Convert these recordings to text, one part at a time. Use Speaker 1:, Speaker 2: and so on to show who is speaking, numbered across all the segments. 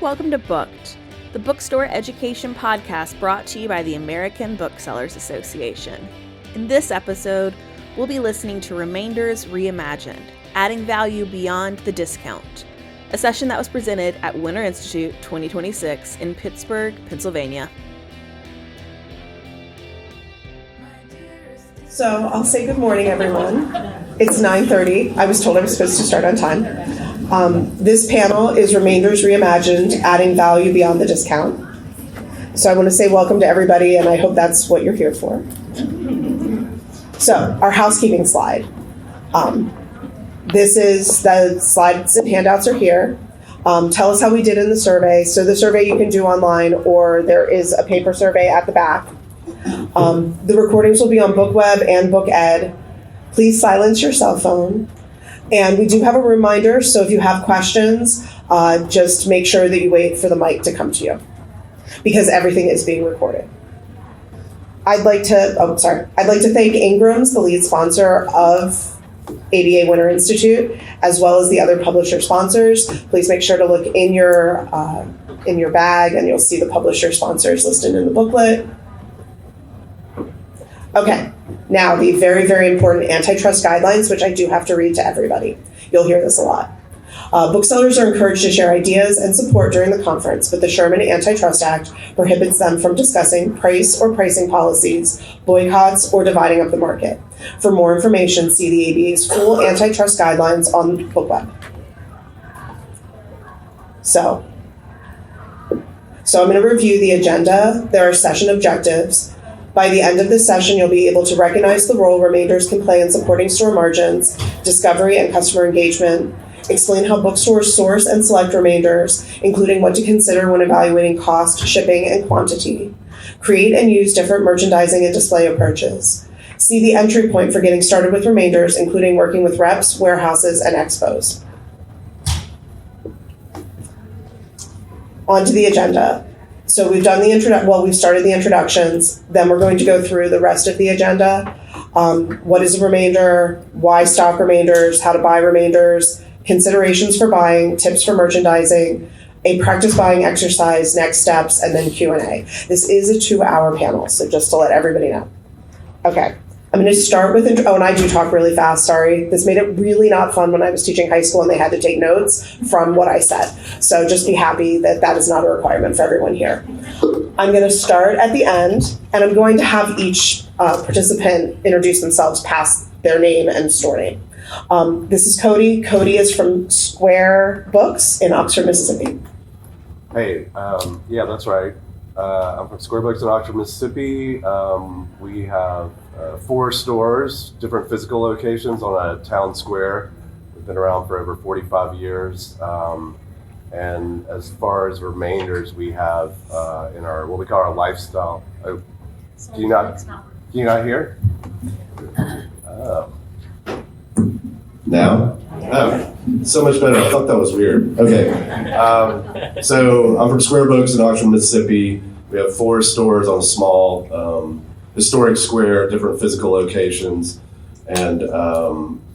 Speaker 1: Welcome to Booked, the bookstore education podcast brought to you by the American Booksellers Association. In this episode, we'll be listening to Remainders Reimagined, adding value beyond the discount, a session that was presented at Winter Institute 2026 in Pittsburgh, Pennsylvania.
Speaker 2: So I'll say good morning, everyone. It's 9:30. I was told I was supposed to start on time. This panel is Remainders Reimagined, adding value beyond the discount. So I want to say welcome to everybody, and I hope that's what you're here for. So our housekeeping slide. This is the slides and handouts are here. Tell us how we did in the survey. So the survey you can do online, or there is a paper survey at the back. The recordings will be on BookWeb and BookEd. Please silence your cell phone. And we do have a reminder, so if you have questions, just make sure that you wait for the mic to come to you, because everything is being recorded. I'd like to thank Ingram's, the lead sponsor of ABA Winter Institute, as well as the other publisher sponsors. Please make sure to look in your bag, and you'll see the publisher sponsors listed in the booklet. Okay, now the very, very important antitrust guidelines, which I do have to read to everybody. You'll hear this a lot. Booksellers are encouraged to share ideas and support during the conference, but the Sherman Antitrust Act prohibits them from discussing price or pricing policies, boycotts, or dividing up the market. For more information, see the ABA's full antitrust guidelines on BookWeb. So I'm going to review the agenda. There are session objectives. By the end of this session, you'll be able to recognize the role Remainders can play in supporting store margins, discovery, and customer engagement, explain how bookstores source and select Remainders, including what to consider when evaluating cost, shipping, and quantity, create and use different merchandising and display approaches, see the entry point for getting started with Remainders, including working with reps, warehouses, and expos. On to the agenda. So we've done we've started the introductions, then we're going to go through the rest of the agenda. What is a remainder? Why stock remainders? How to buy remainders? Considerations for buying, tips for merchandising, a practice buying exercise, next steps, and then Q&A. This is a 2-hour panel, so just to let everybody know. Okay. I'm going to start with, and I do talk really fast, sorry. This made it really not fun when I was teaching high school and they had to take notes from what I said. So just be happy that that is not a requirement for everyone here. I'm going to start at the end, and I'm going to have each participant introduce themselves past their name and store name. This is Cody. Cody is from Square Books in Oxford, Mississippi.
Speaker 3: Hey, yeah, that's right. I'm from Square Books in Oxford, Mississippi. We have 4 stores, different physical locations on a town square. We've been around for over 45 years. And as far as remainders, we have in our what we call our lifestyle. Oh, can you not hear? Oh. Now? Oh, so much better. I thought that was weird. Okay. So I'm from Square Books in Oxford, Mississippi. We have 4 stores on a small historic square, different physical locations. And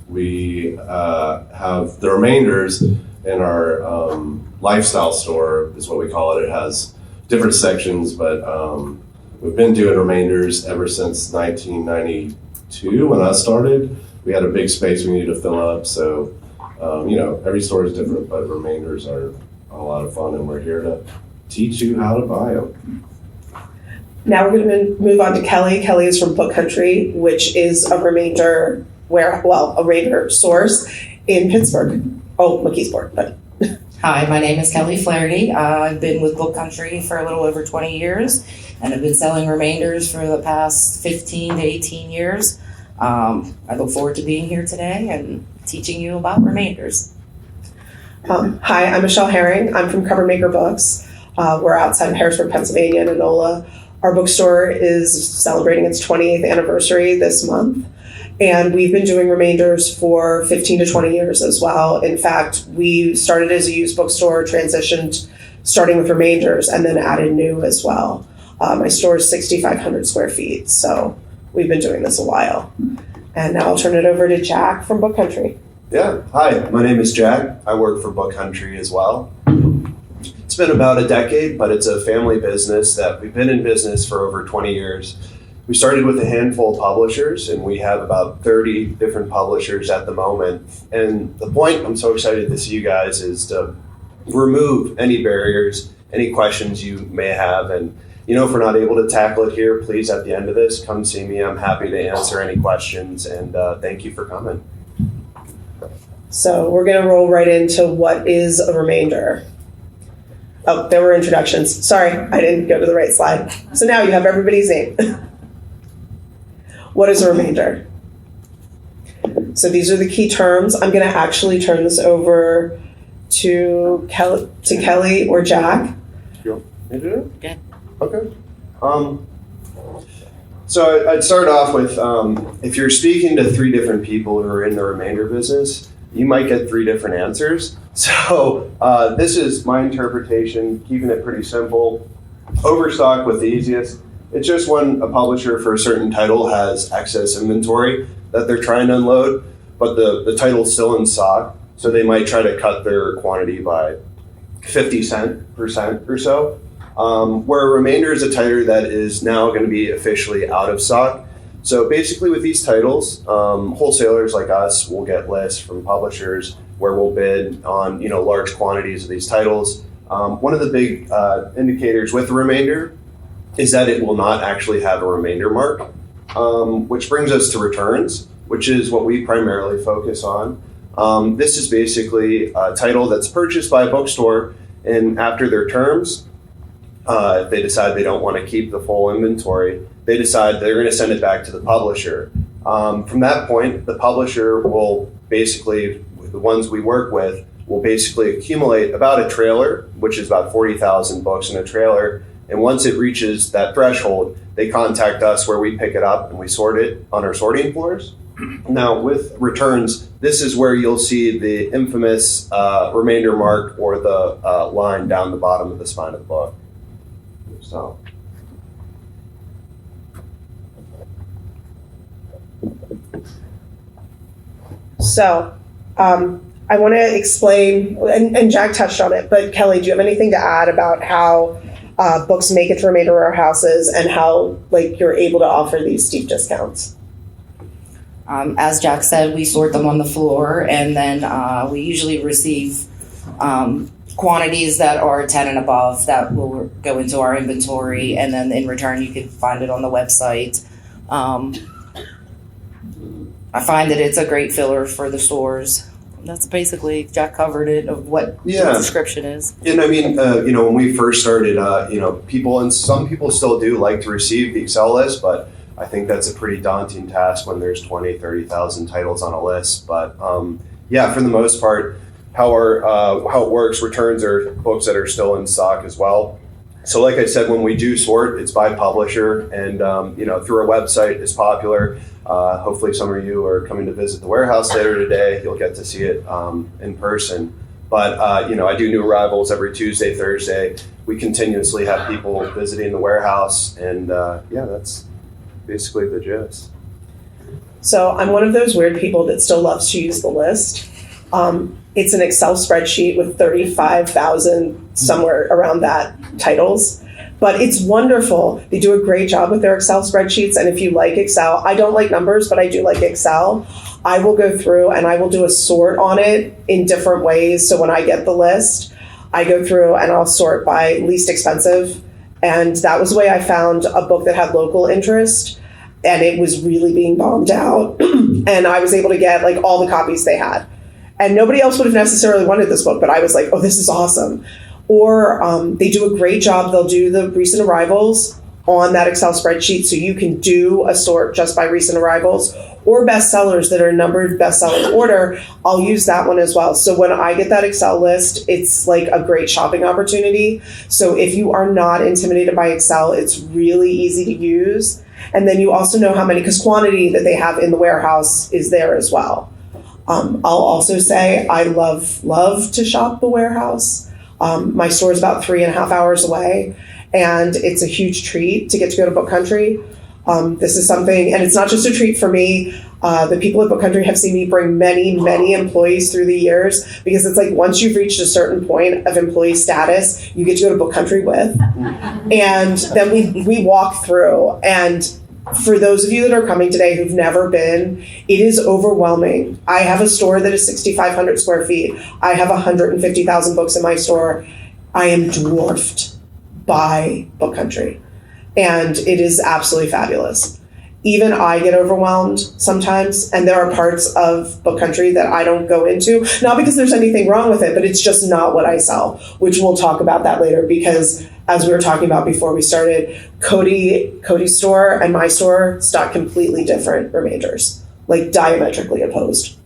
Speaker 3: we have the remainders in our lifestyle store, is what we call it. It has different sections, but we've been doing remainders ever since 1992 when I started. We had a big space we needed to fill up, so every store is different, but remainders are a lot of fun, and we're here to teach you how to buy them.
Speaker 2: Now we're going to move on to Kelly. Kelly is from Book Country, which is a remainder source in Pittsburgh. Oh, McKeesport, but.
Speaker 4: Hi, my name is Kelly Flaherty. I've been with Book Country for a little over 20 years, and I've been selling remainders for the past 15 to 18 years. I look forward to being here today and teaching you about remainders.
Speaker 2: Hi, I'm Michelle Herring. I'm from Covermaker Books. We're outside of Harrisburg, Pennsylvania in Enola. Our bookstore is celebrating its 20th anniversary this month, and we've been doing remainders for 15 to 20 years as well. In fact, we started as a used bookstore, transitioned starting with remainders, and then added new as well. My store is 6,500 square feet, so we've been doing this a while. And now I'll turn it over to Jack from Book Country.
Speaker 5: Yeah, hi, my name is Jack. I work for Book Country as well. It's
Speaker 3: been about a decade, but it's a family business that we've been in business for over 20 years. We started with a handful of publishers, and we have about 30 different publishers at the moment. And the point I'm so excited to see you guys is to remove any barriers, any questions you may have. And, if we're not able to tackle it here, please, at the end of this, come see me. I'm happy to answer any questions, and thank you for coming.
Speaker 2: So we're going to roll right into what is a remainder. Oh, there were introductions. Sorry, I didn't go to the right slide. So now you have everybody's name. What is a remainder? So these are the key terms. I'm going to actually turn this over to Kelly or Jack.
Speaker 3: You want me to do it?
Speaker 4: Okay.
Speaker 3: Okay. So I'd start off with, if you're speaking to 3 different people who are in the remainder business, you might get 3 different answers. So this is my interpretation, keeping it pretty simple. Overstock with the easiest. It's just when a publisher for a certain title has excess inventory that they're trying to unload, but the title's still in stock. So they might try to cut their quantity by 50% or so. Where a remainder is a title that is now going to be officially out of stock. So basically with these titles, wholesalers like us will get lists from publishers where we'll bid on large quantities of these titles. One of the big indicators with the remainder is that it will not actually have a remainder mark, which brings us to returns, which is what we primarily focus on. This is basically a title that's purchased by a bookstore, and after their terms, if they decide they don't want to keep the full inventory, they decide they're going to send it back to the publisher. From that point, the publisher will basically, the ones we work with, will basically accumulate about a trailer, which is about 40,000 books in a trailer. And once it reaches that threshold, they contact us where we pick it up and we sort it on our sorting floors. Now, with returns, this is where you'll see the infamous remainder mark or the line down the bottom of the spine of the book.
Speaker 2: So I want to explain, and Jack touched on it, but Kelly, do you have anything to add about how books make it to remainder warehouses and how you're able to offer these steep discounts?
Speaker 4: As Jack said, we sort them on the floor, and then we usually receive quantities that are 10 and above that will go into our inventory, and then in return you can find it on the website. I find that it's a great filler for the stores. That's basically, Jack covered it, of what the description is.
Speaker 3: And I mean, when we first started, some people still do like to receive the Excel list, but I think that's a pretty daunting task when there's 20, 30,000 titles on a list. But for the most part, how it works, returns are books that are still in stock as well. So like I said, when we do sort, it's by publisher, and through our website is popular. Hopefully some of you are coming to visit the warehouse later today. You'll get to see it in person. But I do new arrivals every Tuesday, Thursday. We continuously have people visiting the warehouse, and that's basically the gist.
Speaker 2: So I'm one of those weird people that still loves to use the list. It's an Excel spreadsheet with 35,000, somewhere around that, titles. But it's wonderful. They do a great job with their Excel spreadsheets. And if you like Excel, I don't like numbers, but I do like Excel. I will go through and I will do a sort on it in different ways. So when I get the list, I go through and I'll sort by least expensive. And that was the way I found a book that had local interest. And it was really being bombed out. And I was able to get all the copies they had. And nobody else would have necessarily wanted this book, but I was like, oh, this is awesome. Or they do a great job. They'll do the recent arrivals on that Excel spreadsheet. So you can do a sort just by recent arrivals or bestsellers that are numbered bestseller order. I'll use that one as well. So when I get that Excel list, it's a great shopping opportunity. So if you are not intimidated by Excel, it's really easy to use. And then you also know how many, because quantity that they have in the warehouse is there as well. I'll also say I love to shop the warehouse. My store is about 3.5 hours away, and it's a huge treat to get to go to Book Country. This is something, and it's not just a treat for me. The people at Book Country have seen me bring many, many employees through the years, because it's like once you've reached a certain point of employee status, you get to go to Book Country with. And then we walk through. And for those of you that are coming today who've never been, it is overwhelming. I have a store that is 6,500 square feet. I have 150,000 books in my store. I am dwarfed by Book Country. And it is absolutely fabulous. Even I get overwhelmed sometimes, and there are parts of Book Country that I don't go into, not because there's anything wrong with it, but it's just not what I sell, which we'll talk about that later, because as we were talking about before we started, Cody's store and my store stock completely different remainders, like diametrically opposed.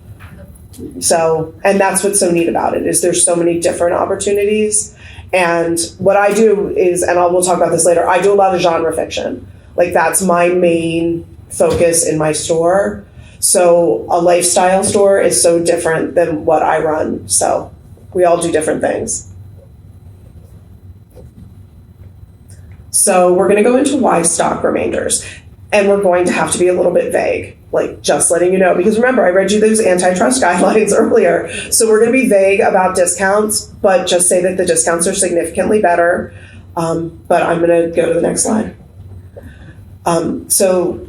Speaker 2: So, and that's what's so neat about it, is there's so many different opportunities. And what I do is, and we'll talk about this later, I do a lot of genre fiction. Like that's my main focus in my store. So a lifestyle store is so different than what I run. So we all do different things. So we're going to go into why stock remainders. And we're going to have to be a little bit vague, like just letting you know. Because remember, I read you those antitrust guidelines earlier. So we're going to be vague about discounts, but just say that the discounts are significantly better. But I'm going to go to the next slide. So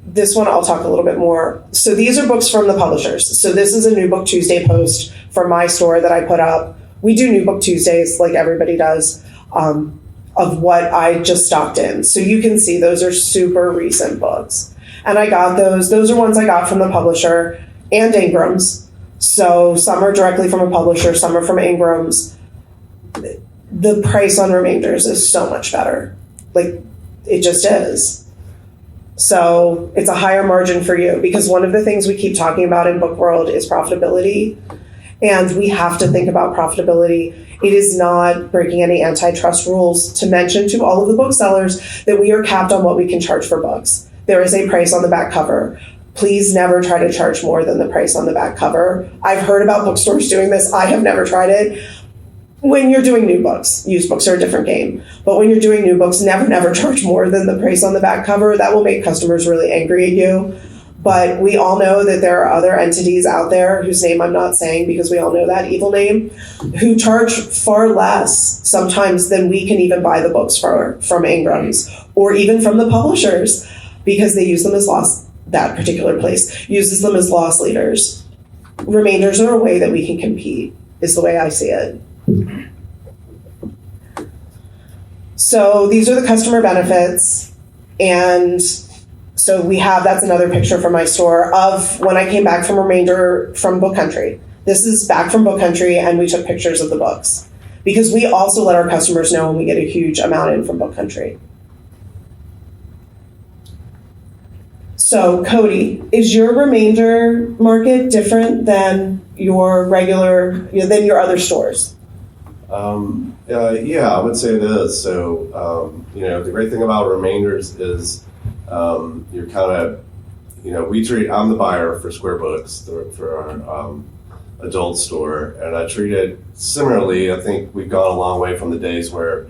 Speaker 2: this one I'll talk a little bit more. So these are books from the publishers. So this is a New Book Tuesday post from my store that I put up. We do New Book Tuesdays like everybody does, of what I just stocked in. So you can see those are super recent books. And I got those. Those are ones I got from the publisher and Ingram's. So some are directly from a publisher, some are from Ingram's. The price on remainders is so much better. Like it just is. So it's a higher margin for you, because one of the things we keep talking about in book world is profitability. And we have to think about profitability. It is not breaking any antitrust rules to mention to all of the booksellers that we are capped on what we can charge for books. There is a price on the back cover. Please never try to charge more than the price on the back cover. I've heard about bookstores doing this. I have never tried it. When you're doing new books, used books are a different game. But when you're doing new books, never charge more than the price on the back cover. That will make customers really angry at you. But we all know that there are other entities out there whose name I'm not saying because we all know that evil name, who charge far less sometimes than we can even buy the books from Ingram's or even from the publishers, because they use them as loss, that particular place uses them as loss leaders. Remainders are a way that we can compete, is the way I see it. So these are the customer benefits, and so we have, that's another picture from my store of when I came back from remainder from Book Country. This is back from Book Country, and we took pictures of the books because we also let our customers know when we get a huge amount in from Book Country. So Cody, is your remainder market different than your regular, than your other stores?
Speaker 3: Yeah, I would say it is. So, the great thing about remainders is you're kind of, I'm the buyer for Square Books, for our adult store, and I treat it similarly. I think we've gone a long way from the days where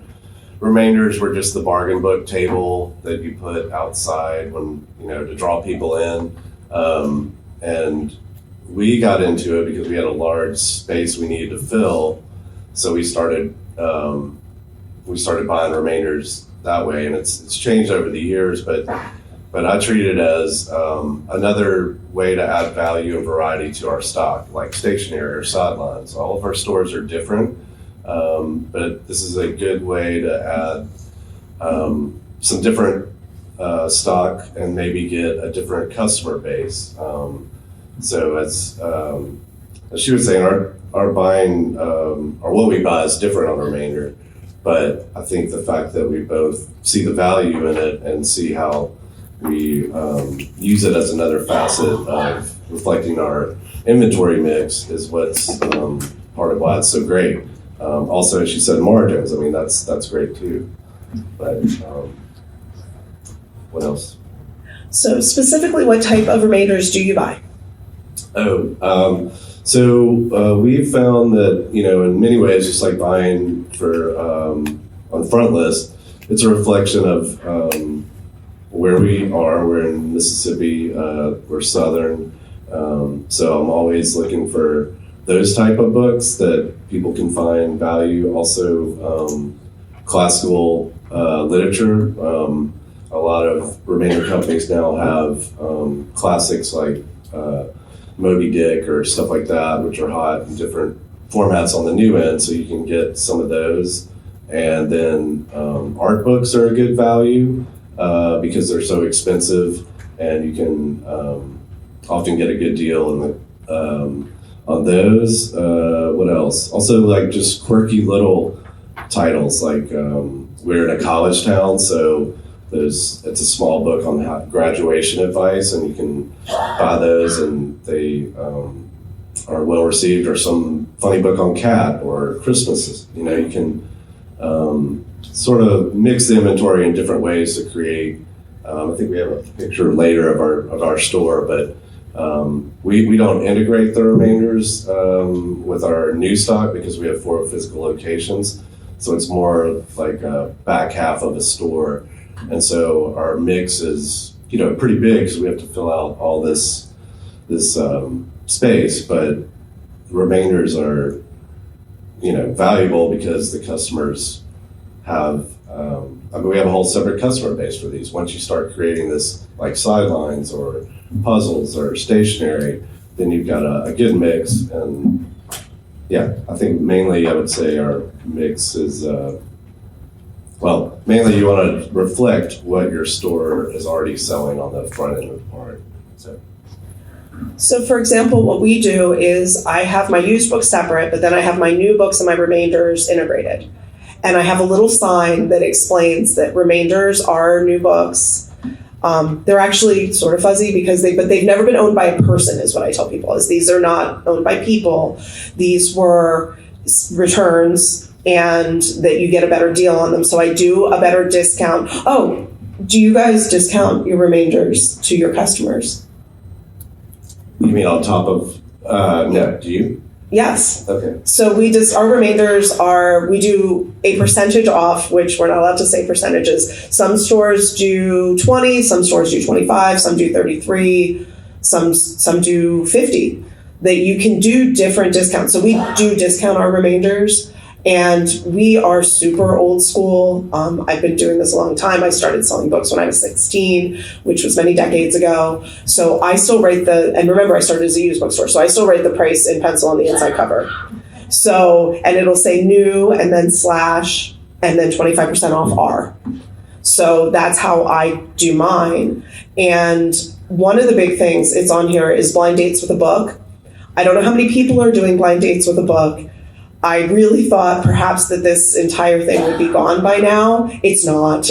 Speaker 3: remainders were just the bargain book table that you put outside when, to draw people in. And we got into it because we had a large space we needed to fill. So we started buying remainders that way, and it's changed over the years, but I treat it as another way to add value and variety to our stock, like stationery or sidelines. All of our stores are different, but this is a good way to add some different stock and maybe get a different customer base. So as she was saying, our buying, or what we buy is different on remainder, but I think the fact that we both see the value in it and see how we use it as another facet of reflecting our inventory mix is what's part of why it's so great. Also, as she said, margins, I mean, that's great too. But what else?
Speaker 2: So specifically, what type of remainders do you buy?
Speaker 3: So we've found that, in many ways, just like buying for on frontlist, it's a reflection of where we are. We're in Mississippi. We're Southern. So I'm always looking for those type of books that people can find value. Also, classical literature. A lot of remainder companies now have classics like Moby Dick or stuff like that, which are hot in different formats on the new end, so you can get some of those. And then art books are a good value because they're so expensive, and you can often get a good deal on those. What else? Also, like just quirky little titles, like we're in a college town, so it's a small book on graduation advice, and you can buy those, and they are well received. Or some funny book on cat or Christmas. You can sort of mix the inventory in different ways to create. I think we have a picture later of our store, but we don't integrate the remainders with our new stock because we have 4 physical locations. So it's more like a back half of a store. And so our mix is, pretty big because we have to fill out all this space, but remainders are, valuable because the customers have, we have a whole separate customer base for these. Once you start creating this like sidelines or puzzles or stationery, then you've got a good mix. And yeah, I think mainly I would say our mix is, mainly you want to reflect what your store is already selling on the front end of the part.
Speaker 2: So for example, what we do is I have my used books separate, but then I have my new books and my remainders integrated. And I have a little sign that explains that remainders are new books. They're actually sort of fuzzy but they've never been owned by a person, is what I tell people, is these are not owned by people. These were returns, and that you get a better deal on them. So I do a better discount. Oh, do you guys discount your remainders to your customers?
Speaker 3: You mean on top of, no, do you?
Speaker 2: Yes.
Speaker 3: Okay.
Speaker 2: So our remainders we do a percentage off, which we're not allowed to say percentages. Some stores do 20, some stores do 25, some do 33, some do 50. That you can do different discounts. So we do discount our remainders, and we are super old school. I've been doing this a long time. I started selling books when I was 16, which was many decades ago. So I still and remember I started as a used bookstore, so I still write the price in pencil on the inside cover. So, and it'll say new and then slash and then 25% off R. So that's how I do mine. And one of the big things it's on here is blind dates with a book. I don't know how many people are doing blind dates with a book. I really thought perhaps that this entire thing would be gone by now. It's not.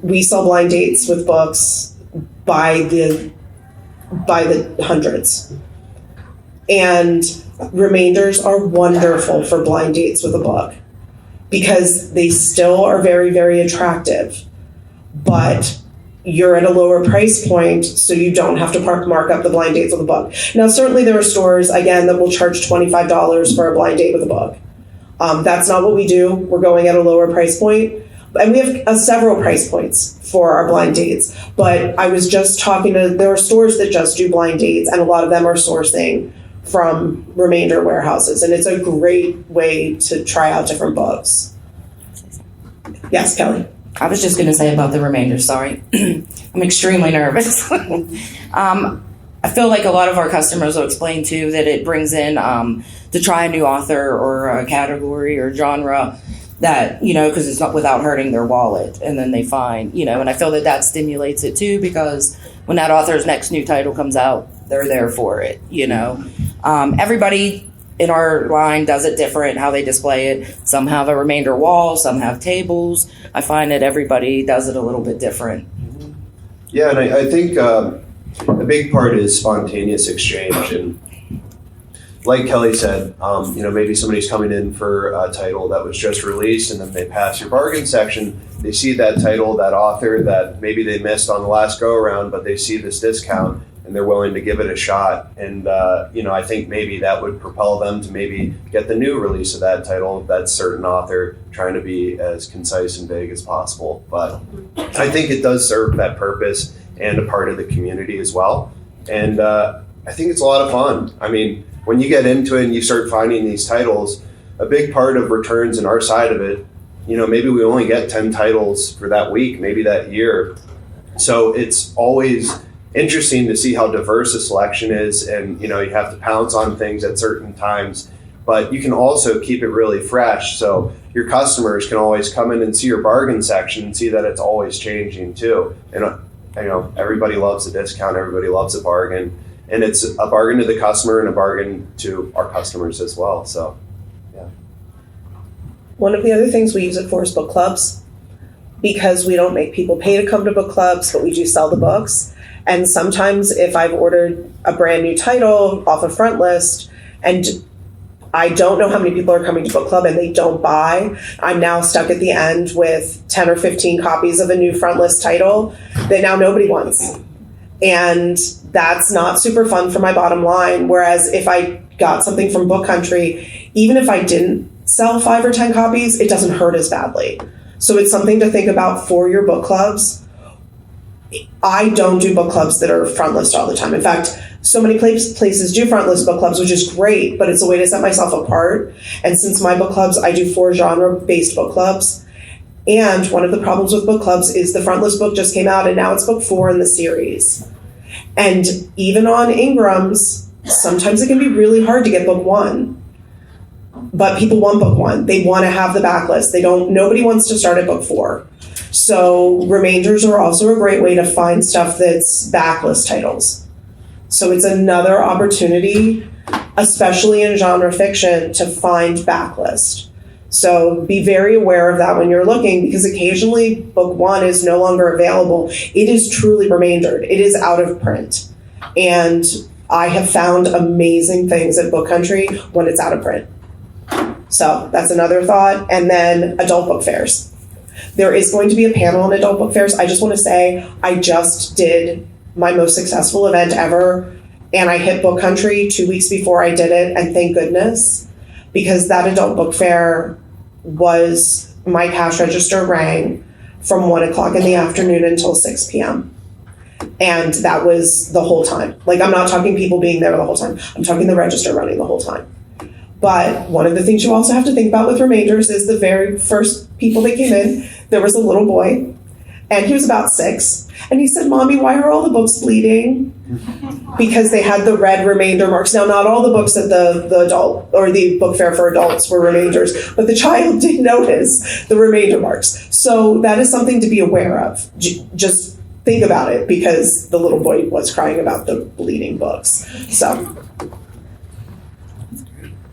Speaker 2: We sell blind dates with books by the hundreds. And remainders are wonderful for blind dates with a book because they still are very, very attractive. But you're at a lower price point, so you don't have to mark up the blind dates with a book. Now, certainly there are stores, again, that will charge $25 for a blind date with a book. That's not what we do. We're going at a lower price point. And we have several price points for our blind dates. But I was just there are stores that just do blind dates, and a lot of them are sourcing from remainder warehouses. And it's a great way to try out different books. Yes, Kelly?
Speaker 4: I was just going to say about the remainder, sorry. I'm extremely nervous. I feel like a lot of our customers will explain too that it brings in to try a new author or a category or genre that, because it's not without hurting their wallet. And then they find, and I feel that stimulates it too, because when that author's next new title comes out, they're there for it, Everybody in our line does it different, how they display it. Some have a remainder wall, some have tables. I find that everybody does it a little bit different.
Speaker 5: Yeah, and I think a big part is spontaneous exchange. And like Kelly said, maybe somebody's coming in for a title that was just released, and then they pass your bargain section. They see that title, that author that maybe they missed on the last go around, but they see this discount, and they're willing to give it a shot. And, I think maybe that would propel them to maybe get the new release of that title, that certain author, trying to be as concise and vague as possible. But I think it does serve that purpose and a part of the community as well. And I think it's a lot of fun. I mean, when you get into it and you start finding these titles, a big part of returns in our side of it, maybe we only get 10 titles for that week, maybe that year. So it's always interesting to see how diverse the selection is, and you have to pounce on things at certain times, but you can also keep it really fresh, so your customers can always come in and see your bargain section and see that it's always changing too. And everybody loves a discount, everybody loves a bargain, and it's a bargain to the customer and a bargain to our customers as well. So yeah.
Speaker 2: One of the other things we use it for is book clubs, because we don't make people pay to come to book clubs, but we do sell the books. And sometimes if I've ordered a brand new title off a frontlist and I don't know how many people are coming to book club and they don't buy, I'm now stuck at the end with 10 or 15 copies of a new frontlist title that now nobody wants. And that's not super fun for my bottom line. Whereas if I got something from Book Country, even if I didn't sell 5 or 10 copies, it doesn't hurt as badly. So it's something to think about for your book clubs. I don't do book clubs that are frontlist all the time. In fact, so many places do frontlist book clubs, which is great, but it's a way to set myself apart. And since my book clubs, I do 4 genre-based book clubs. And one of the problems with book clubs is the frontlist book just came out and now it's book 4 in the series. And even on Ingram's, sometimes it can be really hard to get book 1. But people want book 1. They want to have the backlist. Nobody wants to start at book 4. So remainders are also a great way to find stuff that's backlist titles. So it's another opportunity, especially in genre fiction, to find backlist. So be very aware of that when you're looking, because occasionally book 1 is no longer available. It is truly remaindered. It is out of print. And I have found amazing things at Book Country when it's out of print. So that's another thought. And then adult book fairs. There is going to be a panel on adult book fairs. I just want to say I just did my most successful event ever, and I hit Book Country 2 weeks before I did it, and thank goodness, because that adult book fair was, my cash register rang from 1 o'clock in the afternoon until 6 p.m. And that was the whole time. Like, I'm not talking people being there the whole time. I'm talking the register running the whole time. But one of the things you also have to think about with remainders is the very first people that came in, there was a little boy, and he was about 6. And he said, "Mommy, why are all the books bleeding?" Because they had the red remainder marks. Now, not all the books at the adult or the book fair for adults were remainders, but the child did notice the remainder marks. So that is something to be aware of. Just think about it, because the little boy was crying about the bleeding books.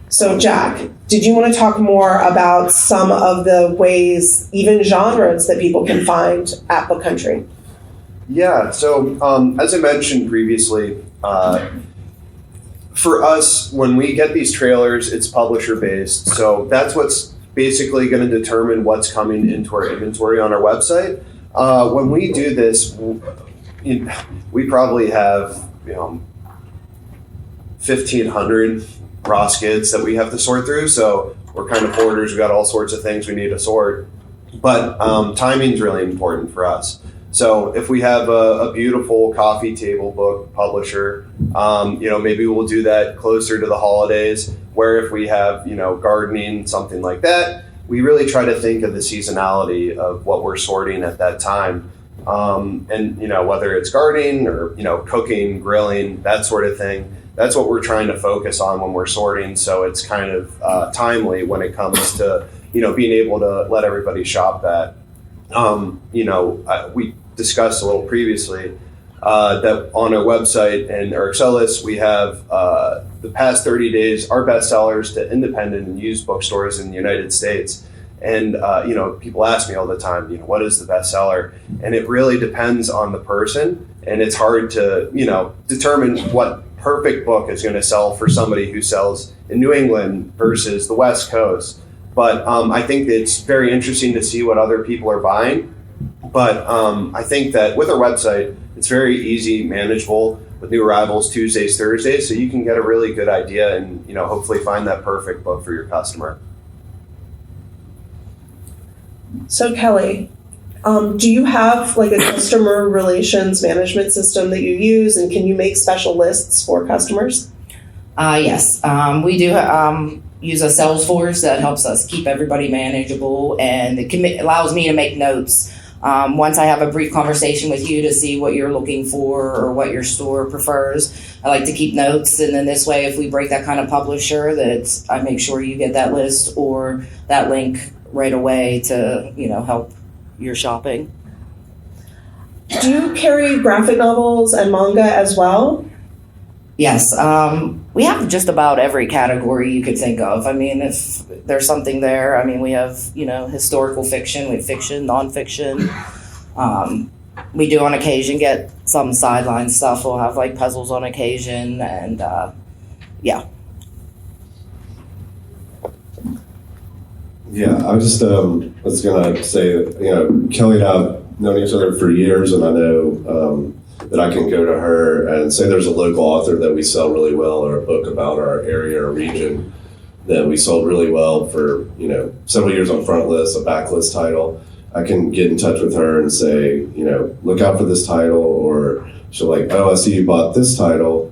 Speaker 2: So Jack, did you want to talk more about some of the ways, even genres, that people can find at Book Country?
Speaker 5: Yeah, so as I mentioned previously, for us, when we get these trailers, it's publisher-based. So that's what's basically going to determine what's coming into our inventory on our website. When we do this, we probably have 1,500 raw skids that we have to sort through. So we're kind of hoarders. We got all sorts of things we need to sort. But timing is really important for us. So if we have a beautiful coffee table book publisher, maybe we'll do that closer to the holidays. Where if we have, gardening, something like that, we really try to think of the seasonality of what we're sorting at that time. And whether it's gardening or, cooking, grilling, that sort of thing. That's what we're trying to focus on when we're sorting. So it's kind of timely when it comes to, being able to let everybody shop that. We discussed a little previously that on our website and our Excel list, we have the past 30 days, our bestsellers to independent and used bookstores in the United States. And, people ask me all the time, what is the bestseller? And it really depends on the person. And it's hard to, determine what perfect book is going to sell for somebody who sells in New England versus the West Coast. But I think it's very interesting to see what other people are buying. But I think that with our website, it's very easy, manageable with new arrivals Tuesdays, Thursdays, so you can get a really good idea and hopefully find that perfect book for your customer.
Speaker 2: So Kelly, do you have like a customer relations management system that you use, and can you make special lists for customers?
Speaker 4: Yes, we do use a Salesforce that helps us keep everybody manageable, and it allows me to make notes. Once I have a brief conversation with you to see what you're looking for or what your store prefers, I like to keep notes, and then this way, if we break that kind of publisher, that I make sure you get that list or that link right away to help your shopping.
Speaker 2: Do you carry graphic novels and manga as well?
Speaker 4: Yes, we have just about every category you could think of. I mean, if there's something there, I mean, we have, historical fiction, we have fiction, nonfiction. We do on occasion get some sideline stuff. We'll have like puzzles on occasion, and yeah.
Speaker 3: Yeah, I just was gonna say that Kelly and I have known each other for years, and I know that I can go to her and say there's a local author that we sell really well, or a book about our area or region that we sold really well for several years on frontlist, a backlist title. I can get in touch with her and say look out for this title, or she'll like, oh, I see you bought this title.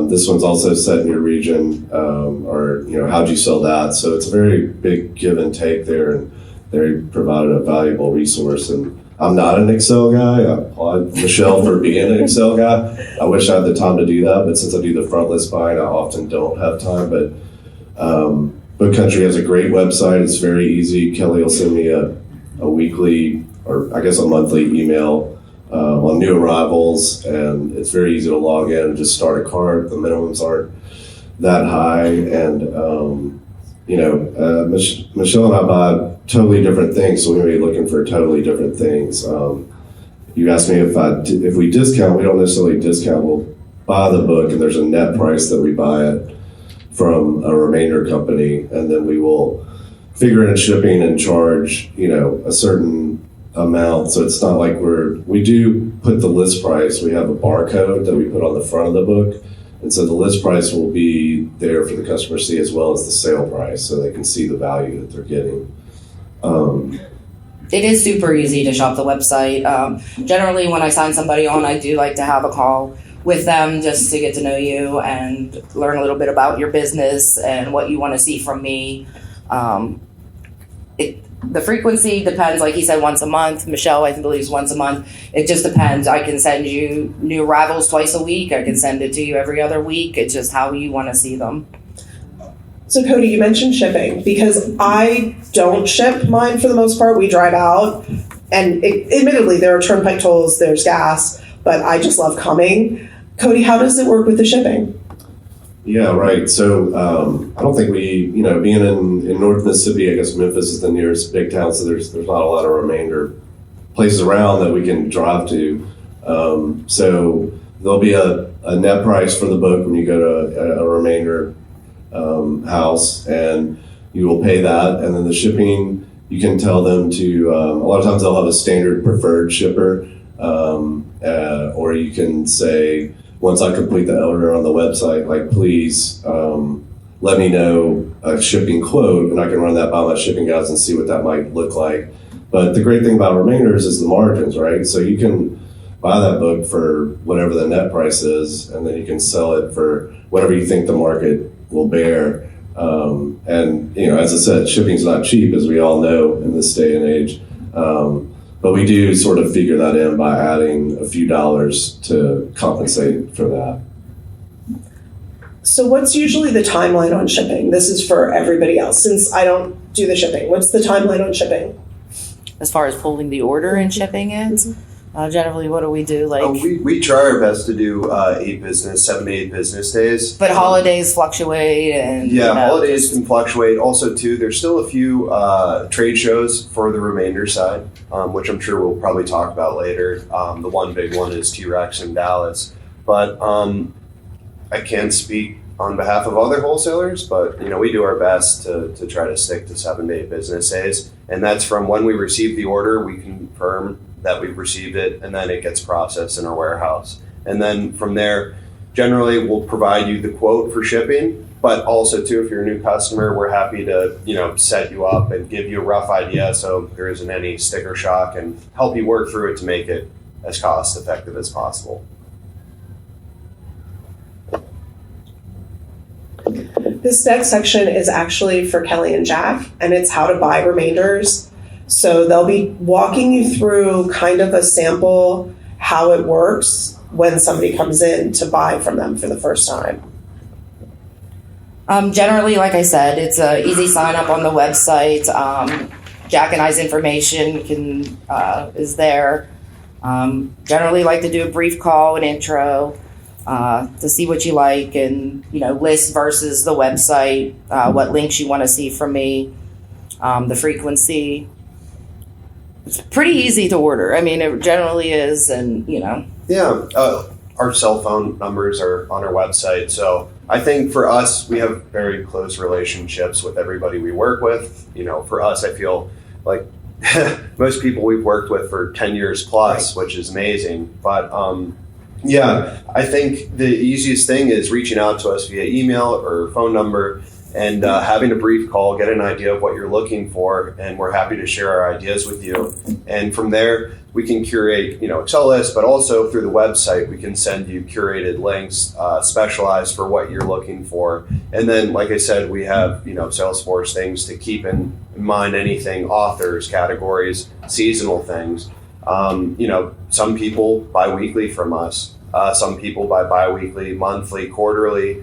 Speaker 3: This one's also set in your region, or how'd you sell that? So it's a very big give and take there, and they provided a valuable resource. And I'm not an Excel guy. I applaud Michelle for being an Excel guy. I wish I had the time to do that, but since I do the front list buying, I often don't have time. But Book Country has a great website. It's very easy. Kelly will send me a weekly, or I guess a monthly email on new arrivals, and it's very easy to log in and just start a cart. The minimums aren't that high, and Michelle and I buy totally different things, so we may be looking for totally different things. You asked me if we discount. We don't necessarily discount. We'll buy the book, and there's a net price that we buy it from a remainder company, and then we will figure in shipping and charge a certain amount. So it's not like we do put the list price. We have a barcode that we put on the front of the book, and so the list price will be there for the customer to see, as well as the sale price, so they can see the value that they're getting.
Speaker 4: It is super easy to shop the website. Generally, when I sign somebody on, I do like to have a call with them just to get to know you and learn a little bit about your business and what you want to see from me. The frequency depends, like he said, once a month. Michelle, I believe, is once a month. It just depends. I can send you new arrivals twice a week. I can send it to you every other week. It's just how you want to see them.
Speaker 2: So Cody, you mentioned shipping, because I don't ship mine for the most part. We drive out, and admittedly, there are turnpike tolls, there's gas, but I just love coming. Cody, how does it work with the shipping?
Speaker 3: Yeah, right. So I don't think we, being in North Mississippi, I guess Memphis is the nearest big town, so there's not a lot of remainder places around that we can drive to. So there'll be a net price for the book when you go to a remainder house, and you will pay that. And then the shipping, you can tell them to, a lot of times they'll have a standard preferred shipper, or you can say, once I complete the order on the website, like, please let me know a shipping quote, and I can run that by my shipping guys and see what that might look like. But the great thing about remainders is the margins, right? So you can buy that book for whatever the net price is, and then you can sell it for whatever you think the market will bear. And as I said, shipping's not cheap, as we all know in this day and age. But we do sort of figure that in by adding a few dollars to compensate for that.
Speaker 2: So what's usually the timeline on shipping? This is for everybody else, since I don't do the shipping. What's the timeline on shipping?
Speaker 4: As far as pulling the order and shipping it, generally, what do we do?
Speaker 5: We try our best to do 7 to 8 business days.
Speaker 4: But holidays fluctuate, and
Speaker 5: holidays can fluctuate. Also, too, there's still a few trade shows for the remainder side, which I'm sure we'll probably talk about later. The one big one is T-Rex in Dallas, but I can't speak on behalf of other wholesalers, but we do our best to try to stick to 7 to 8 business days, and that's from when we receive the order. We confirm that we've received it, and then it gets processed in our warehouse. And then from there, generally we'll provide you the quote for shipping, but also too, if you're a new customer, we're happy to, set you up and give you a rough idea so there isn't any sticker shock, and help you work through it to make it as cost effective as possible.
Speaker 2: This next section is actually for Kelly and Jack, and it's how to buy remainders. So they'll be walking you through kind of a sample, how it works when somebody comes in to buy from them for the first time.
Speaker 4: Generally, like I said, it's an easy sign up on the website. Jack and I's information is there. Generally like to do a brief call, an intro, to see what you like, and list versus the website, what links you want to see from me, the frequency. It's pretty easy to order. I mean, it generally is, and
Speaker 5: Yeah, our cell phone numbers are on our website. So I think for us, we have very close relationships with everybody we work with. For us, I feel like most people we've worked with for 10 years plus, which is amazing. But yeah, I think the easiest thing is reaching out to us via email or phone number, and having a brief call, get an idea of what you're looking for, and we're happy to share our ideas with you. And from there, we can curate, Excel lists, but also through the website, we can send you curated links, specialized for what you're looking for. And then, like I said, we have, Salesforce things to keep in mind, anything, authors, categories, seasonal things. Some people buy weekly from us. Some people buy bi-weekly, monthly, quarterly.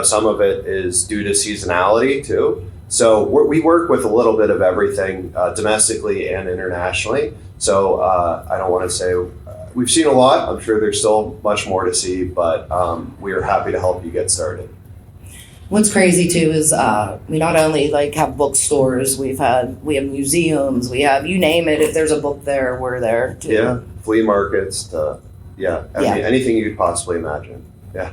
Speaker 5: Some of it is due to seasonality too. So we work with a little bit of everything, domestically and internationally. So I don't want to say we've seen a lot. I'm sure there's still much more to see, but we are happy to help you get started.
Speaker 4: What's crazy too is we not only have bookstores, we have museums, we have, you name it. If there's a book there, we're there too.
Speaker 5: Yeah, flea markets, anything you could possibly imagine. Yeah.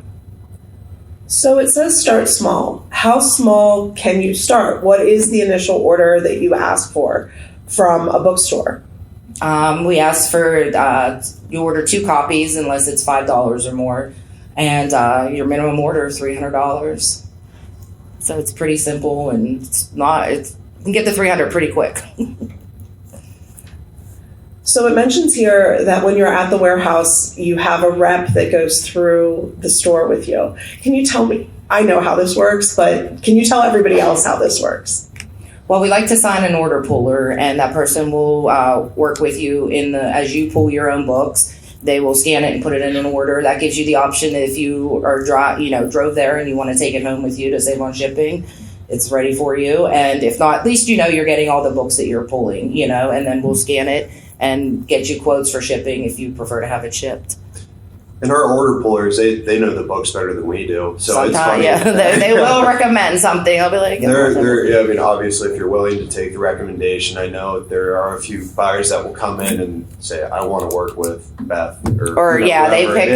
Speaker 2: So it says start small. How small can you start? What is the initial order that you ask for from a bookstore?
Speaker 4: We ask for, you order 2 copies unless it's $5 or more, and your minimum order is $300. So it's pretty simple, and you can get to 300 pretty quick.
Speaker 2: So it mentions here that when you're at the warehouse, you have a rep that goes through the store with you. Can you tell me, I know how this works, but can you tell everybody else how this works?
Speaker 4: Well, we like to sign an order puller, and that person will work with you as you pull your own books. They will scan it and put it in an order. That gives you the option if you are drove there and you want to take it home with you to save on shipping. It's ready for you. And if not, at least you're getting all the books that you're pulling, and then we'll scan it and get you quotes for shipping if you prefer to have it shipped.
Speaker 5: And our order pullers, they know the books better than we do. So
Speaker 4: sometimes,
Speaker 5: it's funny.
Speaker 4: Yeah, they will recommend something. I'll be like,
Speaker 5: obviously, if you're willing to take the recommendation, I know there are a few buyers that will come in and say, I want to work with Beth.
Speaker 4: They pick,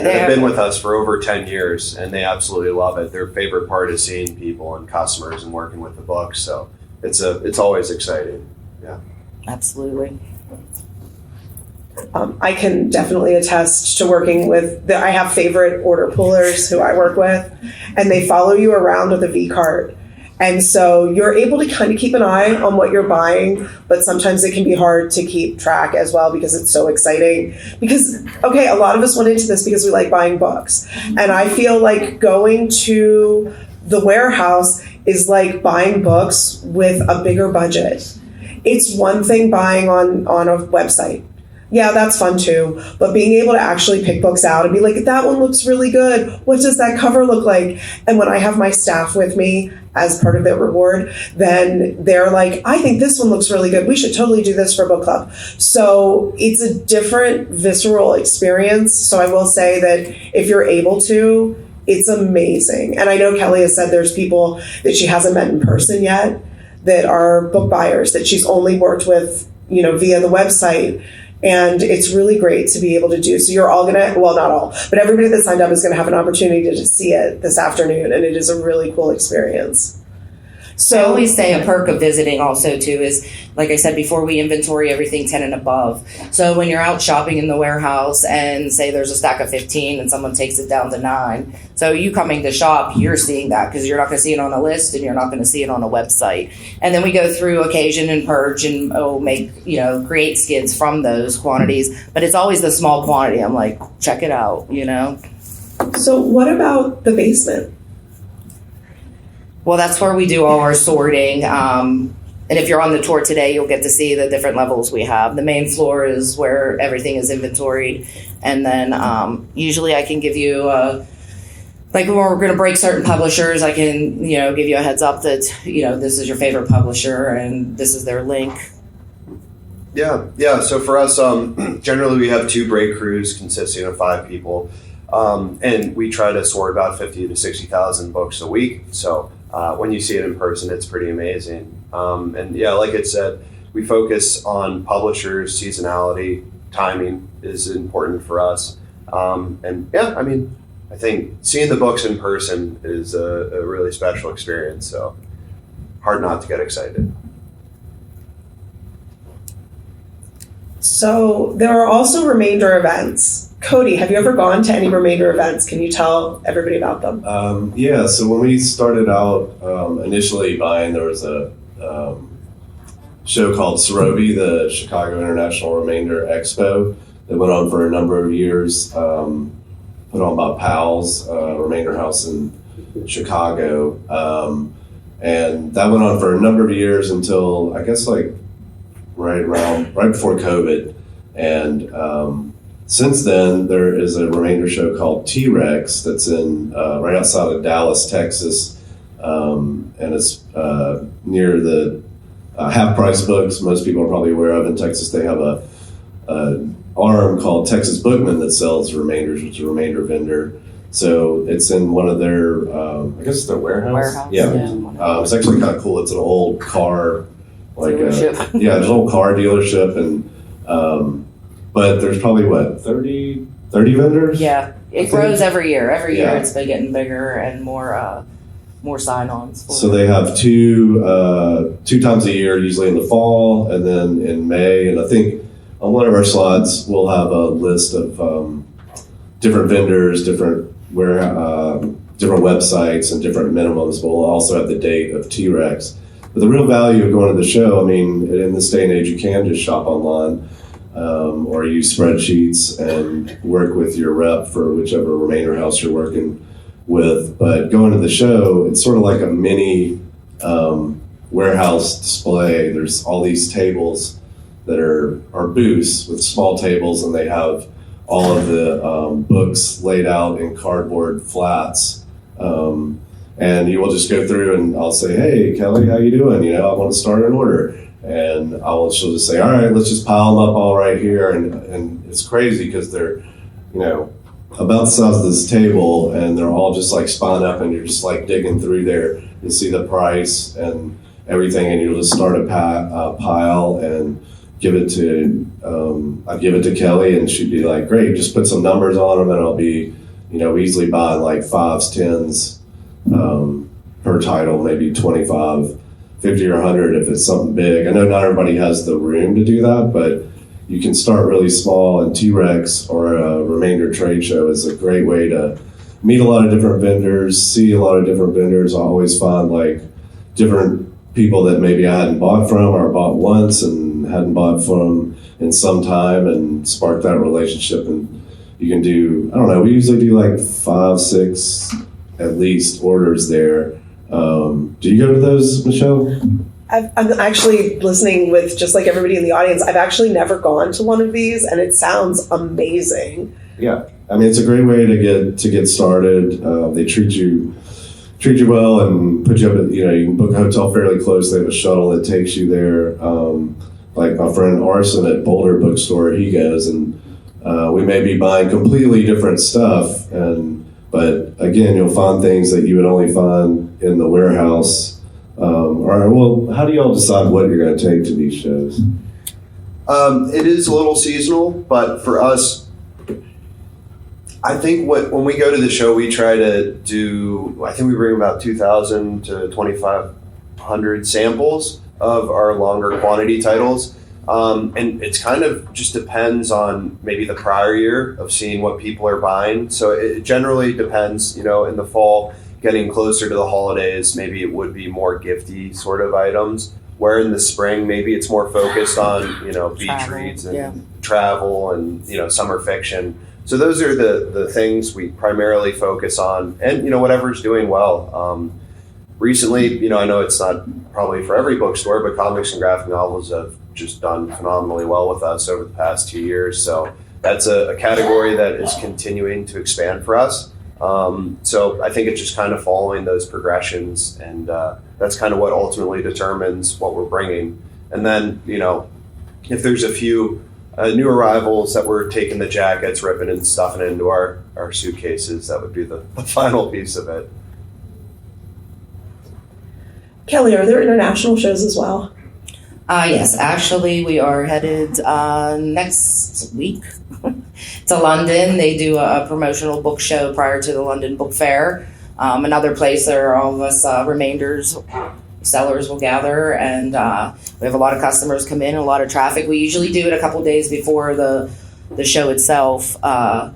Speaker 5: They've been with us for over 10 years, and they absolutely love it. Their favorite part is seeing people and customers and working with the books. So it's always exciting. Yeah.
Speaker 4: Absolutely.
Speaker 2: I can definitely attest to working with, I have favorite order pullers who I work with, and they follow you around with a V-cart. And so you're able to kind of keep an eye on what you're buying, but sometimes it can be hard to keep track as well because it's so exciting. Because, a lot of us went into this because we like buying books. And I feel like going to the warehouse is like buying books with a bigger budget. It's one thing buying on a website. Yeah, that's fun too. But being able to actually pick books out and be like, that one looks really good. What does that cover look like? And when I have my staff with me as part of their reward, then they're like, I think this one looks really good. We should totally do this for book club. So it's a different visceral experience. So I will say that if you're able to, it's amazing. And I know Kelly has said there's people that she hasn't met in person yet that are book buyers that she's only worked with, via the website. And it's really great to be able to do. So you're all not all, but everybody that signed up is going to have an opportunity to see it this afternoon. And it is a really cool experience. So
Speaker 4: I always say a perk of visiting also too is, like I said before, we inventory everything 10 and above. So when you're out shopping in the warehouse and say there's a stack of 15 and someone takes it down to 9, so you coming to shop, you're seeing that because you're not going to see it on a list and you're not going to see it on a website. And then we go through occasion and purge and create skids from those quantities. But it's always the small quantity. I'm like, check it out,
Speaker 2: So what about the basement?
Speaker 4: Well, that's where we do all our sorting. And if you're on the tour today, you'll get to see the different levels we have. The main floor is where everything is inventoried. And then usually I can give you, like when we're going to break certain publishers, I can, give you a heads up that, this is your favorite publisher and this is their link.
Speaker 5: Yeah. So for us, generally we have 2 break crews consisting of 5 people. And we try to sort about 50 to 60,000 books a week. So when you see it in person, it's pretty amazing. And yeah, like it said, we focus on publishers, seasonality, timing is important for us. And yeah, I think seeing the books in person is a really special experience. So hard not to get excited.
Speaker 2: So there are also remainder events. Cody, have you ever gone to any remainder events? Can you tell everybody about them?
Speaker 3: Yeah, so when we started out initially buying, there was a show called Sorobi, the Chicago International Remainder Expo, that went on for a number of years, put on by Powell's Remainder House in Chicago. And that went on for a number of years until, I guess, right before COVID. And since then, there is a remainder show called T-Rex that's in right outside of Dallas, Texas, and it's near the Half Price Books. Most people are probably aware of in Texas. They have a arm called Texas Bookman that sells remainders, which is a remainder vendor. So it's in one of their, I guess it's their warehouse. Yeah. It's actually kind of cool. It's an old car,
Speaker 4: dealership.
Speaker 3: It's an old car dealership, and but there's probably 30 vendors.
Speaker 4: Yeah, it grows every year. Every year it's been getting bigger and more sign-ons.
Speaker 3: So they have two times a year, usually in the fall and then in May. And I think on one of our slides we'll have a list of different vendors, different websites, and different minimums. But we'll also have the date of T-Rex. But the real value of going to the show, in this day and age, you can just shop online. Or use spreadsheets and work with your rep for whichever remainder house you're working with. But going to the show, it's sort of like a mini warehouse display. There's all these tables that are booths with small tables, and they have all of the books laid out in cardboard flats. And you will just go through and I'll say, "Hey, Kelly, how you doing? I want to start an order." And she'll just say, "All right, let's just pile them up all right here." And it's crazy because they're, about the size of this table, and they're all just like spun up, and you're just like digging through there. You'll see the price and everything, and you'll just start a pile and give it to, I give it to Kelly, and she'd be like, "Great, just put some numbers on them," and I'll be, easily buying like 5s, 10s per title, maybe 25. 50 or 100 if it's something big. I know not everybody has the room to do that, but you can start really small, and T-Rex or a remainder trade show is a great way to meet a lot of different vendors, see a lot of different vendors. I always find different people that maybe I hadn't bought from or bought once and hadn't bought from in some time, and spark that relationship. And you can do, I don't know, we usually do 5, 6 at least orders there. Do you go to those, Michelle?
Speaker 2: I'm actually listening with just like everybody in the audience. I've actually never gone to one of these, and it sounds amazing.
Speaker 3: Yeah, it's a great way to get started. They treat you well and put you up at, you can book a hotel fairly close. They have a shuttle that takes you there. Like my friend Arson at Boulder Bookstore, he goes, and we may be buying completely different stuff, but again, you'll find things that you would only find in the warehouse. How do y'all decide what you're going to take to these shows?
Speaker 5: It is a little seasonal, but for us, I think when we go to the show, we try to do, I think we bring about 2,000 to 2,500 100 samples of our longer quantity titles. And it's kind of just depends on maybe the prior year of seeing what people are buying. So it generally depends, in the fall, getting closer to the holidays, maybe it would be more gifty sort of items. Where in the spring, maybe it's more focused on, beach
Speaker 4: Travel,
Speaker 5: reads and travel and, summer fiction. So those are the things we primarily focus on, and, whatever's doing well. Recently, I know it's not probably for every bookstore, but comics and graphic novels have just done phenomenally well with us over the past 2 years. So that's a category that is continuing to expand for us. So I think it's just kind of following those progressions, and that's kind of what ultimately determines what we're bringing. And then, if there's a few new arrivals that we're taking the jackets, ripping and stuffing into our suitcases, that would be the final piece of it.
Speaker 2: Kelly, are there international shows as well?
Speaker 4: Yes, actually, we are headed next week to London. They do a promotional book show prior to the London Book Fair. Another place where all of us remainders sellers will gather, and we have a lot of customers come in, a lot of traffic. We usually do it a couple days before the show itself. But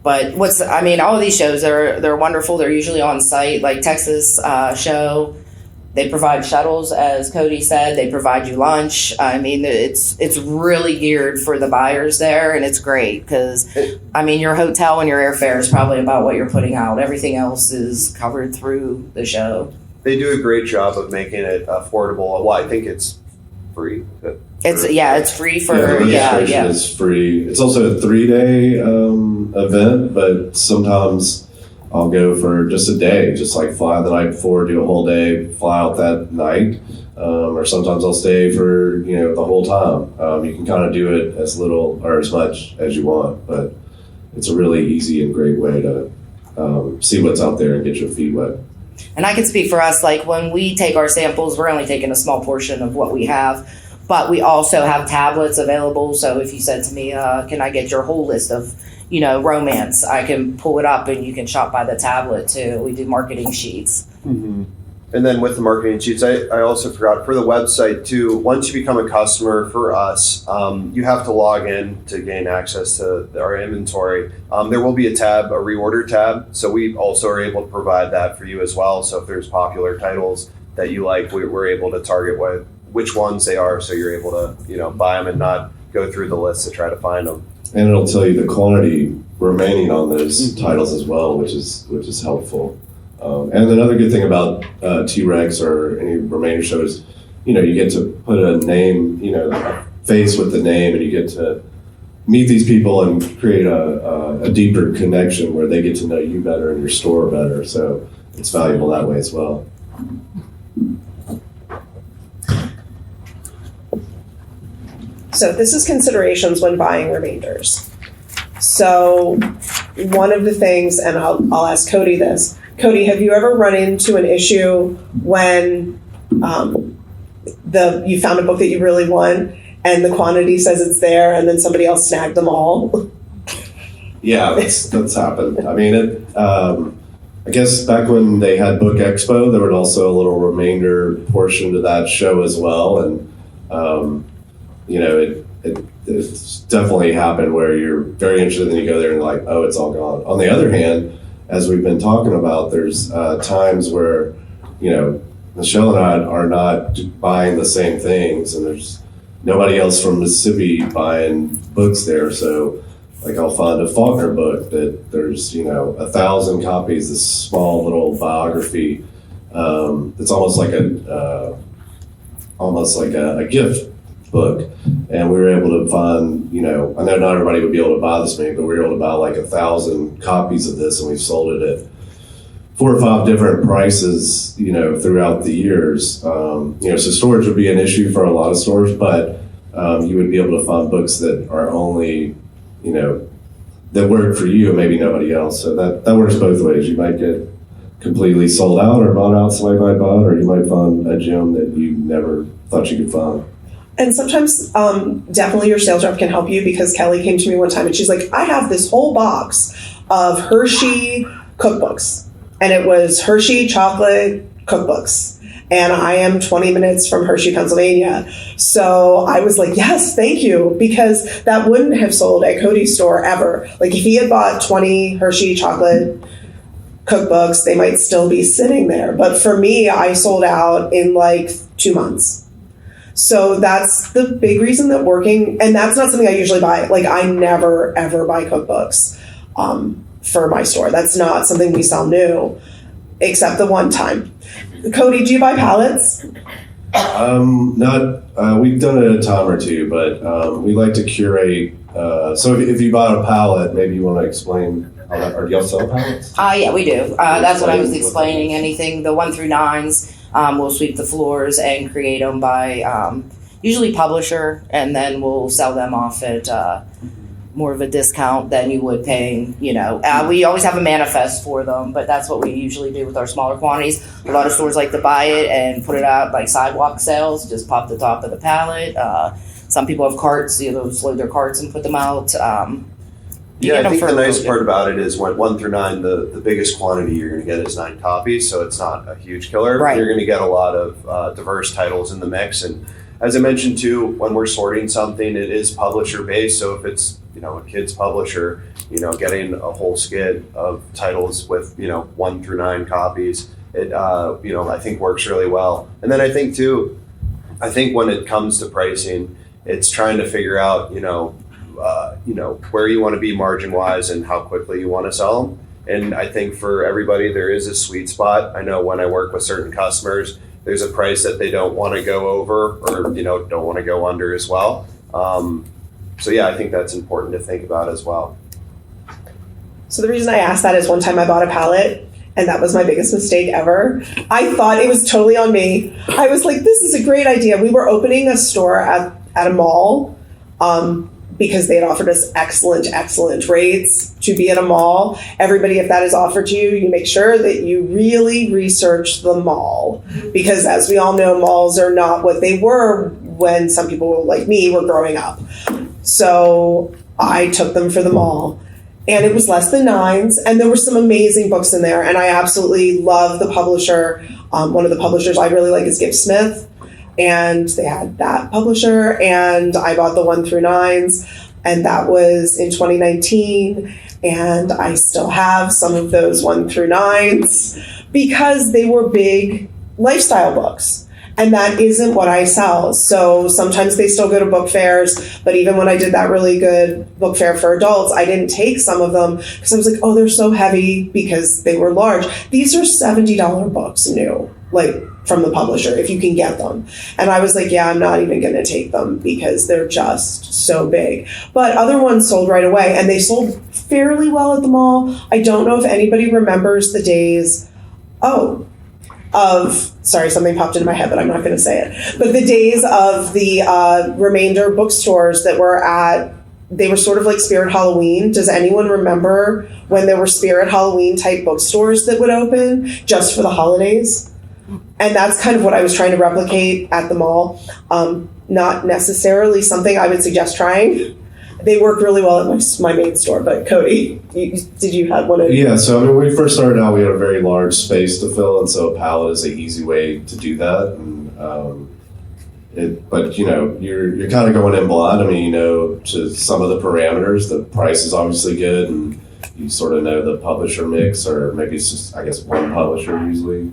Speaker 4: all of these shows they're wonderful. They're usually on site, like Texas show. They provide shuttles, as Cody said. They provide you lunch. It's really geared for the buyers there, and it's great because, your hotel and your airfare is probably about what you're putting out. Everything else is covered through the show.
Speaker 5: They do a great job of making it affordable. Well, I think it's free.
Speaker 4: It's free for
Speaker 3: registration is free. It's also a 3-day event, but sometimes I'll go for just a day, just like fly the night before, do a whole day, fly out that night, or sometimes I'll stay for the whole time. You can kind of do it as little or as much as you want, but it's a really easy and great way to see what's out there and get your feet wet.
Speaker 4: And I can speak for us, like when we take our samples, we're only taking a small portion of what we have, but we also have tablets available. So if you said to me, can I get your whole list of romance, I can pull it up and you can shop by the tablet too. We do marketing sheets.
Speaker 5: Mm-hmm. And then with the marketing sheets, I also forgot for the website too, once you become a customer for us, you have to log in to gain access to our inventory. There will be a tab, a reorder tab. So we also are able to provide that for you as well. So if there's popular titles that you like, we're able to target which ones they are. So you're able to, buy them and not go through the list to try to find them.
Speaker 3: And it'll tell you the quantity remaining on those titles as well, which is helpful. And another good thing about T-Rex or any remainder shows, you get to put a name, a face with the name, and you get to meet these people and create a deeper connection where they get to know you better and your store better. So it's valuable that way as well.
Speaker 2: So this is considerations when buying remainders. So one of the things, and I'll ask Cody this. Cody, have you ever run into an issue when you found a book that you really want and the quantity says it's there and then somebody else snagged them all?
Speaker 3: Yeah, that's happened. I guess back when they had Book Expo, there was also a little remainder portion to that show as well. And, it's definitely happened where you're very interested and you go there and you're like, oh, it's all gone. On the other hand, as we've been talking about, there's times where, Michelle and I are not buying the same things, and there's nobody else from Mississippi buying books there. So, like, I'll find a Faulkner book that there's, 1,000 copies, this small little biography. It's almost like a gift book, and we were able to find, I know not everybody would be able to buy this many, but we were able to buy like 1,000 copies of this, and we've sold it at 4 or 5 different prices, throughout the years. So storage would be an issue for a lot of stores, but you would be able to find books that are only, that work for you and maybe nobody else. So that works both ways. You might get completely sold out or bought out, somebody might buy it, or you might find a gem that you never thought you could find.
Speaker 2: And sometimes definitely your sales rep can help you, because Kelly came to me one time and she's like, I have this whole box of Hershey cookbooks. And it was Hershey chocolate cookbooks. And I am 20 minutes from Hershey, Pennsylvania. So I was like, yes, thank you, because that wouldn't have sold at Cody's store ever. Like if he had bought 20 Hershey chocolate cookbooks, they might still be sitting there. But for me, I sold out in like 2 months. So that's the big reason that working, and that's not something I usually buy. Like I never, ever buy cookbooks for my store. That's not something we sell new, except the one time. Cody, do you buy palettes?
Speaker 3: We've done it a time or two, but we like to curate. So if you bought a palette, maybe you want to explain how that, or do y'all sell palettes?
Speaker 4: Yeah, we do. That's what I was explaining. Anything, the 1 through 9s, we'll sweep the floors and create them by usually publisher, and then we'll sell them off at more of a discount than you would paying, we always have a manifest for them, but that's what we usually do with our smaller quantities. A lot of stores like to buy it and put it out like sidewalk sales, just pop the top of the pallet. Some people have carts, just load their carts and put them out.
Speaker 5: Yeah, I think the nice part about it is when 1 through 9, the biggest quantity you're going to get is 9 copies, so it's not a huge killer.
Speaker 4: Right.
Speaker 5: You're going to get a lot of diverse titles in the mix, and as I mentioned too, when we're sorting something, it is publisher based. So if it's a kid's publisher, getting a whole skid of titles with 1 through 9 copies, it I think works really well. And then I think when it comes to pricing, it's trying to figure out where you want to be margin wise and how quickly you want to sell them. And I think for everybody there is a sweet spot. I know when I work with certain customers, there's a price that they don't want to go over or don't want to go under as well. So yeah, I think that's important to think about as well.
Speaker 2: So the reason I asked that is one time I bought a palette, and that was my biggest mistake ever. I thought it was totally on me. I was like, this is a great idea. We were opening a store at a mall because they had offered us excellent rates to be at a mall. Everybody, if that is offered to you, you make sure that you really research the mall, because as we all know, malls are not what they were when some people like me were growing up. So I took them for the mall, and it was less than 9s, and there were some amazing books in there, and I absolutely love the publisher. One of the publishers I really like is Gibb Smith, and they had that publisher, and I bought the 1 through 9s, and that was in 2019, and I still have some of those 1 through 9s because they were big lifestyle books. And that isn't what I sell. So sometimes they still go to book fairs, but even when I did that really good book fair for adults, I didn't take some of them because I was like, oh, they're so heavy because they were large. These are $70 books new, like from the publisher, if you can get them. And I was like, yeah, I'm not even going to take them because they're just so big. But other ones sold right away, and they sold fairly well at the mall. I don't know if anybody remembers the days, sorry, something popped into my head, but I'm not going to say it. But the days of the Remainder bookstores that they were sort of like Spirit Halloween. Does anyone remember when there were Spirit Halloween type bookstores that would open just for the holidays? And that's kind of what I was trying to replicate at the mall. Not necessarily something I would suggest trying. They work really well at my main store. But Cody, did you have one?
Speaker 3: Yeah, so when we first started out, we had a very large space to fill, and so a pallet is an easy way to do that. And, but you're kind of going in blind. I mean, to some of the parameters, the price is obviously good, and you sort of know the publisher mix, or maybe it's just, I guess, one publisher usually.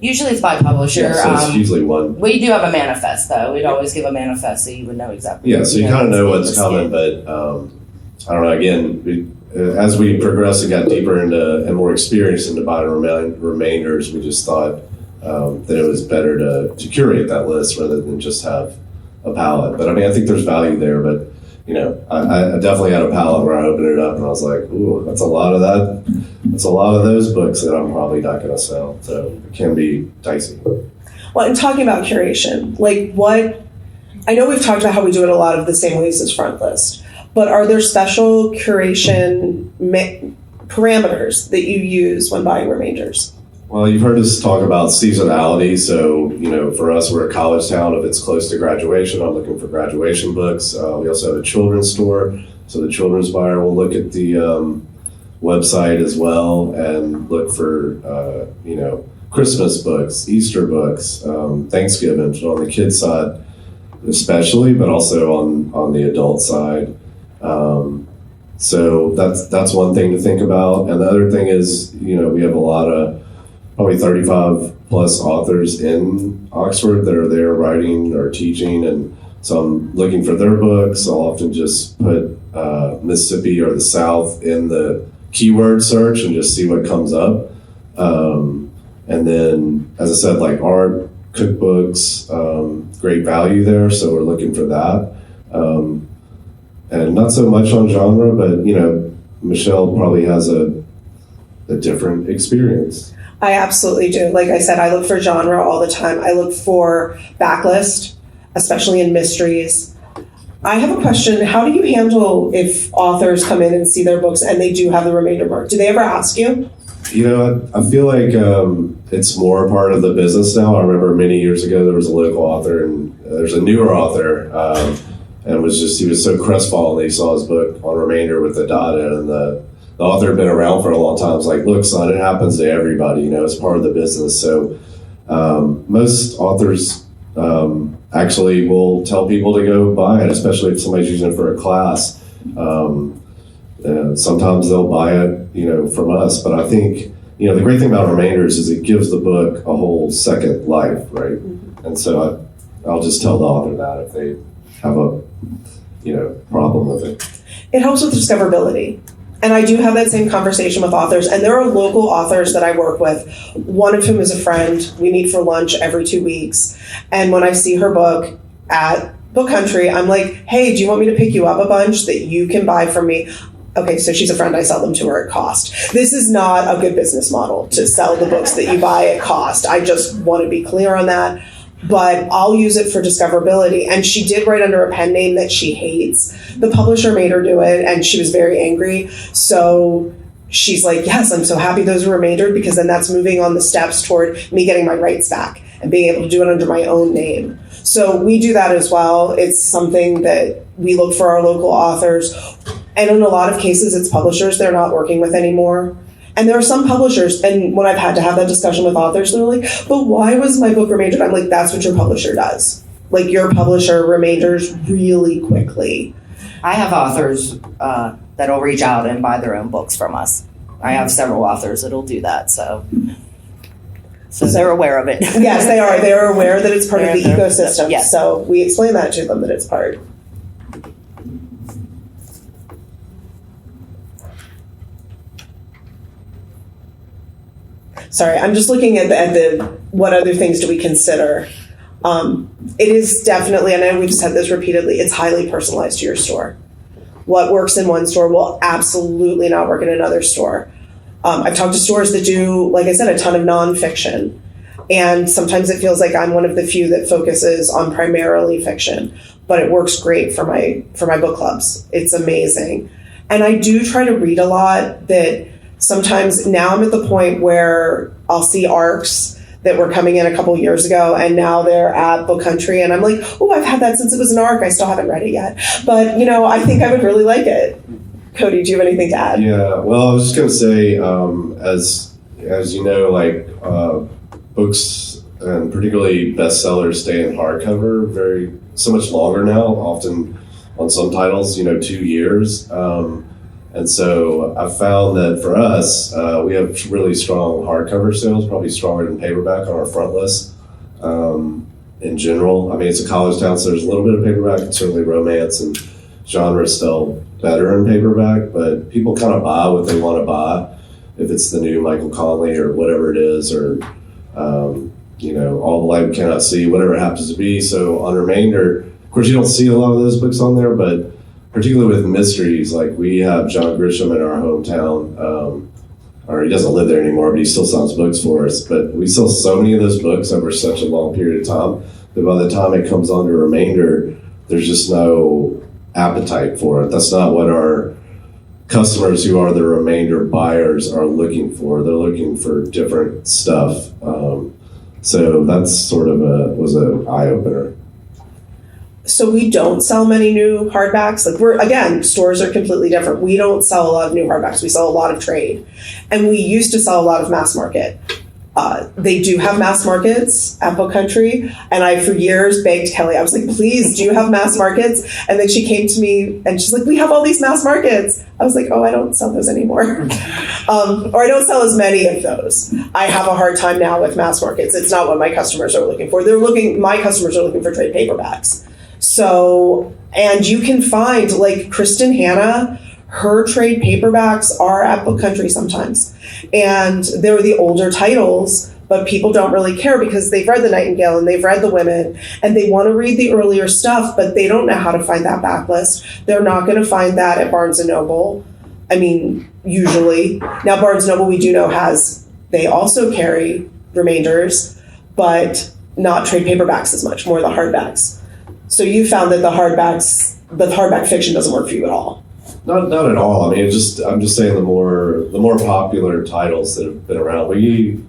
Speaker 4: Usually it's by publisher.
Speaker 3: Yeah, so it's usually one.
Speaker 4: We do have a manifest, though. We'd always give a manifest so you would know exactly.
Speaker 3: Yeah, so you kind of know what's coming, but I don't know. Again, as we progressed and got deeper into and more experienced into buying remainders, we just thought that it was better to curate that list rather than just have a palette. But I mean, I think there's value there, but I definitely had a palette where I opened it up and I was like, ooh, that's a lot of that. That's a lot of those books that I'm probably not going to sell. So it can be dicey.
Speaker 2: Well, and talking about curation, I know we've talked about how we do it a lot of the same ways as frontlist, but are there special curation parameters that you use when buying remainders?
Speaker 3: Well, you've heard us talk about seasonality. So, for us, we're a college town. If it's close to graduation, I'm looking for graduation books. We also have a children's store. So the children's buyer will look at the website as well and look for, Christmas books, Easter books, Thanksgiving on the kids side, especially, but also on the adult side. So that's one thing to think about. And the other thing is, we have a lot of probably 35 plus authors in Oxford that are there writing or teaching, and so I'm looking for their books. I'll often just put Mississippi or the South in the keyword search and just see what comes up. And then, as I said, like art, cookbooks, great value there, so we're looking for that. And not so much on genre, but Michelle probably has a different experience.
Speaker 2: I absolutely do. Like I said, I look for genre all the time. I look for backlist, especially in mysteries. I have a question. How do you handle if authors come in and see their books and they do have the remainder marked? Do they ever ask you?
Speaker 3: I feel like it's more a part of the business now. I remember many years ago there was a local author, and there's a newer author, and he was so crestfallen that he saw his book on remainder with the dot in, and the author had been around for a long time. It's like, look, son, it happens to everybody. It's part of the business. So most authors actually will tell people to go buy it, especially if somebody's using it for a class. Sometimes they'll buy it, from us. But I think, the great thing about remainders is it gives the book a whole second life, right? Mm-hmm. And so I'll just tell the author that if they have a, problem with it.
Speaker 2: It helps with discoverability. And I do have that same conversation with authors. And there are local authors that I work with, one of whom is a friend. We meet for lunch every 2 weeks. And when I see her book at Book Country, I'm like, hey, do you want me to pick you up a bunch that you can buy from me? Okay, so she's a friend. I sell them to her at cost. This is not a good business model to sell the books that you buy at cost. I just want to be clear on that. But I'll use it for discoverability. And she did write under a pen name that she hates. The publisher made her do it, and she was very angry. So she's like, yes, I'm so happy those are remaindered, because then that's moving on the steps toward me getting my rights back and being able to do it under my own name. So we do that as well. It's something that we look for our local authors. And in a lot of cases, it's publishers they're not working with anymore. And there are some publishers, and when I've had to have that discussion with authors, they're like, but why was my book remaindered? I'm like, that's what your publisher does. Like, your publisher remainders really quickly.
Speaker 4: I have authors that'll reach out and buy their own books from us. I have several authors that'll do that, so they're aware of it.
Speaker 2: Yes, they are. They're aware that it's part of the ecosystem.
Speaker 4: Yes.
Speaker 2: So we explain that to them, that it's part. Sorry, I'm just looking at the what other things do we consider? It is definitely, and I know we've said this repeatedly, it's highly personalized to your store. What works in one store will absolutely not work in another store. I've talked to stores that do, like I said, a ton of nonfiction. And sometimes it feels like I'm one of the few that focuses on primarily fiction, but it works great for my book clubs. It's amazing. And I do try to read a lot. That sometimes now I'm at the point where I'll see arcs that were coming in a couple years ago, and now they're at Book Country, and I'm like, oh, I've had that since it was an arc. I still haven't read it yet. But, I think I would really like it. Cody, do you have anything to add?
Speaker 3: Yeah, well, I was just going to say, as you know, like books and particularly bestsellers stay in hardcover so much longer now, often on some titles, 2 years. And so I found that for us, we have really strong hardcover sales, probably stronger than paperback on our front list in general. I mean, it's a college town, so there's a little bit of paperback, and certainly romance and genre is still better in paperback, but people kind of buy what they want to buy. If it's the new Michael Conley or whatever it is, or, All the Light We Cannot See, whatever it happens to be. So on Remainder, of course, you don't see a lot of those books on there, but particularly with mysteries, like we have John Grisham in our hometown, or he doesn't live there anymore, but he still sells books for us. But we sell so many of those books over such a long period of time that by the time it comes on to Remainder, there's just no appetite for it. That's not what our customers who are the Remainder buyers are looking for. They're looking for different stuff. So that's sort of was an eye-opener.
Speaker 2: So we don't sell many new hardbacks. Like stores are completely different. We don't sell a lot of new hardbacks. We sell a lot of trade. And we used to sell a lot of mass market. They do have mass markets at Book Country, and I for years begged Kelly. I was like, please, do you have mass markets? And then she came to me and she's like, we have all these mass markets. I was like, oh, I don't sell those anymore. Or I don't sell as many of those. I have a hard time now with mass markets. It's not what my customers are looking for. My customers are looking for trade paperbacks. So, and you can find, like Kristen Hanna, her trade paperbacks are at Book Country sometimes. And they're the older titles, but people don't really care because they've read The Nightingale and they've read The Women and they want to read the earlier stuff, but they don't know how to find that backlist. They're not going to find that at Barnes & Noble. I mean, usually. Now, Barnes & Noble, we do know they also carry remainders, but not trade paperbacks as much, more the hardbacks. So you found that the hardback fiction doesn't work for you at all.
Speaker 3: Not at all. I mean, I'm just saying the more popular titles that have been around. We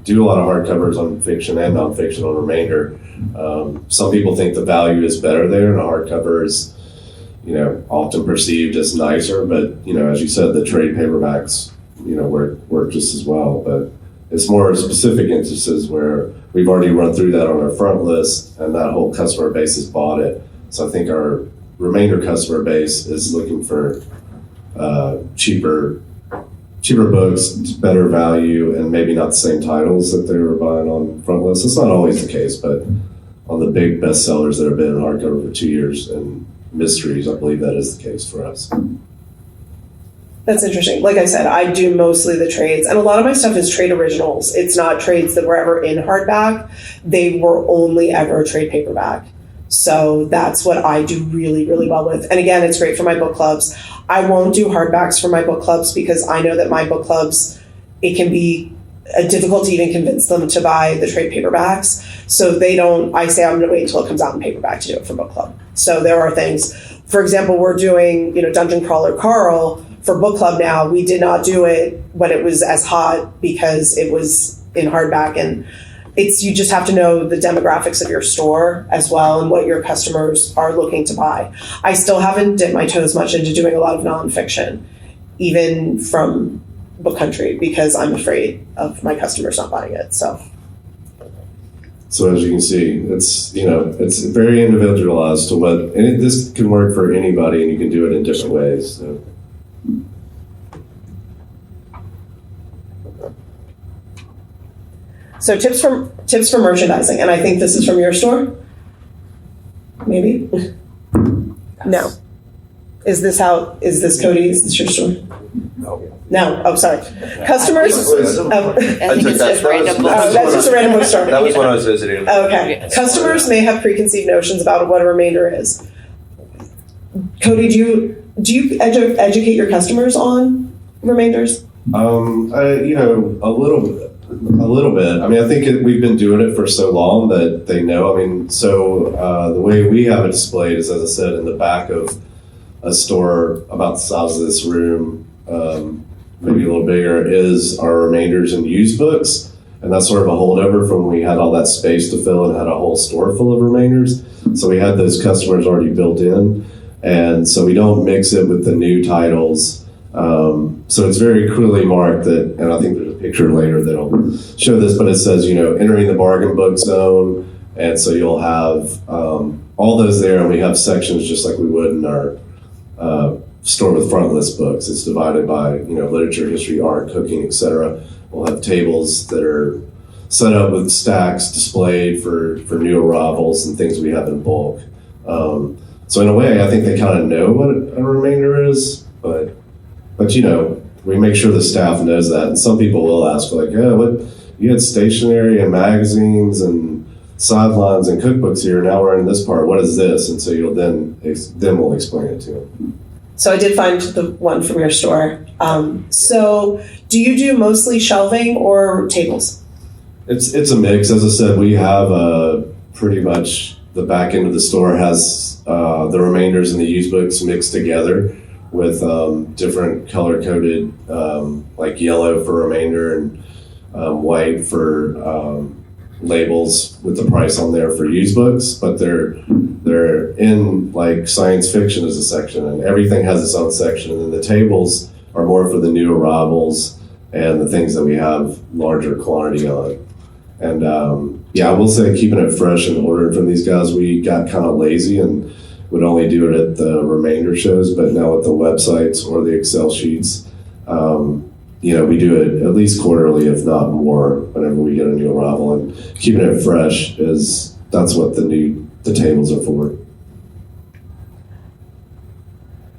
Speaker 3: do a lot of hardcovers on fiction and nonfiction on remainder. Some people think the value is better there, and a hardcover is, often perceived as nicer. But as you said, the trade paperbacks, work just as well. But it's more specific instances where we've already run through that on our front list, and that whole customer base has bought it. So I think our remainder customer base is looking for cheaper books, better value, and maybe not the same titles that they were buying on front list. It's not always the case, but on the big bestsellers that have been in hardcover for 2 years and mysteries, I believe that is the case for us.
Speaker 2: That's interesting. Like I said, I do mostly the trades, and a lot of my stuff is trade originals. It's not trades that were ever in hardback. They were only ever trade paperback. So that's what I do really, really well with. And again, it's great for my book clubs. I won't do hardbacks for my book clubs because I know that my book clubs, it can be difficult to even convince them to buy the trade paperbacks. So I say I'm going to wait until it comes out in paperback to do it for book club. So there are things, for example, we're doing, Dungeon Crawler Carl for book club now. We did not do it when it was as hot because it was in hardback, and you just have to know the demographics of your store as well and what your customers are looking to buy. I still haven't dipped my toes much into doing a lot of nonfiction, even from Book Country, because I'm afraid of my customers not buying it. So
Speaker 3: as you can see, it's very individualized to this can work for anybody, and you can do it in different ways. So.
Speaker 2: So tips for merchandising, and I think this is from your store? Maybe? No. Is this Cody? Is this your store? No. Oh, sorry. Customers.
Speaker 4: I think it's just random
Speaker 2: that's just a random bookstore.
Speaker 5: That was when I was visiting.
Speaker 2: Okay. Customers may have preconceived notions about what a remainder is. Cody, do you educate your customers on remainders?
Speaker 3: A little bit. I mean, I think we've been doing it for so long that they know. I mean, the way we have it displayed is, as I said, in the back of a store about the size of this room, maybe a little bigger, is our remainders and used books. And that's sort of a holdover from when we had all that space to fill and had a whole store full of remainders. So we had those customers already built in. And so we don't mix it with the new titles. So it's very clearly marked that, and I think there's a picture later that'll show this, but it says, entering the bargain book zone. And so you'll have all those there, and we have sections just like we would in our store with front list books. It's divided by, literature, history, art, cooking, etc. We'll have tables that are set up with stacks displayed for new arrivals and things we have in bulk. So in a way, I think they kind of know what a remainder is, but we make sure the staff knows that. And some people will ask, like, what you had stationery and magazines and sidelines and cookbooks here. Now we're in this part. What is this? And so then we'll explain it to them.
Speaker 2: So I did find the one from your store. So do you do mostly shelving or tables?
Speaker 3: It's a mix. As I said, we have pretty much the back end of the store has the remainders and the used books mixed together with different color-coded, like yellow for remainder and white for labels with the price on there for used books. But they're in, like, science fiction as a section, and everything has its own section. And then the tables are more for the new arrivals and the things that we have larger quantity on. And I will say keeping it fresh and ordering from these guys, we got kind of lazy and would only do it at the remainder shows, but now with the websites or the Excel sheets, we do it at least quarterly, if not more, whenever we get a new arrival. And keeping it fresh that's what the tables are for.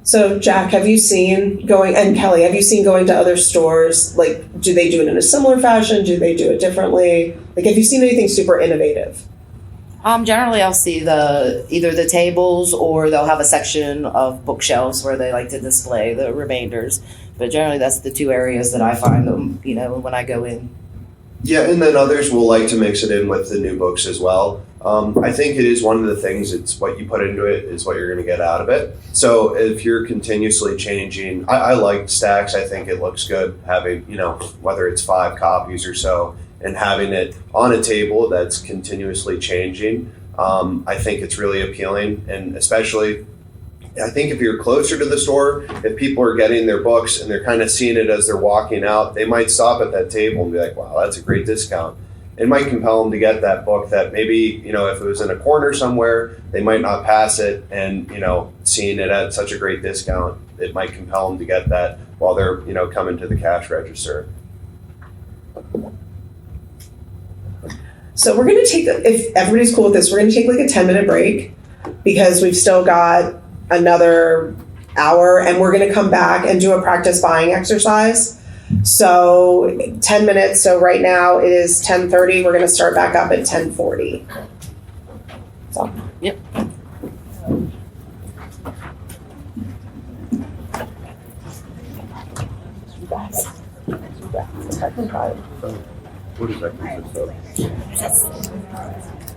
Speaker 2: So Jack, have you seen and Kelly, have you seen going to other stores? Like, do they do it in a similar fashion? Do they do it differently? Like, have you seen anything super innovative?
Speaker 4: Generally, I'll see either the tables or they'll have a section of bookshelves where they like to display the remainders. But generally, that's the two areas that I find them, when I go in.
Speaker 5: Yeah, and then others will like to mix it in with the new books as well. I think it is one of the things, it's what you put into it is what you're going to get out of it. So if you're continuously changing, I like stacks. I think it looks good having, whether it's 5 copies or so, and having it on a table that's continuously changing. I think it's really appealing, and especially I think if you're closer to the store, if people are getting their books and they're kind of seeing it as they're walking out, they might stop at that table and be like, wow, that's a great discount. It might compel them to get that book that maybe, if it was in a corner somewhere, they might not pass it, and, seeing it at such a great discount, it might compel them to get that while they're, coming to the cash register.
Speaker 2: So we're going to take, if everybody's cool with this, we're going to take like a 10-minute break because we've still got another hour, and we're going to come back and do a practice buying exercise. So 10 minutes. So right now it is 10:30. We're going to start back up at 10:40. So.
Speaker 4: Yep.
Speaker 5: What does that consist of?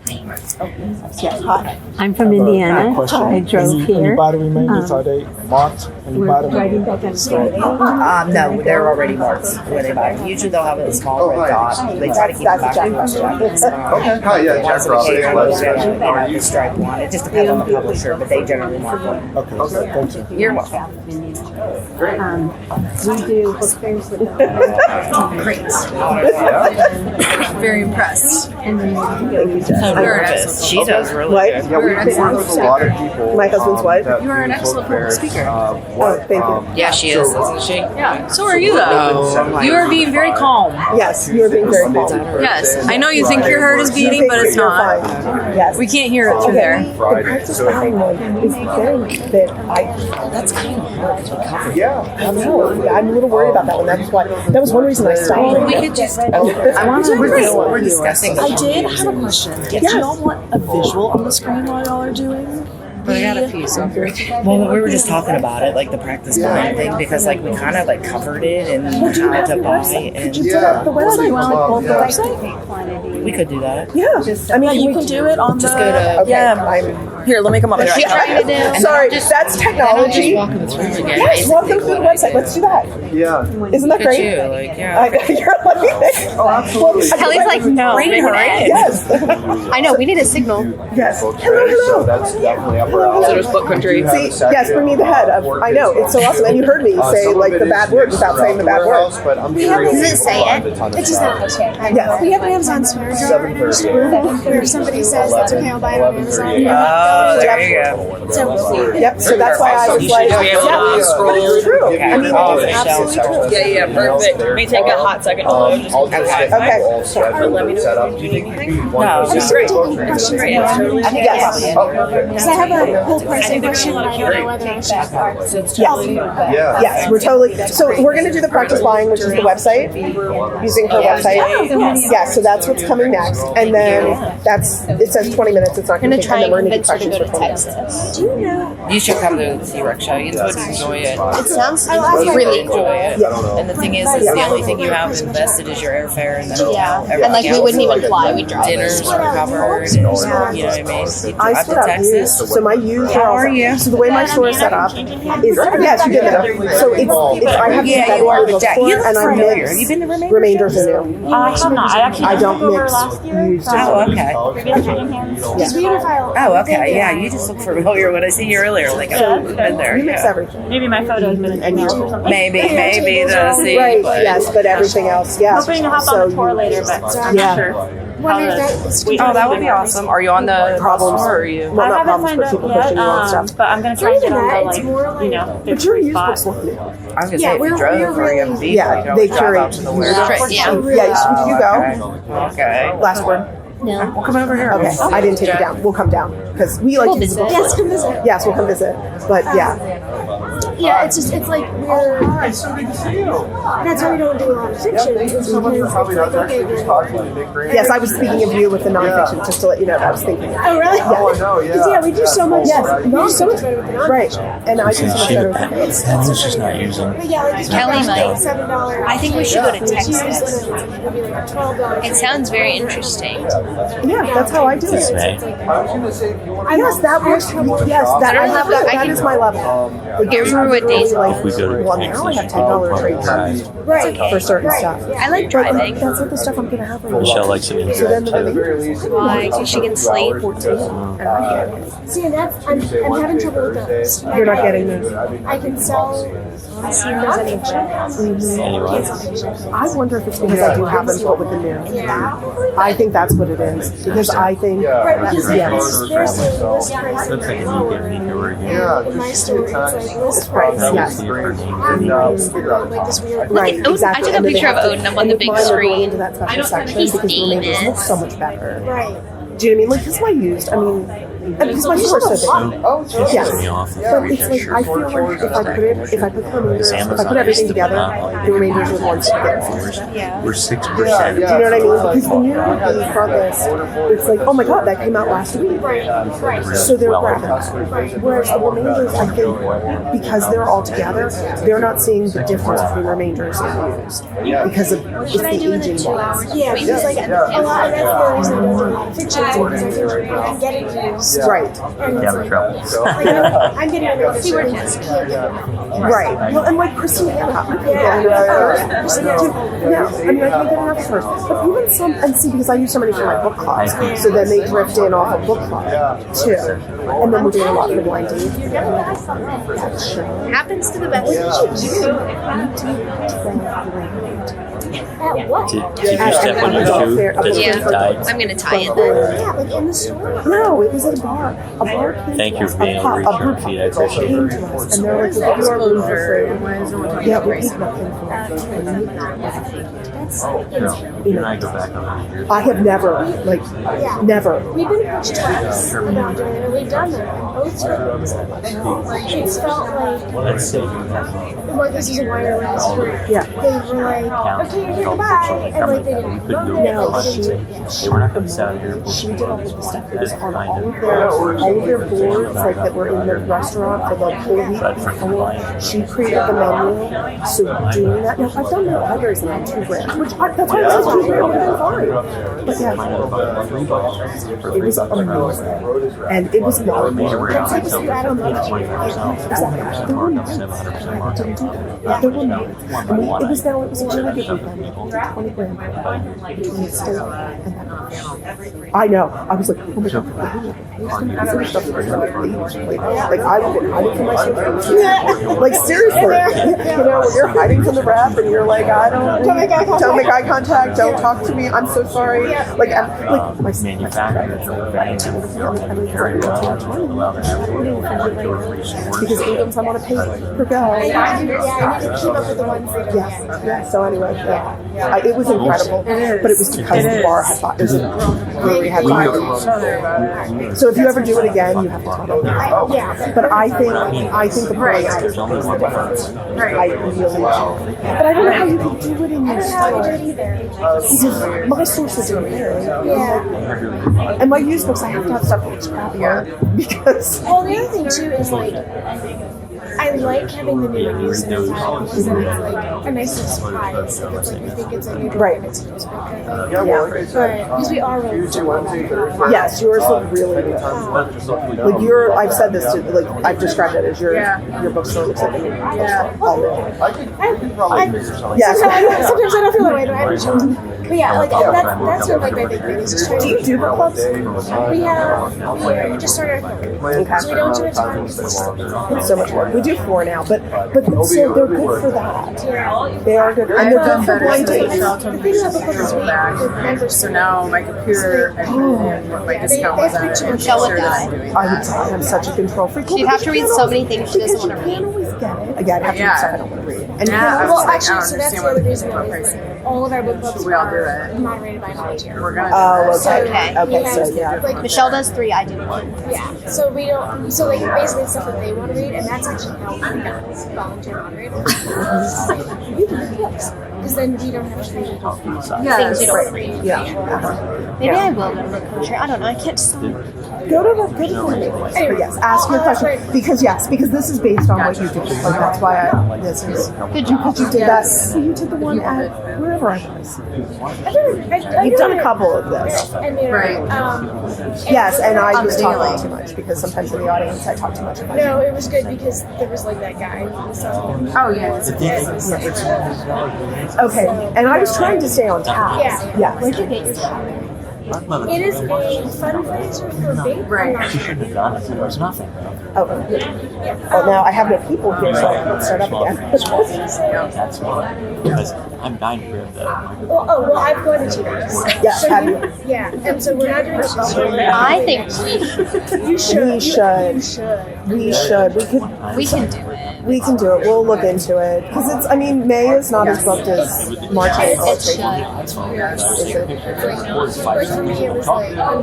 Speaker 6: Yes, hi. I'm from Indiana. I drove here.
Speaker 7: Anybody remainders, are they marked? Anybody?
Speaker 4: No, they're already marked where they buy them. Usually they'll have a small red dot. They try to keep them back in the jackets.
Speaker 5: Okay, hi, yeah, Jack Ross.
Speaker 4: The striped one. It just depends on the publisher, but they generally mark them.
Speaker 7: Okay, thank you.
Speaker 4: You're welcome.
Speaker 5: Great.
Speaker 6: We do book fairs with
Speaker 4: Great.
Speaker 8: Very impressed.
Speaker 6: and then
Speaker 4: She does really
Speaker 2: What?
Speaker 4: good.
Speaker 5: Yeah, we work with a lot of people.
Speaker 2: My husband's what?
Speaker 8: You are an excellent public speaker.
Speaker 2: Oh, thank you.
Speaker 4: Yeah, she is, isn't she?
Speaker 8: Yeah. So are you, though. You are being very calm.
Speaker 2: Yes, you're being very calm.
Speaker 8: Yes. I know you think your heart is beating, but it's
Speaker 2: You're
Speaker 8: not.
Speaker 2: fine. Yes.
Speaker 8: We can't hear it through there.
Speaker 2: The practice buying one is the thing that
Speaker 4: That's kind of hard to recover.
Speaker 5: Yeah.
Speaker 2: I know. I'm a little worried about that one. That was one reason I stopped.
Speaker 8: We could just.
Speaker 4: I want to. We're discussing.
Speaker 8: I did have a question. Do y'all want a visual on the screen while y'all are doing?
Speaker 4: I got a few. Well, we were just talking about it, like the practice buying thing, because like we kind of like covered it and how to buy, and
Speaker 2: The website.
Speaker 8: The website?
Speaker 4: we could do that.
Speaker 2: Yeah. I mean,
Speaker 8: You can do it on
Speaker 4: Just
Speaker 8: the.
Speaker 4: go to.
Speaker 2: Okay,
Speaker 8: Yeah. Here, let me come up there.
Speaker 2: Sorry, that's technology. Yes, walk them through the website. Let's do that.
Speaker 5: Yeah.
Speaker 2: Isn't that great?
Speaker 4: You, like, yeah.
Speaker 2: You're like,
Speaker 6: Kelly's like, no.
Speaker 8: Bring her in.
Speaker 2: yes.
Speaker 6: I know, we need a signal.
Speaker 2: Yes.
Speaker 5: So
Speaker 2: Hello.
Speaker 5: that's definitely up our
Speaker 2: Hello.
Speaker 5: alley.
Speaker 8: So does Book Country.
Speaker 2: See, yes, bring me the head. I know, it's so awesome. And you heard me say like the bad word without saying the bad word.
Speaker 5: But I'm sure
Speaker 6: Does it say it?
Speaker 5: It's just not.
Speaker 2: Yes.
Speaker 9: We have an Amazon swear jar where somebody says that's okay, I'll buy it on Amazon.
Speaker 4: Oh, there you go.
Speaker 9: So,
Speaker 2: Yep. So that's why I was like,
Speaker 8: Be able to
Speaker 2: yeah,
Speaker 8: scroll.
Speaker 2: but it's true.
Speaker 4: Okay.
Speaker 2: I mean, it's absolutely true.
Speaker 8: Yeah, perfect. Let me take a hot second to load.
Speaker 5: I'll just
Speaker 4: Okay.
Speaker 2: Okay.
Speaker 5: all scheduled
Speaker 8: Let me know
Speaker 5: and set
Speaker 8: if
Speaker 5: up.
Speaker 8: you
Speaker 5: Do you
Speaker 8: need
Speaker 5: think
Speaker 8: anything.
Speaker 5: you'd be one
Speaker 4: No,
Speaker 5: of those
Speaker 4: it's
Speaker 5: guys?
Speaker 9: taking questions.
Speaker 8: Great.
Speaker 2: Yes.
Speaker 9: Because I have a whole pricing question and I don't know whether I should.
Speaker 4: So it's
Speaker 2: Yes.
Speaker 5: Yeah.
Speaker 2: Yes, we're totally. So we're going to do the practice buying, which is the website, using her website. Yes. So that's what's coming next, and then it says 20 minutes. It's not going to take. And then we're going to do questions for 20 minutes.
Speaker 4: You should come to the T-Rex show. You would enjoy it.
Speaker 6: It sounds
Speaker 4: Really enjoy it.
Speaker 2: Yeah.
Speaker 4: And the thing is the only thing you have invested is your airfare and the hotel.
Speaker 6: and like we wouldn't even fly, we'd drive.
Speaker 4: Dinners were covered. And, you know what I mean? You
Speaker 2: I
Speaker 4: drive to
Speaker 2: split up
Speaker 4: Texas.
Speaker 2: used. So my used.
Speaker 4: How are you?
Speaker 2: So the way my store is set up is yes, you did that. So it's I have
Speaker 4: Yeah, you are
Speaker 2: the
Speaker 4: with Jack.
Speaker 2: store
Speaker 4: You look
Speaker 2: and I
Speaker 4: familiar.
Speaker 2: mix
Speaker 4: Have you been to
Speaker 2: remainders and new.
Speaker 8: I'm not. I actually
Speaker 2: I don't mix used.
Speaker 4: Oh, okay.
Speaker 9: Just read your file.
Speaker 4: Oh, okay. Yeah, you just look familiar. When I seen you earlier, like, I've been there.
Speaker 2: You mix everything.
Speaker 8: Maybe my photo's been
Speaker 2: And you do.
Speaker 4: Maybe see.
Speaker 2: Right,
Speaker 4: But
Speaker 2: yes, but everything else, yeah.
Speaker 8: hoping to hop on the tour later, but I'm not sure.
Speaker 4: Oh, that would be awesome. Are you on the
Speaker 2: Problems.
Speaker 4: Or are you?
Speaker 2: Well,
Speaker 8: I
Speaker 2: not
Speaker 8: haven't
Speaker 2: problems,
Speaker 8: signed
Speaker 2: but
Speaker 8: up
Speaker 2: people pushing you on
Speaker 8: yet,
Speaker 2: stuff.
Speaker 8: but I'm gonna try and get on the
Speaker 9: It's more like-
Speaker 2: But your used
Speaker 8: spot.
Speaker 2: books look new.
Speaker 4: I was gonna say,
Speaker 9: Yeah,
Speaker 4: if you
Speaker 9: we're
Speaker 4: drove or you have a vehicle,
Speaker 2: Yeah,
Speaker 4: you can
Speaker 2: they
Speaker 4: always drive
Speaker 2: curate.
Speaker 4: out to the warehouse.
Speaker 9: Yeah.
Speaker 2: Yeah, did you go?
Speaker 4: Okay.
Speaker 2: Last word.
Speaker 9: No.
Speaker 4: We'll come over here.
Speaker 2: Okay, I didn't take it down. We'll come down because we like to use the book.
Speaker 9: Yes, come visit.
Speaker 2: Yes, we'll come visit. But yeah,
Speaker 9: Yeah, it's like we're. That's why we don't do a lot of fiction. It's because it's like, okay, good.
Speaker 2: yes, I was speaking of you with the nonfiction, just to let you know that I was thinking.
Speaker 9: Oh, really? Because yeah, we do so much.
Speaker 2: Yes.
Speaker 9: We do so much better with the non-fiction.
Speaker 2: Right, and I do so much better with the
Speaker 9: It's just not using. But yeah, like
Speaker 10: Kelly might.
Speaker 9: $7.
Speaker 10: I think we should go to
Speaker 9: Texas.
Speaker 10: Texas.
Speaker 9: It'll be like $12.
Speaker 10: It sounds very interesting.
Speaker 2: Yeah, that's how I do it. Yes, that works. Yes, that is my level. Like,
Speaker 10: Can't remember what days.
Speaker 2: like, well, now I have $10 trade cards for certain stuff.
Speaker 10: I like
Speaker 2: But
Speaker 10: driving.
Speaker 2: that's not the stuff I'm gonna have. Right
Speaker 11: Michelle
Speaker 2: now.
Speaker 11: likes it.
Speaker 2: So then the release.
Speaker 10: Why? So she can sleep.
Speaker 2: 14. And I get it.
Speaker 9: See, that's I'm having trouble with those.
Speaker 2: You're not getting those.
Speaker 9: I can sell. See if there's any
Speaker 2: I wonder if it's because I do have them put with the new. I think that's what it is. Because I think
Speaker 9: Right, because
Speaker 2: yes.
Speaker 9: there's a list price
Speaker 11: Looks like a new gift you can work in.
Speaker 9: in my store. It's like list price.
Speaker 2: Yes.
Speaker 9: Like this weird.
Speaker 2: Right,
Speaker 10: Odin-
Speaker 2: exactly.
Speaker 10: I took a
Speaker 2: And then
Speaker 10: picture
Speaker 2: they
Speaker 10: of
Speaker 2: have to-
Speaker 10: Odin up on
Speaker 2: and
Speaker 10: the
Speaker 2: with
Speaker 10: big
Speaker 2: mine, they're going
Speaker 10: screen.
Speaker 2: into that special section
Speaker 10: his
Speaker 2: because the
Speaker 10: name
Speaker 2: remainders look
Speaker 10: is.
Speaker 2: so much better.
Speaker 9: Right.
Speaker 2: Do you know what I mean? Like, because my used, I mean, and because my store is so big. Yes.
Speaker 11: Me off.
Speaker 2: But it's like, I feel like if I put the remainders, if I put everything together, the remainders would want to get.
Speaker 11: We're 6%.
Speaker 2: Do you know what I mean? Because the new the frontlist, it's like, oh my god, that came out last week. So they're grabbing that. Whereas the remainders, I think, because they're all together, they're not seeing the difference between remainders and used. Because of it's the aging wise.
Speaker 9: Yeah, because like a lot, and that's the reason I don't do a lot of fiction is because I feel like I can get it used.
Speaker 2: Right.
Speaker 9: And
Speaker 11: Yeah,
Speaker 9: it's
Speaker 11: we're
Speaker 9: like,
Speaker 11: trouble.
Speaker 9: I'm getting a really see just can't get it.
Speaker 2: Right. Well, and like Christina Hancock, I can't get enough of hers. No, I mean, I can't get enough of hers. But even some, and see, because I use so many for my book clubs, so then they drift in off of book club, too. And then we're doing a lot for blind date.
Speaker 10: Happens to the best.
Speaker 9: At what?
Speaker 11: If you step on your shoe, does it
Speaker 10: Yeah.
Speaker 11: get tied?
Speaker 10: I'm gonna tie it then.
Speaker 9: Yeah, like in the store.
Speaker 2: No, it was at a bar. A bar came
Speaker 11: Thank
Speaker 2: to
Speaker 11: you
Speaker 2: us,
Speaker 11: for being
Speaker 2: a
Speaker 11: able to
Speaker 2: pub-
Speaker 11: reach
Speaker 2: a
Speaker 11: your
Speaker 2: group
Speaker 11: feet. I
Speaker 2: pub
Speaker 11: appreciate
Speaker 2: came
Speaker 11: it.
Speaker 2: to us, and they're like, you are room for free. Yeah, we paid nothing for it.
Speaker 11: You and I go back on the
Speaker 2: I have never, like, never.
Speaker 9: We've been approached twice about doing it, and we've done that. And both times, it's felt like,
Speaker 11: Let's see.
Speaker 9: well, this is a wireless group.
Speaker 2: Yeah.
Speaker 9: They were like, okay, you're here, goodbye. And like, they didn't promote it.
Speaker 2: No,
Speaker 9: Like, they
Speaker 2: she,
Speaker 9: didn't,
Speaker 11: Hey, we're not going to sit out here.
Speaker 2: she did all of the stuff that was on all of their boards, like that were in the restaurant for the whole week before. She created the menu, so doing that. Now I've done the others and I'm $2,000, which that's why I said $2,000 would have been fine. But yeah, it was amazing, and it was not.
Speaker 9: That's like if you add on the
Speaker 2: Exactly. There were nights I didn't do that. There were nights. I mean, it was a really good weekend. We did 20 grand between the store and that. I know. I was like, oh my god, like I would for myself. Like seriously, you know, when you're hiding from the rep and you're like, I don't make eye contact, don't talk to me. I'm so sorry. Like my because England's I want to pay per go.
Speaker 9: I need to keep up with the ones that
Speaker 2: Yeah. So anyway, it was incredible, but it was because the bar had bought. It was a brewery had bought. So if you ever do it again, you have to tell them.
Speaker 9: yeah.
Speaker 2: But I think the brand is the difference. I really do. But I don't know how you can do it in your store. Because my source is in there.
Speaker 9: Yeah.
Speaker 2: And my used books, I have to have stuff that's crappier because.
Speaker 9: Well, the other thing too is like, I like having the new and used in the file because then it's like a nice surprise. If it's like we think it's a new
Speaker 2: Right.
Speaker 9: it's a used book.
Speaker 2: Yeah.
Speaker 9: But because we are really
Speaker 2: Yes, yours look really good. Like I've said this to, like, I've described it as your bookstore looks like a new bookstore.
Speaker 9: Yes. Sometimes I don't feel that way, but I appreciate it. But yeah, like that's sort of like my big thing is just trying to.
Speaker 7: Do you do book clubs?
Speaker 9: We just started our third. So we don't do a ton because it's
Speaker 8: So much work. We do 4 now, but so they're good for that. They are good, and they're good for blind dates.
Speaker 9: The thing about book clubs is we members.
Speaker 12: So now my computer and my discount was on it.
Speaker 10: Michelle would die.
Speaker 8: I am such a control freak.
Speaker 10: She'd have to read so many things she doesn't want to read.
Speaker 8: Always get it. Again, I have to read stuff I don't want to read. And
Speaker 9: Well, actually, so that's the other reason that all of our book clubs are moderated by a volunteer.
Speaker 12: We're gonna.
Speaker 8: Okay, so yeah.
Speaker 9: Like
Speaker 10: Michelle does 3, I do 1.
Speaker 9: Yeah, so we don't. So like basically stuff that they want to read, and that's actually how we got volunteer moderator. You can read books because then we don't have to read
Speaker 10: Things you don't want to read.
Speaker 8: Yeah.
Speaker 10: Maybe I will go to book country. I don't know. I can't just.
Speaker 8: Go to the But yes, ask your question because this is based on what you do. Like that's why this is because you did that. So you did the one at wherever I was. You've done a couple of this,
Speaker 9: right?
Speaker 8: Yes, and I was talking too much because sometimes in the audience I talk too much.
Speaker 9: No, it was good because there was like that guy.
Speaker 12: Oh yeah.
Speaker 8: Okay, and I was trying to stay on task.
Speaker 9: Yeah.
Speaker 8: Like
Speaker 9: it is a fundraiser for big.
Speaker 12: Right.
Speaker 11: She shouldn't have done it. There was nothing.
Speaker 8: Well, now I have no people here, so I can start up again.
Speaker 11: That's why. Because I'm dying to grab that.
Speaker 9: Well, I've gone to 2 days.
Speaker 8: Yeah, have you?
Speaker 9: Yeah, and so we're not doing this year.
Speaker 10: I think
Speaker 9: You should.
Speaker 8: We should. We should.
Speaker 10: we can do it.
Speaker 8: We can do it. We'll look into it because it's. I mean, May is not as booked as March and April.
Speaker 10: It should.
Speaker 9: Like for me, it was like,
Speaker 10: Well,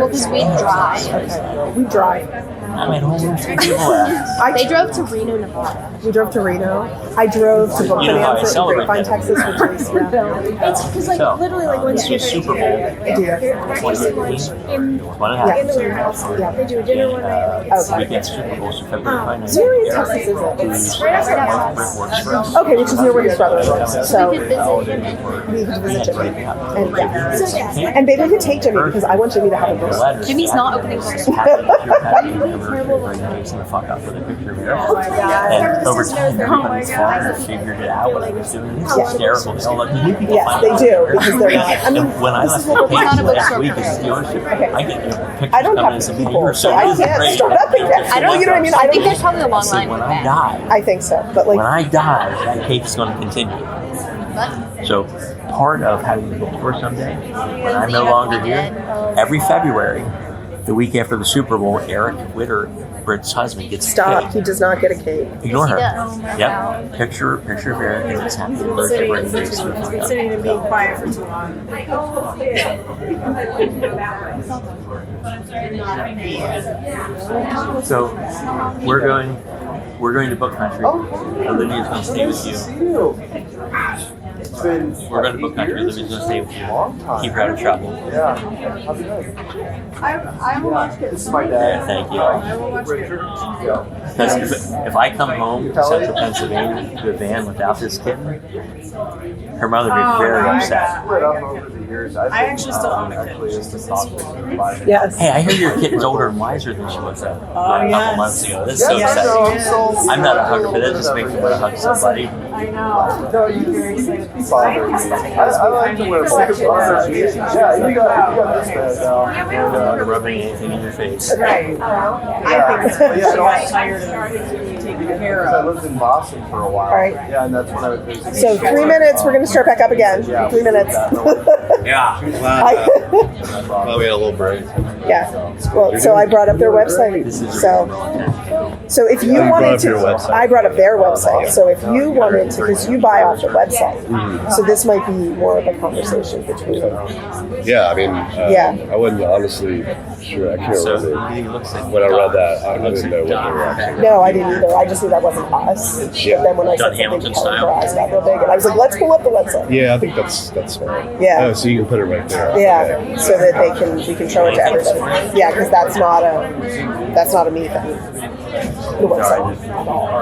Speaker 10: because we drive.
Speaker 8: Okay. We drive.
Speaker 11: I'm at home with 3 people at.
Speaker 10: They drove to Reno, Nevada.
Speaker 8: We drove to Reno. I drove to Book
Speaker 11: You know how I
Speaker 8: Bonanza in
Speaker 11: celebrate
Speaker 8: Grapevine,
Speaker 11: that.
Speaker 8: Texas, which is
Speaker 9: it's because like literally like once you're
Speaker 11: Super Bowl.
Speaker 9: they're practicing lunch in the warehouse.
Speaker 8: Yeah.
Speaker 9: They do a dinner one night.
Speaker 11: We get Super Bowl, so February 29th.
Speaker 8: Where in Texas is it?
Speaker 9: It's right outside.
Speaker 8: Okay, which is near where his brother lives. So
Speaker 10: We could visit him.
Speaker 8: we could visit Jimmy. And yeah.
Speaker 9: So yeah.
Speaker 8: And maybe we could take Jimmy because I want Jimmy to have a book.
Speaker 10: Jimmy's not opening for
Speaker 11: The fuck up with a picture of her. And over time, everybody's figured it out what I was doing. It's hysterical. They all let me people
Speaker 8: Yes, they do because they're not. I mean,
Speaker 11: and when I left the page last week as dealership, I get pictures
Speaker 8: I don't
Speaker 11: coming in
Speaker 8: have
Speaker 11: some
Speaker 8: people,
Speaker 11: papers.
Speaker 8: so I can't start up again.
Speaker 10: I don't,
Speaker 8: you know what I mean? I
Speaker 10: think
Speaker 8: don't.
Speaker 10: there's probably a long
Speaker 11: So
Speaker 10: line
Speaker 11: when
Speaker 10: for
Speaker 11: I
Speaker 10: that.
Speaker 11: die,
Speaker 8: I think so, but like
Speaker 11: when I die, that cake is going to continue. So part of having the book tour someday, when I'm no longer here, every February, the week after the Super Bowl, Eric Witter, Britt's husband, gets a
Speaker 8: stop.
Speaker 11: cake.
Speaker 8: He does not get a cake.
Speaker 11: Ignore her.
Speaker 10: does.
Speaker 11: Yep. Picture of Eric and it's happy birthday.
Speaker 12: He's been sitting and being quiet for too long.
Speaker 11: So we're going to book country. Olivia's going to stay with you. We're going to book country. Olivia's going to stay with you. Keep her out of trouble.
Speaker 7: I will watch it. This is my dad.
Speaker 11: Thank you. Because if I come home to central Pennsylvania to a van without this kitten, her mother would be very upset.
Speaker 12: I actually still own a kitten.
Speaker 8: Yes.
Speaker 11: Hey, I hear your kitten's older and wiser than she was a couple
Speaker 12: yes.
Speaker 11: months ago. That's so upsetting. I'm not a hugger, but that just makes me want to hug somebody.
Speaker 12: I know. No, you're very excited.
Speaker 7: I like to wear black glasses. Yeah, you got this bad now.
Speaker 11: Rubbing anything in your face.
Speaker 12: Right. I think it's I'm tired of taking care
Speaker 7: I
Speaker 12: of.
Speaker 7: lived in Boston for a while.
Speaker 8: All right.
Speaker 7: Yeah, and that's when I was.
Speaker 8: So 3 minutes. We're going to start back up again. 3 minutes.
Speaker 13: Yeah. Well, we had a little break.
Speaker 8: Yeah. Well, so I brought up their website. So if you wanted to, I brought up their website. So if you wanted to, because you buy off the website, so this might be more of a conversation between them.
Speaker 13: Yeah, I mean,
Speaker 8: Yeah.
Speaker 13: I wasn't honestly sure. I can't remember. When I read that, I didn't know what they were actually.
Speaker 8: No, I didn't either. I just knew that wasn't us.
Speaker 13: Yeah.
Speaker 8: But then when I said
Speaker 11: John
Speaker 8: something,
Speaker 11: Hamilton style.
Speaker 8: her eyes got real big, and I was like, "Let's pull up the website."
Speaker 13: Yeah, I think that's fine.
Speaker 8: Yeah.
Speaker 13: Oh, so you can put it right there.
Speaker 8: Yeah,
Speaker 13: Okay.
Speaker 8: so that we can show it to everybody. Yeah, because that's not a me thing. The website.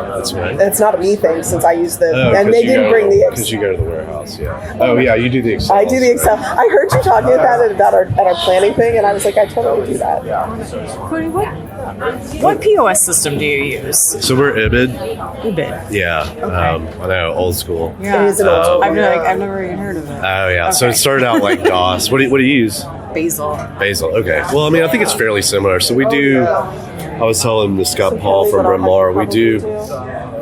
Speaker 13: That's right.
Speaker 8: It's not a me thing since I use the,
Speaker 13: Oh,
Speaker 8: and
Speaker 13: 'cause
Speaker 8: they
Speaker 13: you
Speaker 8: didn't
Speaker 13: go-
Speaker 8: bring the
Speaker 13: Because you go to the warehouse, yeah. Oh, yeah, you do the Excel.
Speaker 8: I do the Excel. I heard you talking about it at our planning thing, and I was like, I totally do that.
Speaker 12: Cody, What POS system do you use?
Speaker 13: So we're Ibid.
Speaker 12: Ibid.
Speaker 13: Yeah. I know, old school.
Speaker 12: Yeah.
Speaker 8: It is an old school.
Speaker 12: I've never even heard of it.
Speaker 13: Oh yeah. So it started out like DOS. What do you use?
Speaker 12: Basil.
Speaker 13: Basil. Okay. Well, I mean, I think it's fairly similar. So we do. I was telling this guy Paul from Bryn Mawr, we do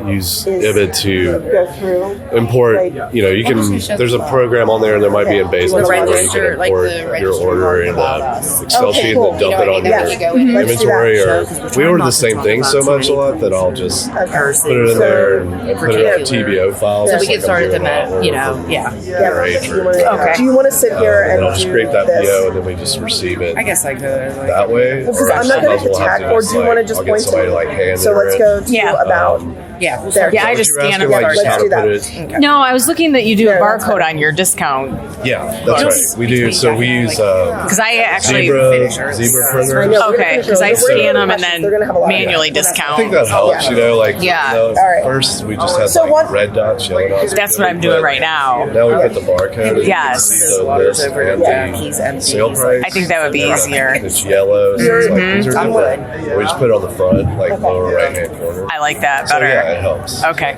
Speaker 13: use Ibid to
Speaker 8: Go through.
Speaker 13: import. You know, you can. There's a program on there, and there might be in Basil
Speaker 4: The
Speaker 13: where you
Speaker 4: register,
Speaker 13: can
Speaker 4: like
Speaker 13: import
Speaker 4: the
Speaker 13: your
Speaker 4: register
Speaker 13: order in
Speaker 4: about
Speaker 13: a
Speaker 4: us.
Speaker 13: Excel
Speaker 8: Okay,
Speaker 13: sheet
Speaker 8: cool.
Speaker 13: and then dump it on
Speaker 4: Let's do
Speaker 13: your
Speaker 4: that.
Speaker 13: inventory. Or
Speaker 12: Let's
Speaker 13: we
Speaker 12: do
Speaker 13: order
Speaker 12: that.
Speaker 13: the same thing so much a lot that I'll just put it in there and put it in TBO files.
Speaker 4: So we
Speaker 13: like
Speaker 4: get
Speaker 13: I'm
Speaker 4: started
Speaker 13: doing
Speaker 4: them
Speaker 13: on
Speaker 4: at, you know, yeah.
Speaker 12: Okay.
Speaker 8: Do you want to sit here
Speaker 13: and
Speaker 8: and
Speaker 13: I'll just
Speaker 8: do
Speaker 13: scrape that
Speaker 8: this?
Speaker 13: PO and then we just receive it
Speaker 4: I guess I could.
Speaker 13: that way.
Speaker 8: Because
Speaker 13: Or
Speaker 8: I'm not going
Speaker 13: sometimes
Speaker 8: to
Speaker 13: we'll have
Speaker 8: attack, or do you
Speaker 13: like,
Speaker 8: want to just
Speaker 13: I'll get
Speaker 8: point
Speaker 13: somebody
Speaker 8: to
Speaker 13: like hand
Speaker 8: So let's go to
Speaker 12: Yeah.
Speaker 8: about.
Speaker 4: Yeah.
Speaker 8: There.
Speaker 12: Yeah, I
Speaker 13: What
Speaker 12: just
Speaker 13: you're
Speaker 12: scan
Speaker 13: asking,
Speaker 12: them
Speaker 13: like,
Speaker 12: first.
Speaker 13: just how
Speaker 8: Let's
Speaker 13: to
Speaker 8: do
Speaker 13: put it.
Speaker 12: No, I was looking that you do a
Speaker 8: Yeah, that's
Speaker 12: barcode
Speaker 8: fine.
Speaker 12: on your discount
Speaker 13: Yeah, that's right. We do. So we use
Speaker 12: because I actually
Speaker 13: Zebra printer.
Speaker 8: I know.
Speaker 12: okay because I scan them and
Speaker 8: They're
Speaker 12: then
Speaker 8: gonna have a lot of
Speaker 12: manually
Speaker 13: I think
Speaker 12: discount.
Speaker 13: that helps, you know, like
Speaker 12: Yeah.
Speaker 13: you know,
Speaker 8: All right.
Speaker 13: first we just had
Speaker 8: So
Speaker 13: like
Speaker 8: what-
Speaker 13: red dots, yellow dots.
Speaker 12: That's what I'm doing right now.
Speaker 13: Now we put the barcode. and
Speaker 12: Yes.
Speaker 13: you can see the list and
Speaker 4: He's
Speaker 13: the
Speaker 4: empty.
Speaker 13: sale price.
Speaker 12: I think that would be easier.
Speaker 13: It's yellow. So it's like, these are
Speaker 4: I'm
Speaker 13: different. We just put it on the front, like lower right hand corner.
Speaker 12: I like that
Speaker 13: So
Speaker 12: better.
Speaker 13: yeah, it helps.
Speaker 12: Okay.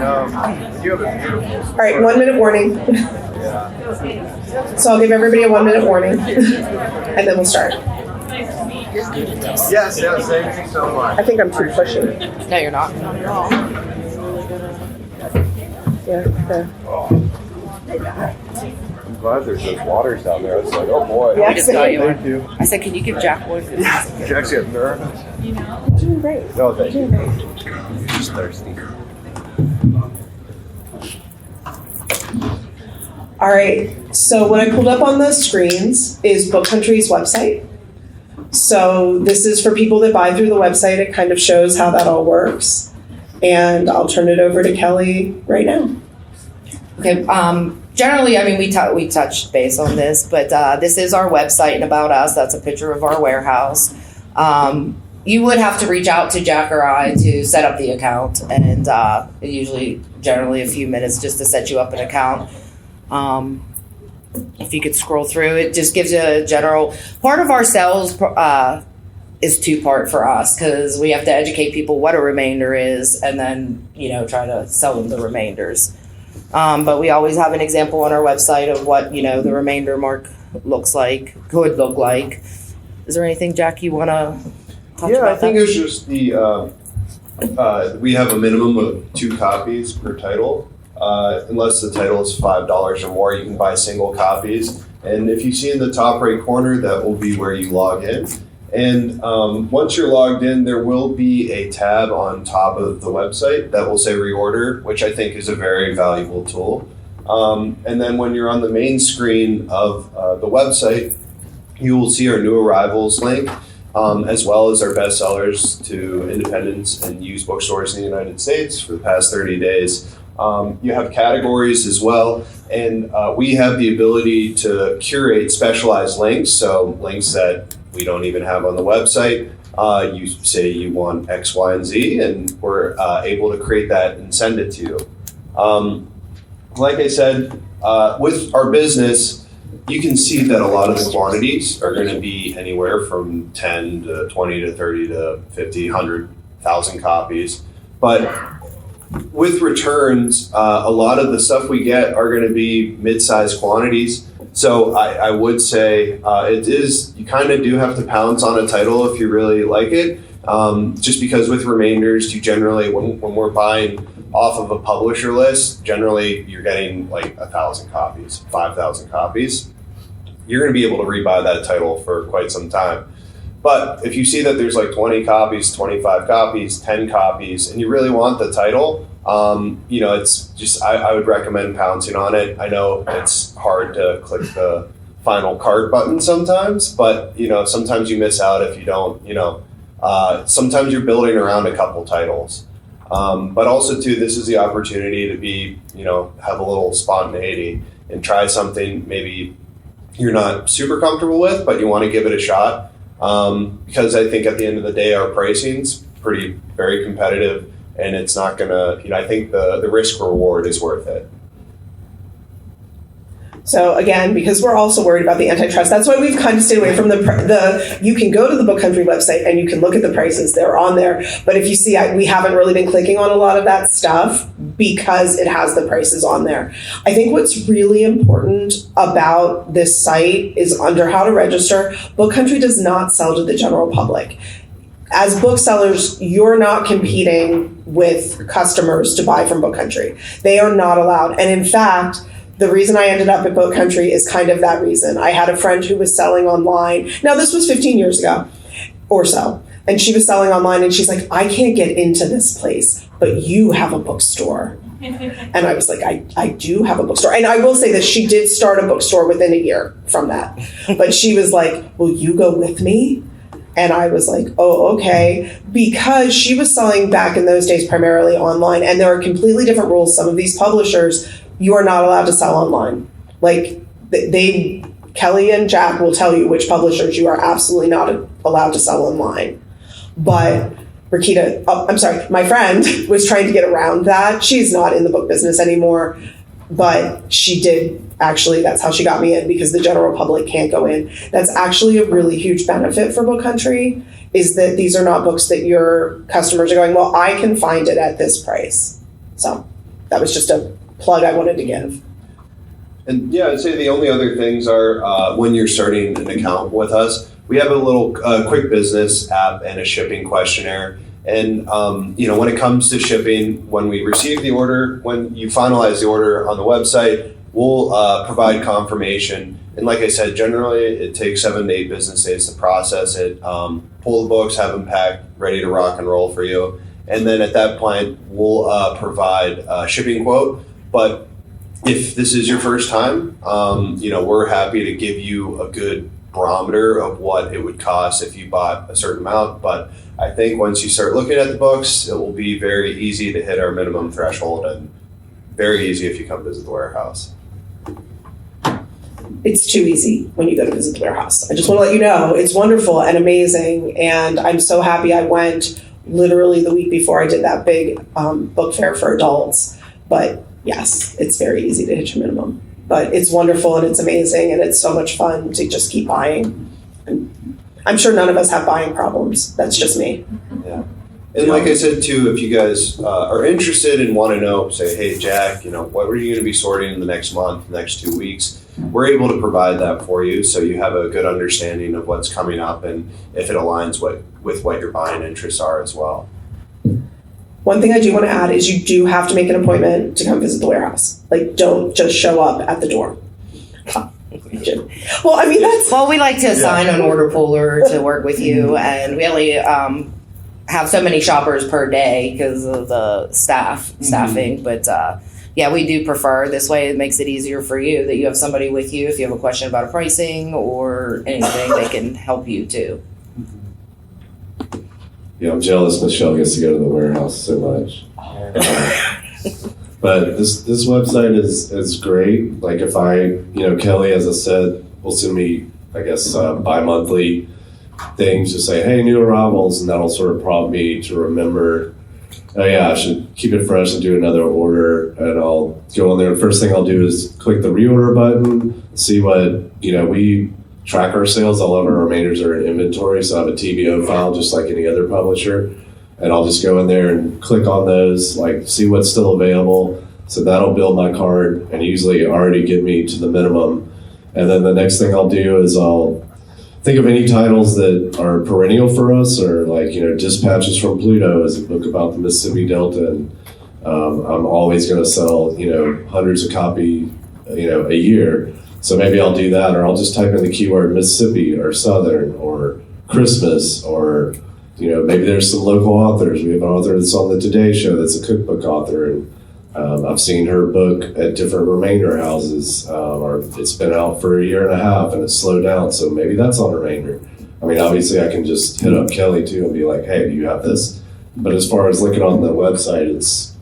Speaker 2: All right, 1 minute warning. So I'll give everybody a 1 minute warning, and then we'll start.
Speaker 7: Yes, thank you so much.
Speaker 8: I think I'm too pushy.
Speaker 4: No, you're not.
Speaker 8: Yeah. There.
Speaker 13: I'm glad there's those waters down there. It's like, oh boy.
Speaker 8: Yeah.
Speaker 4: We just got you
Speaker 13: Thank
Speaker 4: on.
Speaker 13: you.
Speaker 4: I said, can you give Jack one?
Speaker 13: Jack's getting nervous.
Speaker 8: Doing great.
Speaker 13: No, thank you. He's thirsty.
Speaker 2: All right, so what I pulled up on the screens is Book Country's website. So this is for people that buy through the website. It kind of shows how that all works. And I'll turn it over to Kelly right now.
Speaker 4: Okay. Generally, I mean, we touched base on this, but this is our website and about us. That's a picture of our warehouse. You would have to reach out to Jack or I to set up the account, and generally a few minutes just to set you up an account. If you could scroll through, it just gives you a general part of our sales is two-part for us because we have to educate people what a remainder is and then, try to sell them the remainders. But we always have an example on our website of what, the remainder mark could look like. Is there anything, Jack, you want to talk about?
Speaker 5: I think it's just the, we have a minimum of 2 copies per title. Unless the title is $5 or more, you can buy single copies. And if you see in the top right corner, that will be where you log in. And once you're logged in, there will be a tab on top of the website that will say reorder, which I think is a very valuable tool. And then when you're on the main screen of the website, you will see our new arrivals link, as well as our bestsellers to independents and used bookstores in the United States for the past 30 days. You have categories as well, and we have the ability to curate specialized links, so links that we don't even have on the website. You say you want X, Y, and Z, and we're able to create that and send it to you. Like I said, with our business, you can see that a lot of the quantities are going to be anywhere from 10 to 20 to 30 to 50, 100,000 copies. But with returns, a lot of the stuff we get are going to be mid-sized quantities. So I would say you kind of do have to pounce on a title if you really like it. Just because with remainders, you generally, when we're buying off of a publisher list, generally you're getting like 1,000 copies, 5,000 copies. You're going to be able to rebuy that title for quite some time. But if you see that there's like 20 copies, 25 copies, 10 copies, and you really want the title, it's just, I would recommend pouncing on it. I know it's hard to click the final cart button sometimes, but, sometimes you miss out if you don't, sometimes you're building around a couple titles. But also too, this is the opportunity to be, have a little spontaneity and try something maybe you're not super comfortable with, but you want to give it a shot. Because I think at the end of the day, our pricing's very competitive, and it's not gonna, I think the risk reward is worth it.
Speaker 2: So again, because we're also worried about the antitrust, that's why we've kind of stayed away from the you can go to the Book Country website and you can look at the prices, they're on there. But if you see, we haven't really been clicking on a lot of that stuff because it has the prices on there. I think what's really important about this site is under how to register, Book Country does not sell to the general public. As booksellers, you're not competing with customers to buy from Book Country. They are not allowed. And in fact, the reason I ended up at Book Country is kind of that reason. I had a friend who was selling online. Now, this was 15 years ago or so. And she was selling online and she's like, I can't get into this place, but you have a bookstore. And I was like, I do have a bookstore. And I will say that she did start a bookstore within a year from that. But she was like, will you go with me? And I was like, oh, okay. Because she was selling back in those days primarily online. And there are completely different rules. Some of these publishers, you are not allowed to sell online. Like Kelly and Jack will tell you which publishers you are absolutely not allowed to sell online. But my friend was trying to get around that. She's not in the book business anymore, but she did actually, that's how she got me in, because the general public can't go in. That's actually a really huge benefit for Book Country, is that these are not books that your customers are going, well, I can find it at this price. So that was just a plug I wanted to give.
Speaker 5: And yeah, I'd say the only other things are when you're starting an account with us, we have a little quick business app and a shipping questionnaire. And when it comes to shipping, when we receive the order, when you finalize the order on the website, we'll provide confirmation. And like I said, generally it takes 7 to 8 business days to process it, pull the books, have them packed, ready to rock and roll for you. And then at that point, we'll provide a shipping quote. But if this is your first time, we're happy to give you a good barometer of what it would cost if you bought a certain amount. But I think once you start looking at the books, it will be very easy to hit our minimum threshold, and very easy if you come visit the warehouse.
Speaker 2: It's too easy when you go to visit the warehouse. I just want to let you know, it's wonderful and amazing. And I'm so happy I went literally the week before I did that big book fair for adults. But yes, it's very easy to hit your minimum. But it's wonderful and it's amazing and it's so much fun to just keep buying. And I'm sure none of us have buying problems. That's just me.
Speaker 5: Yeah. And like I said, too, if you guys are interested and want to know, say, hey, Jack, what are you going to be sorting in the next month, the next 2 weeks? We're able to provide that for you so you have a good understanding of what's coming up and if it aligns with what your buying interests are as well.
Speaker 2: One thing I do want to add is you do have to make an appointment to come visit the warehouse. Like, don't just show up at the door. Well, I mean,
Speaker 4: Well, we like to assign an order puller to work with you, and we only have so many shoppers per day because of the staffing. But we do prefer this way. It makes it easier for you that you have somebody with you. If you have a question about a pricing or anything, they can help you too.
Speaker 13: Yeah, I'm jealous Michelle gets to go to the warehouse so much. But this website is great. Like if Kelly, as I said, will send me, I guess, bi-monthly things to say, hey, new arrivals, and that'll sort of prompt me to remember, oh yeah, I should keep it fresh and do another order. And I'll go on there. The first thing I'll do is click the reorder button, see what, we track our sales. All of our remainders are in inventory, so I have a TBO file just like any other publisher. And I'll just go in there and click on those, see what's still available. So that'll build my cart and usually already get me to the minimum. And then the next thing I'll do is I'll think of any titles that are perennial for us, or Dispatches from Pluto is a book about the Mississippi Delta. And I'm always going to sell, hundreds of copies, a year. So maybe I'll do that, or I'll just type in the keyword Mississippi or Southern or Christmas, or maybe there's some local authors. We have an author that's on the Today Show that's a cookbook author, and I've seen her book at different remainder houses, or it's been out for a year and a half and it's slowed down, so maybe that's on remainder. I mean, obviously I can just hit up Kelly too and be like, hey, do you have this? But as far as looking on the website, it's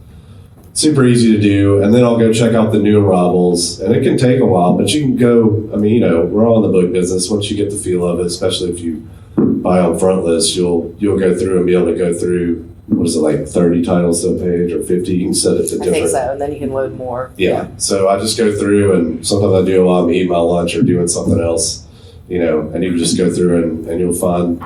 Speaker 13: super easy to do. And then I'll go check out the new arrivals, and it can take a while, but you can go, we're all in the book business. Once you get the feel of it, especially if you buy on frontlist, you'll go through and be able to go through what is it, like 30 titles to a page or 50? You can set it to different.
Speaker 4: I think so, and then you can load more.
Speaker 13: Yeah. So I just go through, and sometimes I do it while I'm eating my lunch or doing something else, and you just go through and you'll find,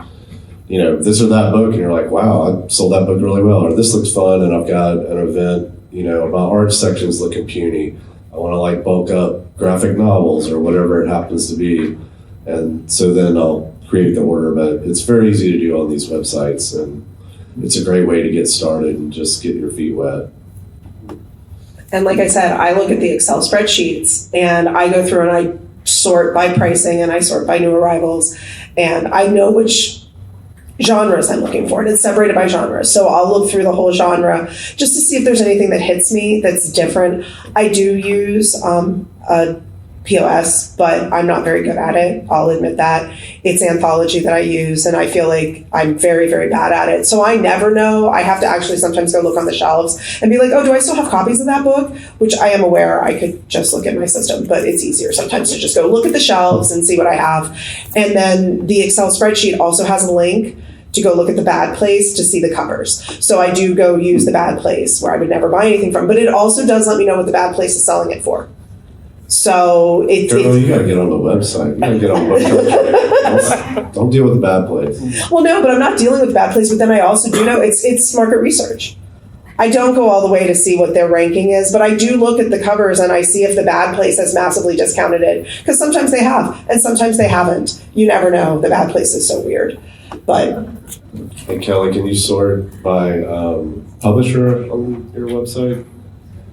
Speaker 13: this or that book, and you're like, wow, I sold that book really well, or this looks fun, and I've got an event, my art section's looking puny. I want to bulk up graphic novels or whatever it happens to be. And so then I'll create the order, but it's very easy to do on these websites, and it's a great way to get started and just get your feet wet.
Speaker 2: And like I said, I look at the Excel spreadsheets and I go through and I sort by pricing and I sort by new arrivals, and I know which genres I'm looking for, and it's separated by genres. So I'll look through the whole genre just to see if there's anything that hits me that's different. I do use a POS, but I'm not very good at it. I'll admit that. It's Anthology that I use, and I feel like I'm very, very bad at it. So I never know. I have to actually sometimes go look on the shelves and be like, oh, do I still have copies of that book? Which I am aware I could just look at my system, but it's easier sometimes to just go look at the shelves and see what I have. And then the Excel spreadsheet also has a link to go look at the Bad Place to see the covers. So I do go use the Bad Place, where I would never buy anything from, but it also does let me know what the Bad Place is selling it for. So
Speaker 13: Girl, you gotta get on the website. You gotta get on Book. Don't deal with the Bad Place.
Speaker 2: Well, no, but I'm not dealing with the Bad Place, but then I also do know it's market research. I don't go all the way to see what their ranking is, but I do look at the covers and I see if the Bad Place has massively discounted it, because sometimes they have and sometimes they haven't. You never know. The Bad Place is so weird. But
Speaker 13: Hey Kelly, can you sort by publisher on your website?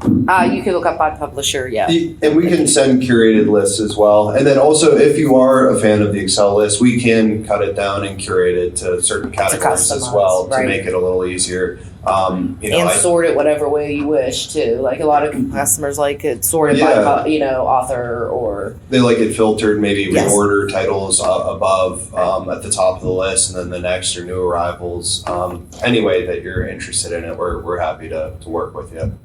Speaker 4: You can look up by publisher, yeah.
Speaker 5: And we can send curated lists as well. And then also, if you are a fan of the Excel list, we can cut it down and curate it to certain categories as well to make it a little easier.
Speaker 4: Sort it whatever way you wish too. Like a lot of customers like it sorted by author, or
Speaker 5: they like it filtered. Maybe we order titles above at the top of the list, and then the next are new arrivals. Any way that you're interested in it, we're happy to work with you.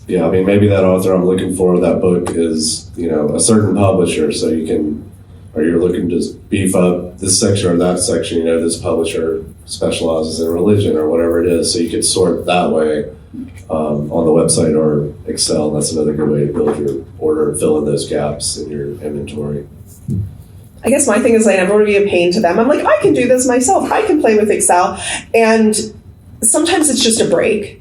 Speaker 13: Yeah, I mean, maybe that author I'm looking for, that book is, a certain publisher, so you can, or you're looking to beef up this section or that section, this publisher specializes in religion or whatever it is, so you could sort that way on the website or Excel. That's another good way to build your order and fill in those gaps in your inventory.
Speaker 2: I guess my thing is I never want to be a pain to them. I'm like, I can do this myself. I can play with Excel. And sometimes it's just a break.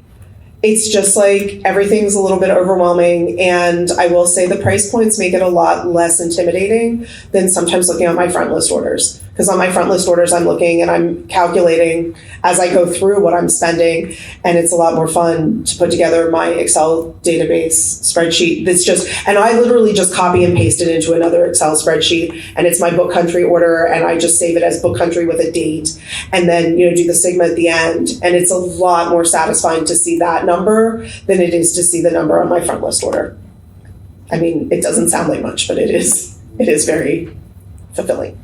Speaker 2: It's just like everything's a little bit overwhelming, and I will say the price points make it a lot less intimidating than sometimes looking at my front list orders. Because on my front list orders, I'm looking and I'm calculating as I go through what I'm spending, and it's a lot more fun to put together my Excel database spreadsheet that's just, and I literally just copy and paste it into another Excel spreadsheet, and it's my book country order, and I just save it as book country with a date, and then do the sigma at the end, and it's a lot more satisfying to see that number than it is to see the number on my front list order. I mean, it doesn't sound like much, but it is very fulfilling.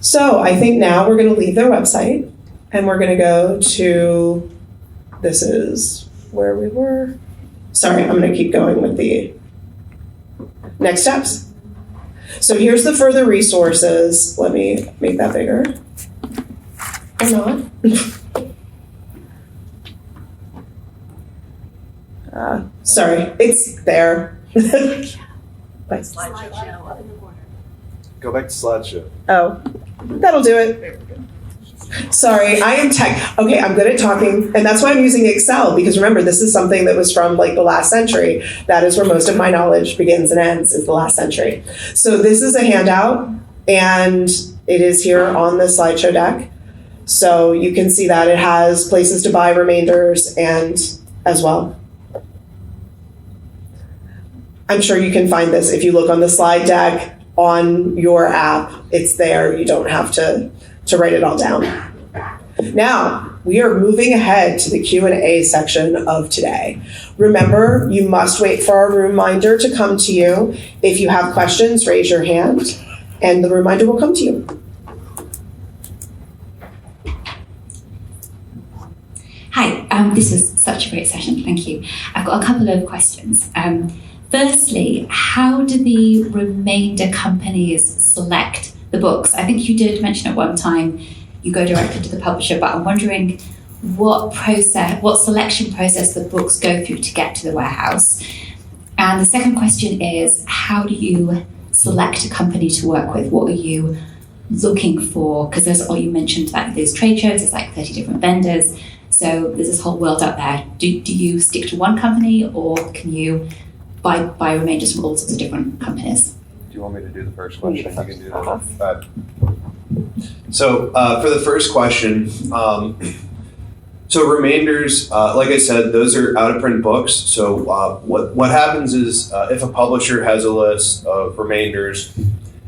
Speaker 2: So I think now we're going to leave their website and we're going to go to, this is where we were. Sorry, I'm going to keep going with the next steps. So here's the further resources. Let me make that bigger. Or not. Sorry, it's there.
Speaker 10: Slideshow up in the corner.
Speaker 3: Go back to slideshow.
Speaker 2: Oh, that'll do it. Sorry, I am tech. Okay, I'm good at talking, and that's why I'm using Excel, because remember, this is something that was from the last century. That is where most of my knowledge begins and ends, is the last century. So this is a handout, and it is here on the slideshow deck. So you can see that it has places to buy remainders and as well. I'm sure you can find this if you look on the slide deck on your app. It's there. You don't have to write it all down. Now, we are moving ahead to the Q&A section of today. Remember, you must wait for our reminder to come to you. If you have questions, raise your hand, and the reminder will come to you.
Speaker 14: Hi, this is such a great session. Thank you. I've got a couple of questions. Firstly, how do the remainder companies select the books? I think you did mention at one time you go directly to the publisher, but I'm wondering what selection process the books go through to get to the warehouse. And the second question is, how do you select a company to work with? What are you looking for? Because you mentioned that there's trade shows, there's like 30 different vendors. So there's this whole world out there. Do you stick to one company, or can you buy remainders from all sorts of different companies?
Speaker 5: Do you want me to do the first question? You can do that. So for the first question, so remainders, like I said, those are out of print books. So what happens is if a publisher has a list of remainders,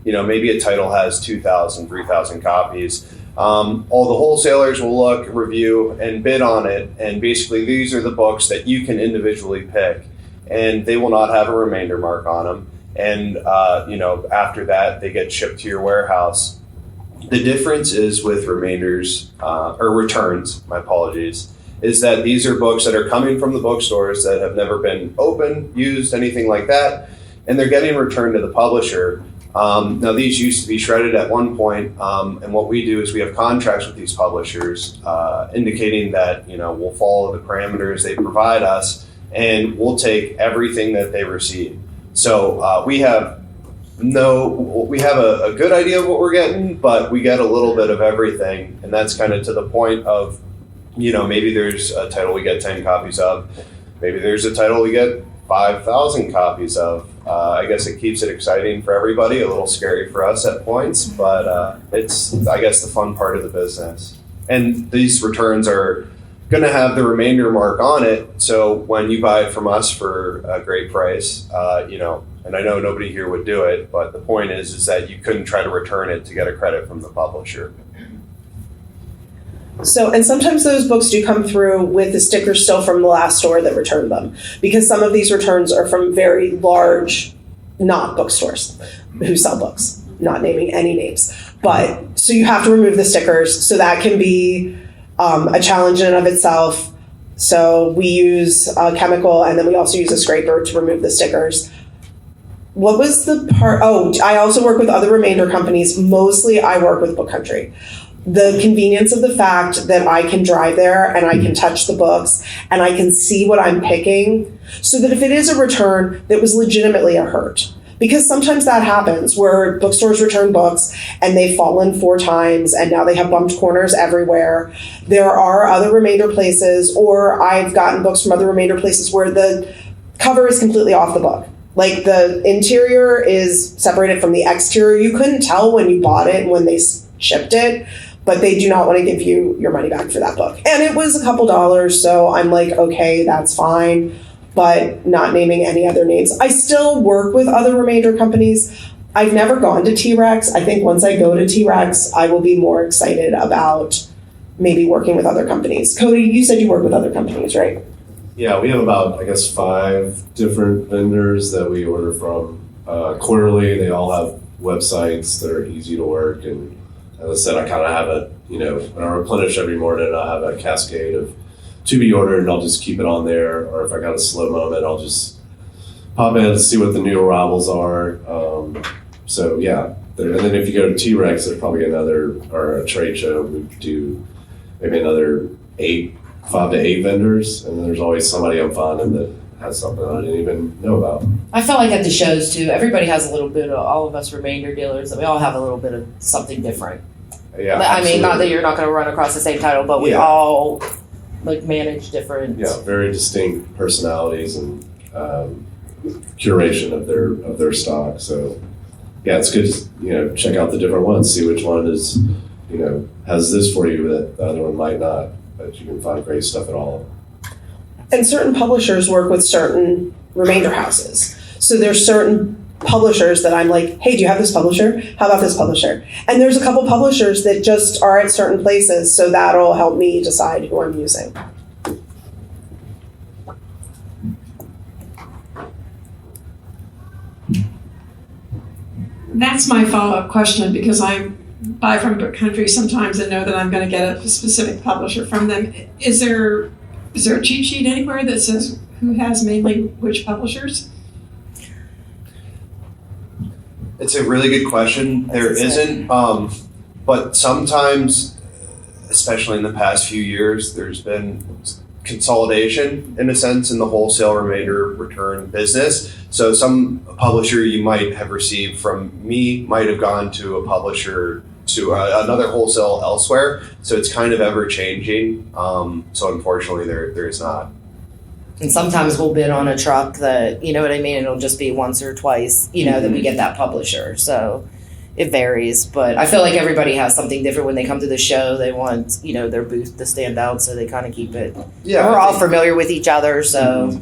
Speaker 5: maybe a title has 2,000, 3,000 copies. All the wholesalers will look, review, and bid on it. And basically, these are the books that you can individually pick, and they will not have a remainder mark on them. And after that, they get shipped to your warehouse. The difference is with remainders or returns. My apologies. Is that these are books that are coming from the bookstores that have never been opened, used, anything like that, and they're getting returned to the publisher. Now, these used to be shredded at one point, and what we do is we have contracts with these publishers indicating that we'll follow the parameters they provide us, and we'll take everything that they receive. So we have a good idea of what we're getting, but we get a little bit of everything, and that's kind of to the point of maybe there's a title we get 10 copies of, maybe there's a title we get 5,000 copies of. I guess it keeps it exciting for everybody, a little scary for us at points, but it's, I guess, the fun part of the business. And these returns are going to have the remainder mark on it, so when you buy it from us for a great price, and I know nobody here would do it, but the point is that you couldn't try to return it to get a credit from the publisher.
Speaker 2: So, and sometimes those books do come through with the stickers still from the last store that returned them, because some of these returns are from very large, not bookstores who sell books, not naming any names. But so you have to remove the stickers. So that can be a challenge in and of itself. So we use a chemical, and then we also use a scraper to remove the stickers. What was the part? Oh, I also work with other remainder companies. Mostly I work with Book Country. The convenience of the fact that I can drive there and I can touch the books and I can see what I'm picking, so that if it is a return that was legitimately a hurt, because sometimes that happens where bookstores return books and they've fallen 4 times and now they have bumped corners everywhere. There are other remainder places, or I've gotten books from other remainder places where the cover is completely off the book. Like the interior is separated from the exterior. You couldn't tell when you bought it and when they shipped it, but they do not want to give you your money back for that book. And it was a couple dollars, so I'm like, okay, that's fine, but not naming any other names. I still work with other remainder companies. I've never gone to T-Rex. I think once I go to T-Rex, I will be more excited about maybe working with other companies. Cody, you said you work with other companies, right?
Speaker 13: Yeah, we have about, 5 different vendors that we order from quarterly. They all have websites that are easy to work, and as I said, I kind of have when I replenish every morning, I have a cascade of to be ordered, and I'll just keep it on there. Or if I got a slow moment, I'll just pop in and see what the new arrivals are. So yeah, and then if you go to T-Rex, there's probably a trade show. We do maybe another 5 to 8 vendors, and then there's always somebody I'm finding that has something I didn't even know about.
Speaker 4: I felt like at the shows too, everybody has a little bit of, all of us remainder dealers, and we all have a little bit of something different.
Speaker 13: Yeah,
Speaker 4: I mean, not that you're not going to run across the same title, but we all manage different.
Speaker 13: Yeah, very distinct personalities and curation of their stock. So yeah, it's good to check out the different ones, see which one is has this for you that the other one might not, but you can find great stuff at all.
Speaker 2: And certain publishers work with certain remainder houses. So there's certain publishers that I'm like, hey, do you have this publisher? How about this publisher? And there's a couple publishers that just are at certain places, so that'll help me decide who I'm using.
Speaker 15: That's my follow-up question, because I buy from Book Country sometimes and know that I'm going to get a specific publisher from them. Is there a cheat sheet anywhere that says who has mainly which publishers?
Speaker 5: It's a really good question. There isn't, but sometimes especially in the past few years, there's been consolidation in a sense in the wholesale remainder return business. So some publisher you might have received from me might have gone to a publisher to another wholesale elsewhere. So it's kind of ever changing. So unfortunately there is not.
Speaker 4: And sometimes we'll bid on a truck that, you know what I mean? It'll just be once or twice, that we get that publisher. So it varies, but I feel like everybody has something different when they come to the show. They want, their booth to stand out, so they kind of keep it. Yeah, we're all familiar with each other, so.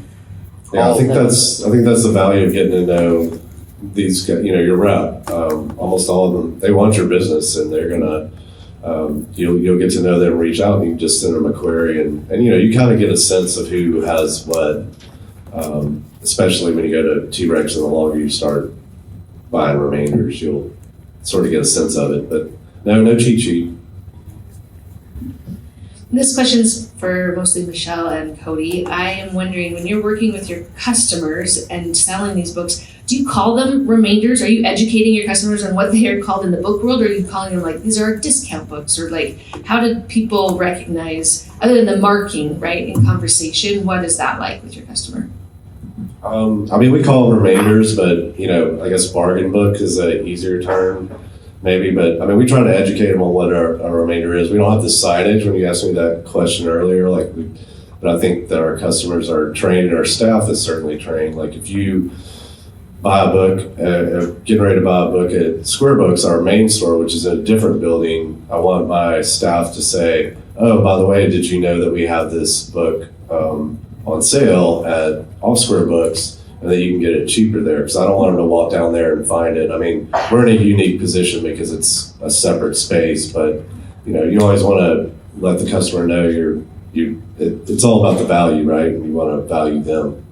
Speaker 13: Yeah, I think that's the value of getting to know these guys. Your rep. Almost all of them, they want your business, and they're gonna. You'll get to know them, reach out, and you can just send them a query, and you kind of get a sense of who has what. Especially when you go to T-Rex, and the longer you start buying remainders, you'll sort of get a sense of it, but no cheat sheet.
Speaker 16: This question's for mostly Michelle and Cody. I am wondering, when you're working with your customers and selling these books, do you call them remainders? Are you educating your customers on what they are called in the book world, or are you calling them like, these are discount books? Or like, how do people recognize, other than the marking, right, in conversation, what is that like with your customer?
Speaker 13: We call them remainders, but I guess bargain book is an easier term, maybe. But we try to educate them on what a remainder is. We don't have the signage when you asked me that question earlier, but I think that our customers are trained, and our staff is certainly trained. Like if you buy a book, getting ready to buy a book at Square Books, our main store, which is in a different building, I want my staff to say, "Oh, by the way, did you know that we have this book on sale at Off Square Books, and that you can get it cheaper there?" Because I don't want them to walk down there and find it. We're in a unique position because it's a separate space, but you always want to let the customer know it's all about the value, right? You want to value them.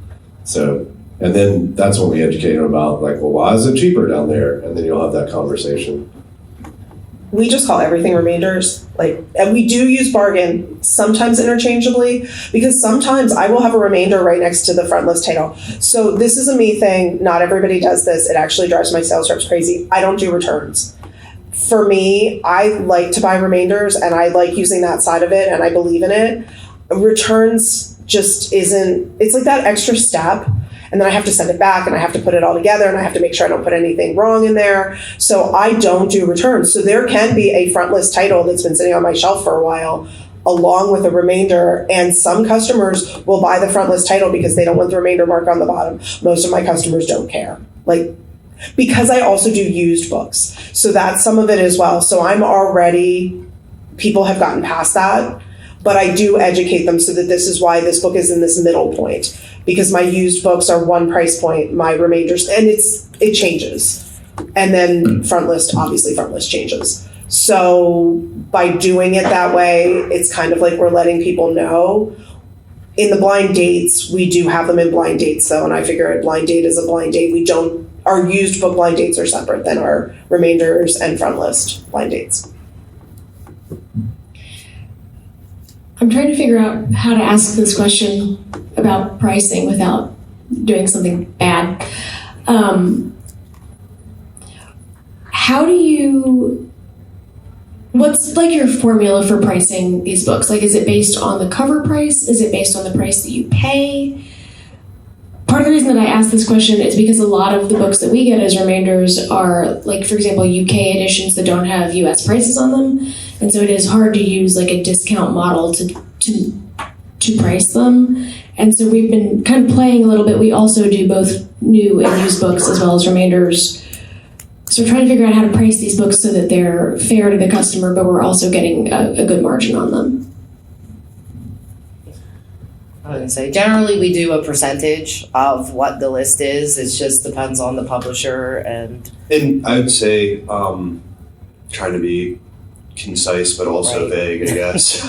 Speaker 13: So, and then that's when we educate them about why is it cheaper down there? And then you'll have that conversation.
Speaker 2: We just call everything remainders. And we do use bargain sometimes interchangeably, because sometimes I will have a remainder right next to the front list title. So this is a me thing. Not everybody does this. It actually drives my sales reps crazy. I don't do returns. For me, I like to buy remainders, and I like using that side of it, and I believe in it. Returns just isn't, it's like that extra step. And then I have to send it back, and I have to put it all together, and I have to make sure I don't put anything wrong in there. So I don't do returns. So there can be a front list title that's been sitting on my shelf for a while, along with a remainder. And some customers will buy the front list title because they don't want the remainder mark on the bottom. Most of my customers don't care. Because I also do used books. So that's some of it as well. So people have gotten past that. But I do educate them so that this is why this book is in this middle point, because my used books are one price point, my remainders, and it changes. And then front list changes. So by doing it that way, it's kind of like we're letting people know. In the blind dates, we do have them in blind dates though, and I figure a blind date is a blind date. Our used book blind dates are separate than our remainders and front list blind dates.
Speaker 17: I'm trying to figure out how to ask this question about pricing without doing something bad. What's your formula for pricing these books? Is it based on the cover price? Is it based on the price that you pay? Part of the reason that I ask this question is because a lot of the books that we get as remainders are, for example, UK editions that don't have US prices on them. And so it is hard to use a discount model to price them. And so we've been kind of playing a little bit. We also do both new and used books as well as remainders. So we're trying to figure out how to price these books so that they're fair to the customer, but we're also getting a good margin on them.
Speaker 4: I was going to say, generally we do a percentage of what the list is. It just depends on the publisher. And
Speaker 5: I would say, trying to be concise but also vague, I guess.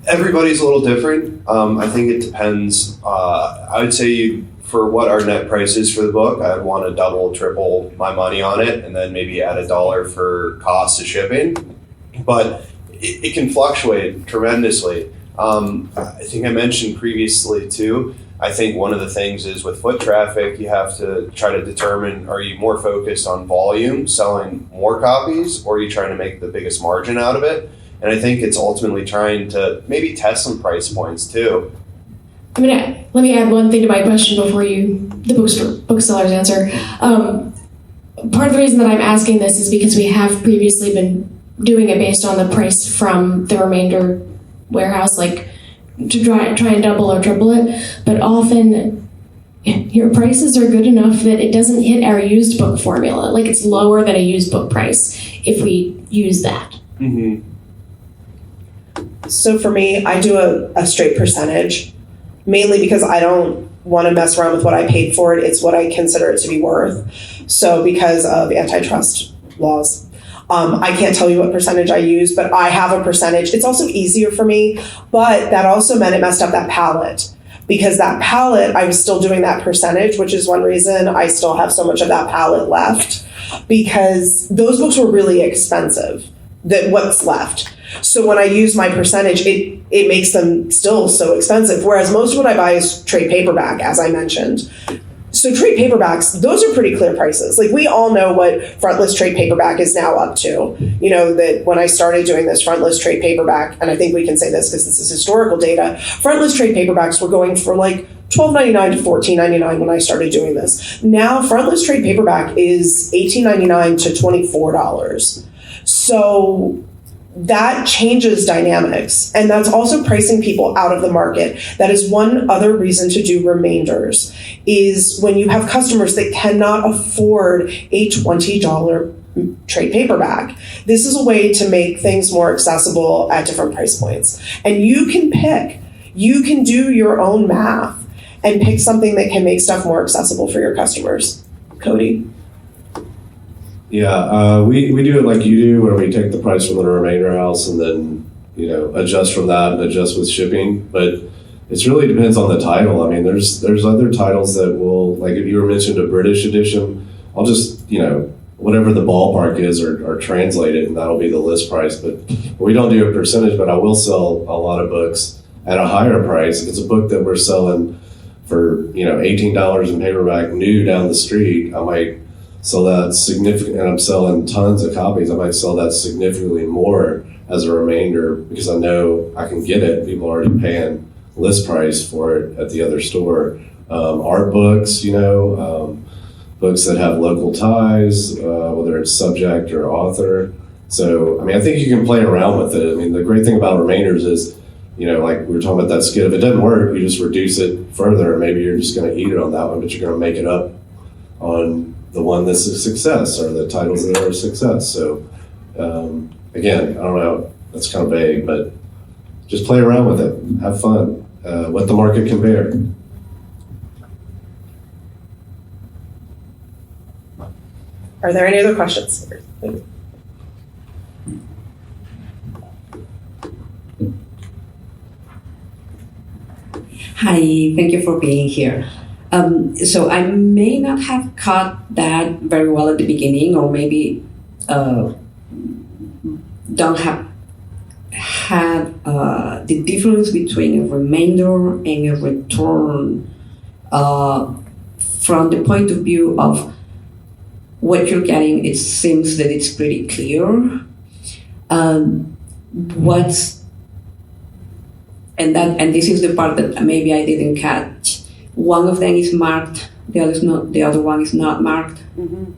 Speaker 5: Everybody's a little different. I think it depends. I would say for what our net price is for the book, I'd want to double, triple my money on it, and then maybe add $1 for cost of shipping. But it can fluctuate tremendously. I think I mentioned previously too, I think one of the things is with foot traffic, you have to try to determine, are you more focused on volume, selling more copies, or are you trying to make the biggest margin out of it? And I think it's ultimately trying to maybe test some price points too.
Speaker 17: Let me add one thing to my question before the booksellers answer. Part of the reason that I'm asking this is because we have previously been doing it based on the price from the remainder warehouse, like to try and double or triple it. But often your prices are good enough that it doesn't hit our used book formula. Like it's lower than a used book price if we use that.
Speaker 2: Mm-hmm. So for me, I do a straight percentage, mainly because I don't want to mess around with what I paid for it. It's what I consider it to be worth. So because of antitrust laws, I can't tell you what percentage I use, but I have a percentage. It's also easier for me, but that also meant it messed up that palette. Because that palette, I was still doing that percentage, which is one reason I still have so much of that palette left. Because those books were really expensive, what's left. So when I use my percentage, it makes them still so expensive. Whereas most of what I buy is trade paperback, as I mentioned. So trade paperbacks, those are pretty clear prices. Like we all know what frontlist trade paperback is now up to. You know, that when I started doing this frontlist trade paperback, and I think we can say this because this is historical data, frontlist trade paperbacks were going for like $12.99 to $14.99 when I started doing this. Now frontlist trade paperback is $18.99 to $24. So that changes dynamics, and that's also pricing people out of the market. That is one other reason to do remainders, is when you have customers that cannot afford a $20 trade paperback. This is a way to make things more accessible at different price points. And you can do your own math and pick something that can make stuff more accessible for your customers. Cody?
Speaker 13: Yeah, we do it like you do, where we take the price from the remainder house and then, adjust from that and adjust with shipping. But it really depends on the title. I mean, there's other titles that will, like if you were mentioned a British edition, I'll just, whatever the ballpark is or translate it, and that'll be the list price. But we don't do a percentage, but I will sell a lot of books at a higher price. If it's a book that we're selling for, $18 in paperback new down the street, I might sell that significant, and I'm selling tons of copies, I might sell that significantly more as a remainder because I know I can get it. People are already paying list price for it at the other store. Art books, books that have local ties, whether it's subject or author. So, I think you can play around with it. The great thing about remainders is, like we were talking about that skid, if it doesn't work, you just reduce it further. Maybe you're just going to eat it on that one, but you're going to make it up on the one that's a success or the titles that are a success. So again, I don't know, that's kind of vague, but just play around with it, have fun, what the market can bear.
Speaker 2: Are there any other questions?
Speaker 18: Hi, thank you for being here. So I may not have caught that very well at the beginning, or maybe don't have had the difference between a remainder and a return from the point of view of what you're getting. It seems that it's pretty clear. And this is the part that maybe I didn't catch. One of them is marked, the other one is not marked.
Speaker 2: Mm-hmm.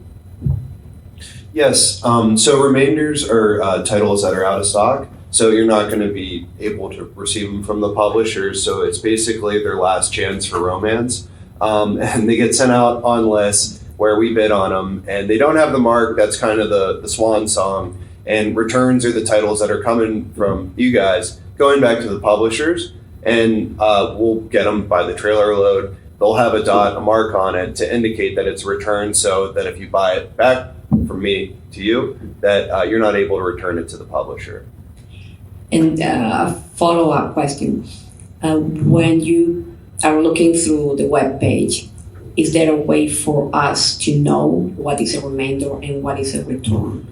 Speaker 5: Yes, so remainders are titles that are out of stock, so you're not going to be able to receive them from the publishers, so it's basically their last chance for romance. And they get sent out on lists where we bid on them, and they don't have the mark. That's kind of the swan song. And returns are the titles that are coming from you guys, going back to the publishers, and we'll get them by the trailer load. They'll have a mark on it to indicate that it's returned, so that if you buy it back from me to you, that you're not able to return it to the publisher.
Speaker 18: And a follow-up question. When you are looking through the web page, is there a way for us to know what is a remainder and what is a return?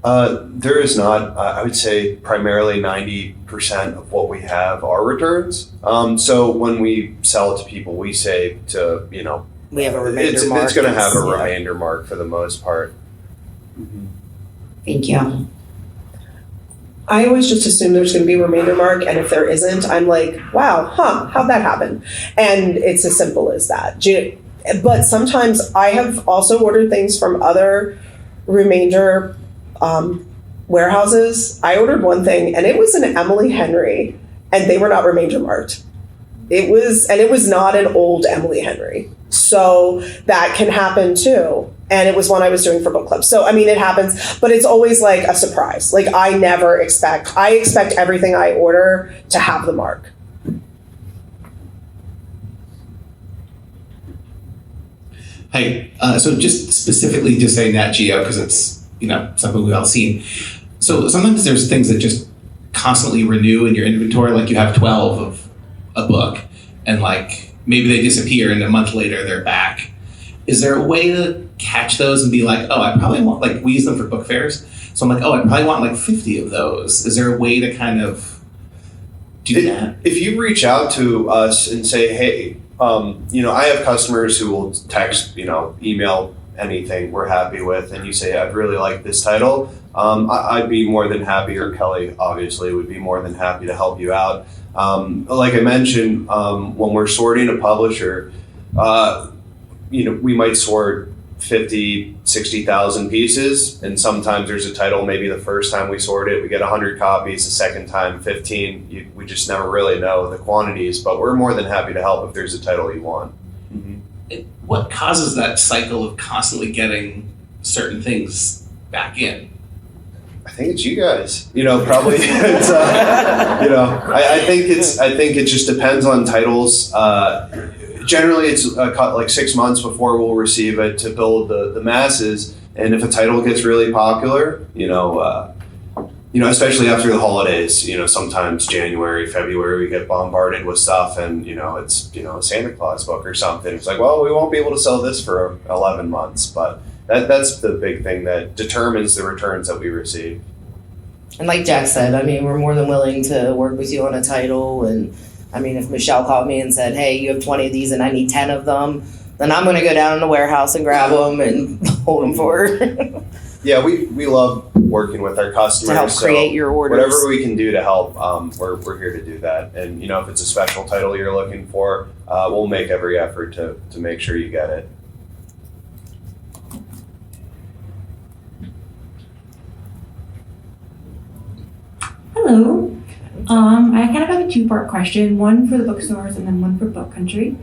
Speaker 5: There is not. I would say primarily 90% of what we have are returns. So when we sell it to people, we say to,
Speaker 4: we have a remainder mark.
Speaker 5: It's going to have a remainder mark for the most part.
Speaker 18: Thank you.
Speaker 2: I always just assume there's going to be a remainder mark, and if there isn't, I'm like, wow, how'd that happen? And it's as simple as that. But sometimes I have also ordered things from other remainder warehouses. I ordered one thing, and it was an Emily Henry, and they were not remainder marked. It was not an old Emily Henry. So that can happen too. And it was one I was doing for book club. So, I mean, it happens, but it's always like a surprise. Like I expect everything I order to have the mark.
Speaker 19: Hey, so just specifically just saying Nat Geo, because it's, something we've all seen. So sometimes there's things that just constantly renew in your inventory, like you have 12 of a book, and like maybe they disappear and a month later they're back. Is there a way to catch those and be like, oh, I probably want, like we use them for book fairs, so I'm like, oh, I probably want like 50 of those. Is there a way to kind of do that?
Speaker 5: If you reach out to us and say, hey, I have customers who will text, email anything we're happy with, and you say, I'd really like this title, I'd be more than happy, or Kelly obviously would be more than happy to help you out. Like I mentioned, when we're sorting a publisher, we might sort 50, 60,000 pieces, and sometimes there's a title, maybe the first time we sort it, we get 100 copies, the second time 15, we just never really know the quantities, but we're more than happy to help if there's a title you want.
Speaker 19: What causes that cycle of constantly getting certain things back in?
Speaker 5: I think it's you guys. Probably. It's, I think it just depends on titles. Generally, it's like 6 months before we'll receive it to build the masses. And if a title gets really popular, especially after the holidays, sometimes January, February, we get bombarded with stuff, and it's a Santa Claus book or something. It's like, well, we won't be able to sell this for 11 months, but that's the big thing that determines the returns that we receive.
Speaker 4: And like Jack said, we're more than willing to work with you on a title. And if Michelle called me and said, hey, you have 20 of these and I need 10 of them, then I'm going to go down in the warehouse and grab them and hold them for her.
Speaker 5: Yeah, we love working with our customers
Speaker 4: to help create your orders.
Speaker 5: Whatever we can do to help, we're here to do that. And if it's a special title you're looking for, we'll make every effort to make sure you get it.
Speaker 20: Hello. I kind of have a two-part question, one for the bookstores and then one for Book Country.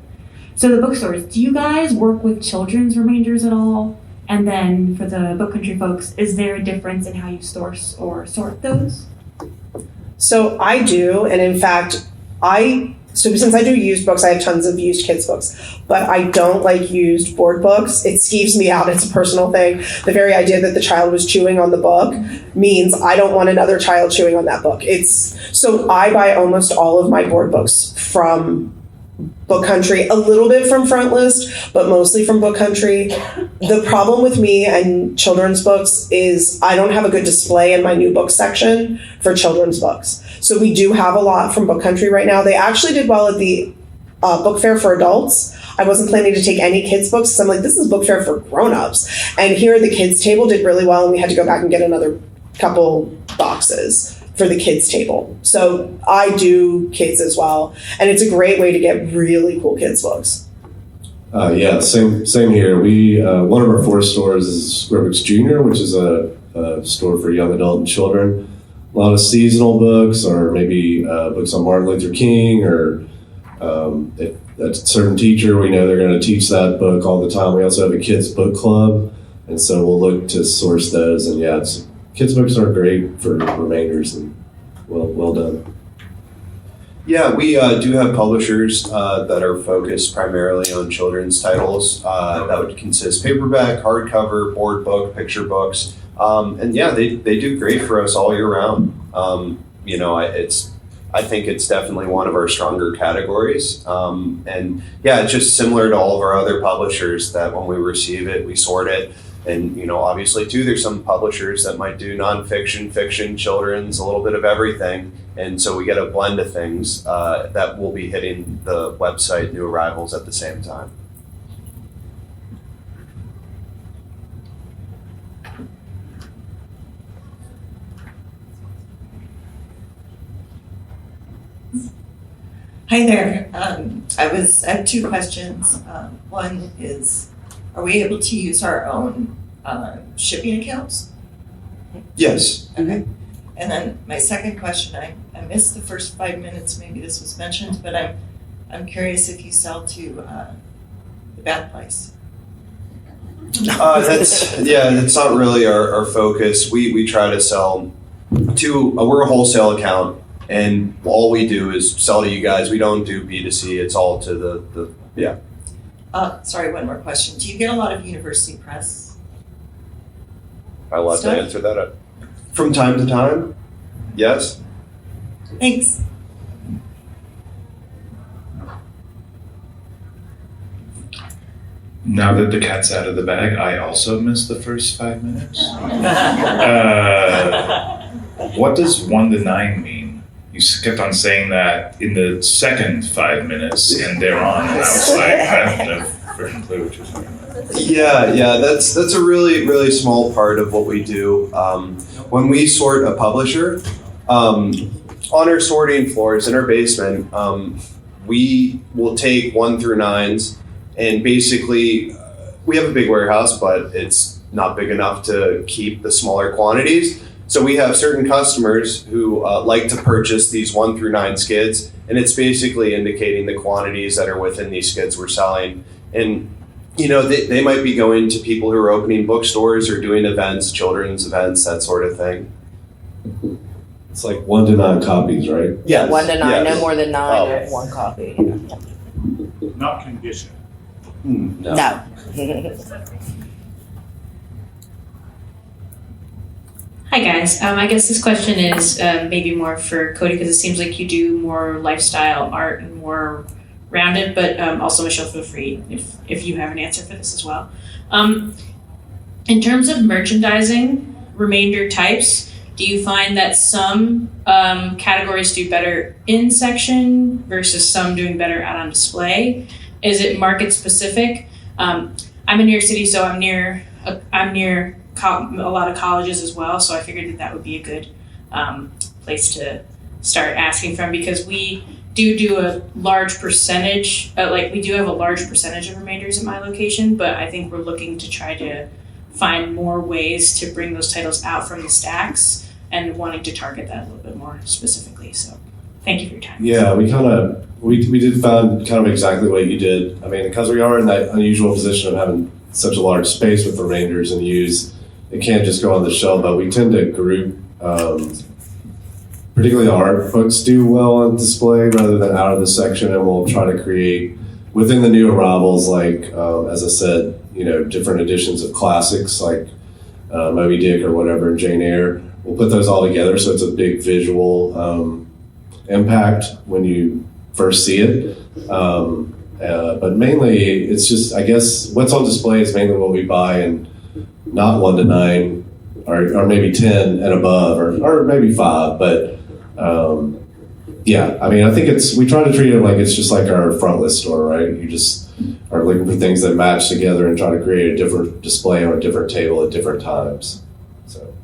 Speaker 20: So the bookstores, do you guys work with children's remainders at all? And then for the Book Country folks, is there a difference in how you source or sort those?
Speaker 2: So I do, and in fact, since I do used books, I have tons of used kids books, but I don't like used board books. It skeeves me out. It's a personal thing. The very idea that the child was chewing on the book means I don't want another child chewing on that book. So I buy almost all of my board books from Book Country, a little bit from Frontlist, but mostly from Book Country. The problem with me and children's books is I don't have a good display in my new book section for children's books. So we do have a lot from Book Country right now. They actually did well at the book fair for adults. I wasn't planning to take any kids books because I'm like, this is book fair for grown-ups. And here the kids table did really well, and we had to go back and get another couple boxes for the kids table. So I do kids as well, and it's a great way to get really cool kids books.
Speaker 13: Yeah, same here. We one of our 4 stores is Square Books Junior, which is a store for young adult and children. A lot of seasonal books, or maybe books on Martin Luther King, or if that's a certain teacher, we know they're going to teach that book all the time. We also have a kids book club, and so we'll look to source those. And yeah, kids books are great for remainders, and well done.
Speaker 5: Yeah, we do have publishers that are focused primarily on children's titles. That would consist paperback, hardcover, board book, picture books. And yeah, they do great for us all year round. I think it's definitely one of our stronger categories. And yeah, it's just similar to all of our other publishers that when we receive it, we sort it. And, you know, obviously too, there's some publishers that might do nonfiction, fiction, children's, a little bit of everything. And so we get a blend of things that will be hitting the website, new arrivals at the same time.
Speaker 21: Hi there. I have two questions. One is, are we able to use our own shipping accounts?
Speaker 5: Yes.
Speaker 21: Okay. And then my second question, I missed the first 5 minutes, maybe this was mentioned, but I'm curious if you sell to the bad place.
Speaker 5: That's not really our focus. We try to sell to, we're a wholesale account, and all we do is sell to you guys. We don't do B2C. It's all to the.
Speaker 21: Sorry, one more question. Do you get a lot of university press?
Speaker 5: I'll let to answer that. From time to time, yes.
Speaker 21: Thanks.
Speaker 22: Now that the cat's out of the bag, I also missed the first 5 minutes. What does 1 to 9 mean? You kept on saying that in the second 5 minutes and thereon, and I was like, I don't know freaking clue what you're talking about.
Speaker 5: Yeah, that's a really, really small part of what we do. When we sort a publisher, on our sorting floors in our basement, we will take 1 through 9s, and basically we have a big warehouse, but it's not big enough to keep the smaller quantities. So we have certain customers who like to purchase these 1 through 9 skids, and it's basically indicating the quantities that are within these skids we're selling. And, you know, they might be going to people who are opening bookstores or doing events, children's events, that sort of thing.
Speaker 13: It's like 1 to 9 copies, right?
Speaker 4: Yeah, 1 to 9,
Speaker 5: Yes.
Speaker 4: no more than 9 of one copy.
Speaker 22: Not conditioned.
Speaker 4: No.
Speaker 16: Hi guys, I guess this question is maybe more for Cody because it seems like you do more lifestyle art and more rounded, but also Michelle, feel free if you have an answer for this as well. In terms of merchandising, remainder types, do you find that some categories do better in section versus some doing better out on display? Is it market specific? I'm in New York City, so I'm near a lot of colleges as well, so I figured that would be a good place to start asking from, because we do a large percentage, we do have a large percentage of remainders at my location, but I think we're looking to try to find more ways to bring those titles out from the stacks and wanting to target that a little bit more specifically. So thank you for your time.
Speaker 13: Yeah, we did find kind of exactly what you did. I mean, because we are in that unusual position of having such a large space with the remainders and use, it can't just go on the shelf, but we tend to group, particularly the art books do well on display rather than out of the section, and we'll try to create within the new arrivals, like, as I said, you know, different editions of classics like Moby Dick or whatever, and Jane Eyre. We'll put those all together so it's a big visual impact when you first see it. But mainly it's just, I guess, what's on display is mainly what we buy, and not 1 to 9 or maybe 10 and above or maybe 5. But yeah, I mean, I think we try to treat it like it's just like our frontlist store, right? You just are looking for things that match together and try to create a different display on a different table at different times. So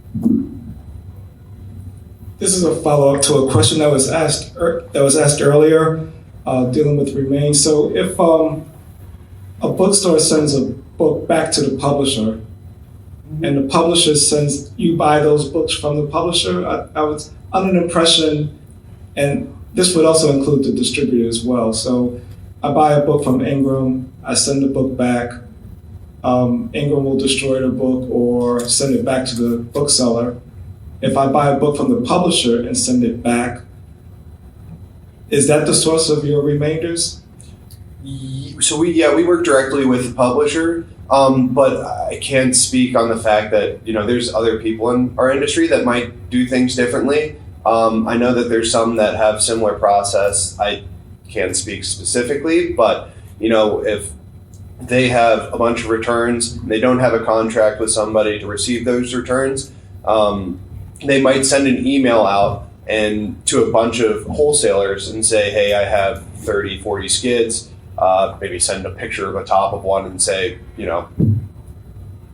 Speaker 23: this is a follow-up to a question that was asked earlier, dealing with remains. So if a bookstore sends a book back to the publisher, and the publisher sends, you buy those books from the publisher, I was under the impression, and this would also include the distributor as well. So I buy a book from Ingram, I send the book back, Ingram will destroy the book or send it back to the bookseller. If I buy a book from the publisher and send it back, is that the source of your remainders?
Speaker 5: So we work directly with the publisher, but I can't speak on the fact that, you know, there's other people in our industry that might do things differently. I know that there's some that have similar process. I can't speak specifically, but, you know, if they have a bunch of returns, they don't have a contract with somebody to receive those returns, they might send an email out and to a bunch of wholesalers and say, hey, I have 30, 40 skids, maybe send a picture of a top of one and say,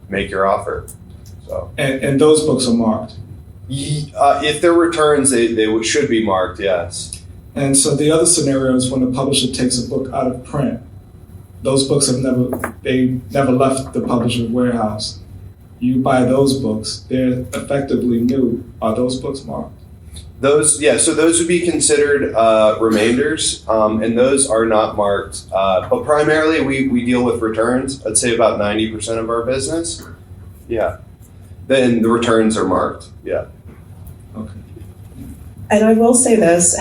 Speaker 5: make your offer. So.
Speaker 23: And those books are marked?
Speaker 5: If they're returns, they should be marked, yes.
Speaker 23: And so the other scenario is when a publisher takes a book out of print. Those books have never left the publisher's warehouse. You buy those books, they're effectively new. Are those books marked?
Speaker 5: So those would be considered remainders, and those are not marked. But primarily, we deal with returns. I'd say about 90% of our business. Yeah. Then the returns are marked. Yeah.
Speaker 23: Okay.
Speaker 2: And I will say this,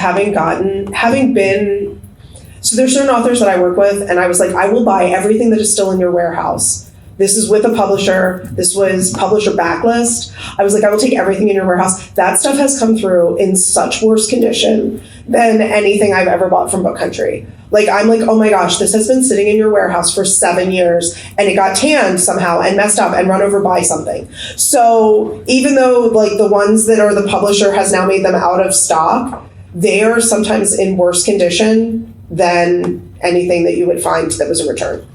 Speaker 2: so there's certain authors that I work with, and I was like, I will buy everything that is still in your warehouse. This is with a publisher. This was publisher backlist. I was like, I will take everything in your warehouse. That stuff has come through in such worse condition than anything I've ever bought from Book Country. Like, I'm like, oh my gosh, this has been sitting in your warehouse for 7 years and it got tanned somehow and messed up and run over by something. So even though like the ones that are the publisher has now made them out of stock, they are sometimes in worse condition than anything that you would find that was a return.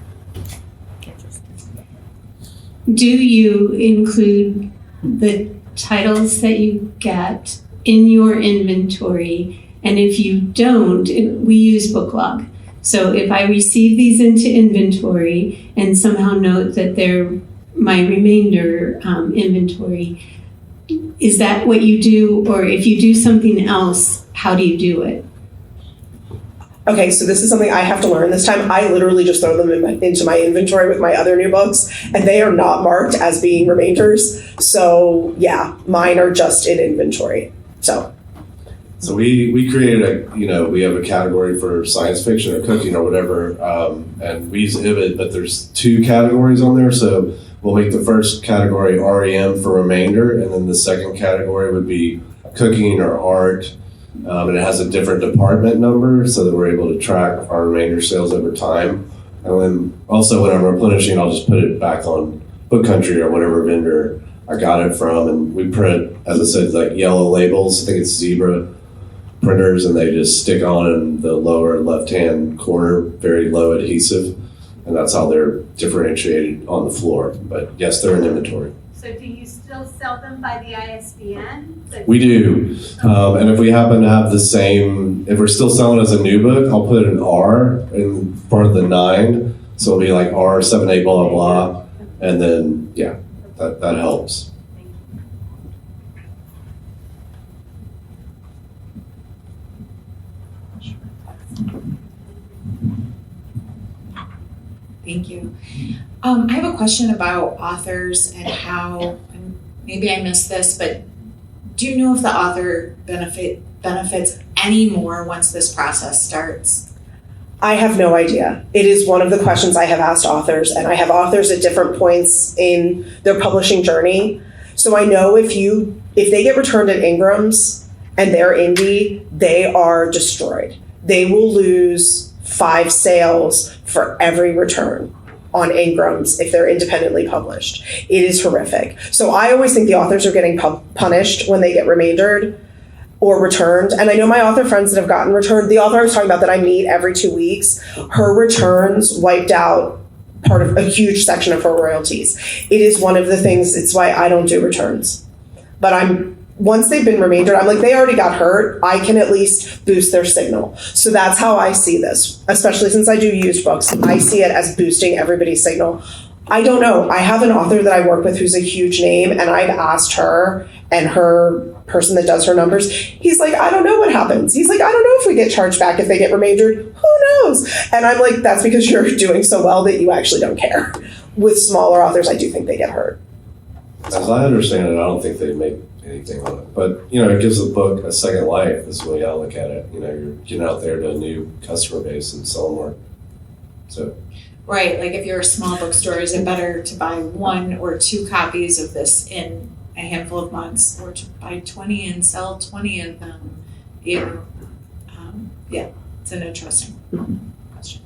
Speaker 1: Do you include the titles that you get in your inventory? And if you don't, we use Booklog. So if I receive these into inventory and somehow note that they're my remainder inventory, is that what you do? Or if you do something else, how do you do it?
Speaker 2: Okay, so this is something I have to learn this time. I literally just throw them into my inventory with my other new books, and they are not marked as being remainders. So yeah, mine are just in inventory. So
Speaker 13: we created we have a category for science fiction or cooking or whatever, and we use Ibid, but there's 2 categories on there. So we'll make the first category REM for remainder, and then the second category would be cooking or art. And it has a different department number so that we're able to track our remainder sales over time. And then also when I'm replenishing, I'll just put it back on Book Country or whatever vendor I got it from. And we print, as I said, like yellow labels. I think it's Zebra printers, and they just stick on in the lower left-hand corner, very low adhesive. And that's how they're differentiated on the floor. But yes, they're in inventory.
Speaker 10: So do you still sell them by the ISBN?
Speaker 13: We do. And if we happen to have the same, if we're still selling as a new book, I'll put an R in part of the 9. So it'll be like R78 blah, blah, blah. And then, yeah, that helps.
Speaker 6: Thank you. I have a question about authors and how, and maybe I missed this, but do you know if the author benefits any more once this process starts?
Speaker 2: I have no idea. It is one of the questions I have asked authors, and I have authors at different points in their publishing journey. So I know if they get returned at Ingram's and they're indie, they are destroyed. They will lose 5 sales for every return on Ingram's if they're independently published. It is horrific. So I always think the authors are getting punished when they get remaindered or returned. And I know my author friends that have gotten returned. The author I was talking about that I meet every 2 weeks, her returns wiped out part of a huge section of her royalties. It is one of the things, it's why I don't do returns. But once they've been remaindered, I'm like, they already got hurt. I can at least boost their signal. So that's how I see this, especially since I do used books. I see it as boosting everybody's signal. I don't know. I have an author that I work with who's a huge name, and I've asked her and her person that does her numbers. He's like, I don't know what happens. He's like, I don't know if we get charged back if they get remaindered. Who knows? And I'm like, that's because you're doing so well that you actually don't care. With smaller authors, I do think they get hurt.
Speaker 13: As I understand it, I don't think they make anything on it. But, it gives the book a second life. That's the way I look at it. You're getting out there to a new customer base and selling more. So.
Speaker 6: Right, like if you're a small bookstore, is it better to buy 1 or 2 copies of this in a handful of months, or to buy 20 and sell 20 of them? Yeah, it's an interesting question.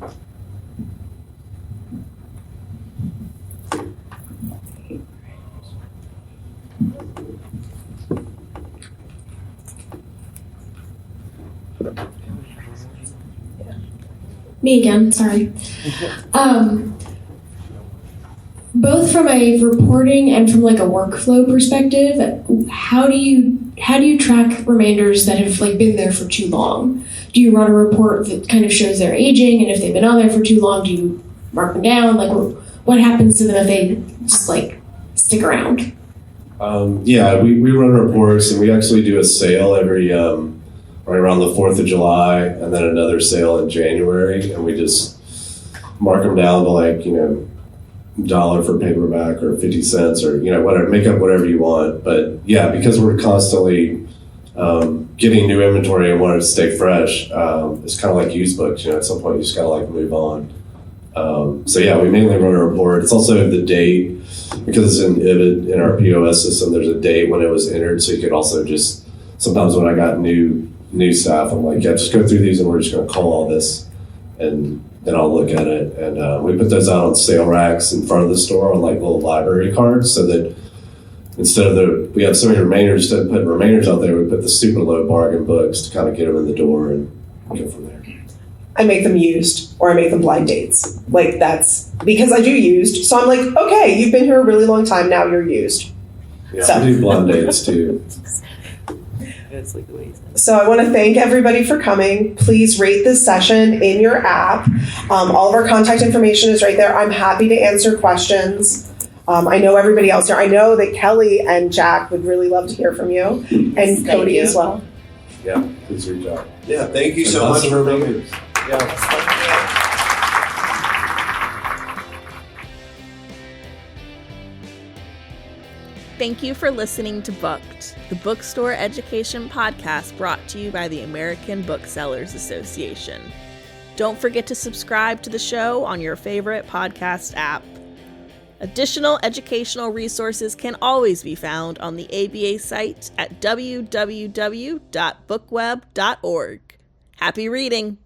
Speaker 17: Me again, sorry. Both from a reporting and from like a workflow perspective, how do you track remainders that have like been there for too long? Do you run a report that kind of shows their aging, and if they've been on there for too long, do you mark them down? Like, what happens to them if they just like stick around?
Speaker 13: Yeah, we run reports, and we actually do a sale every right around the 4th of July, and then another sale in January, and we just mark them down to like, $1 for paperback or 50 cents or, whatever, make up whatever you want. But yeah, because we're constantly getting new inventory and wanting to stay fresh, it's kind of like used books, at some point you just gotta like move on. So yeah, we mainly run a report. It's also the date, because it's in our POS system, there's a date when it was entered, so you could also just, sometimes when I got new staff, I'm like, yeah, just go through these and we're just gonna call all this, and then I'll look at it. And we put those out on sale racks in front of the store on like little library cards, so that instead of we have so many remainders, instead of putting remainders out there, we put the super low bargain books to kind of get them in the door and go from there.
Speaker 2: I make them used, or I make them blind dates. Like, that's because I do used. So I'm like, okay, you've been here a really long time, now you're used.
Speaker 13: Yeah,
Speaker 2: so.
Speaker 13: we do blind dates too.
Speaker 2: So I want to thank everybody for coming. Please rate this session in your app. All of our contact information is right there. I'm happy to answer questions. I know everybody else here. I know that Kelly and Jack would really love to hear from you, and Cody as well.
Speaker 13: Yeah, please reach out.
Speaker 5: Yeah, thank you so much for coming.
Speaker 9: Thank you for listening to Booked, the bookstore education podcast brought to you by the American Booksellers Association. Don't forget to subscribe to the show on your favorite podcast app. Additional educational resources can always be found on the ABA site at www.bookweb.org. Happy reading!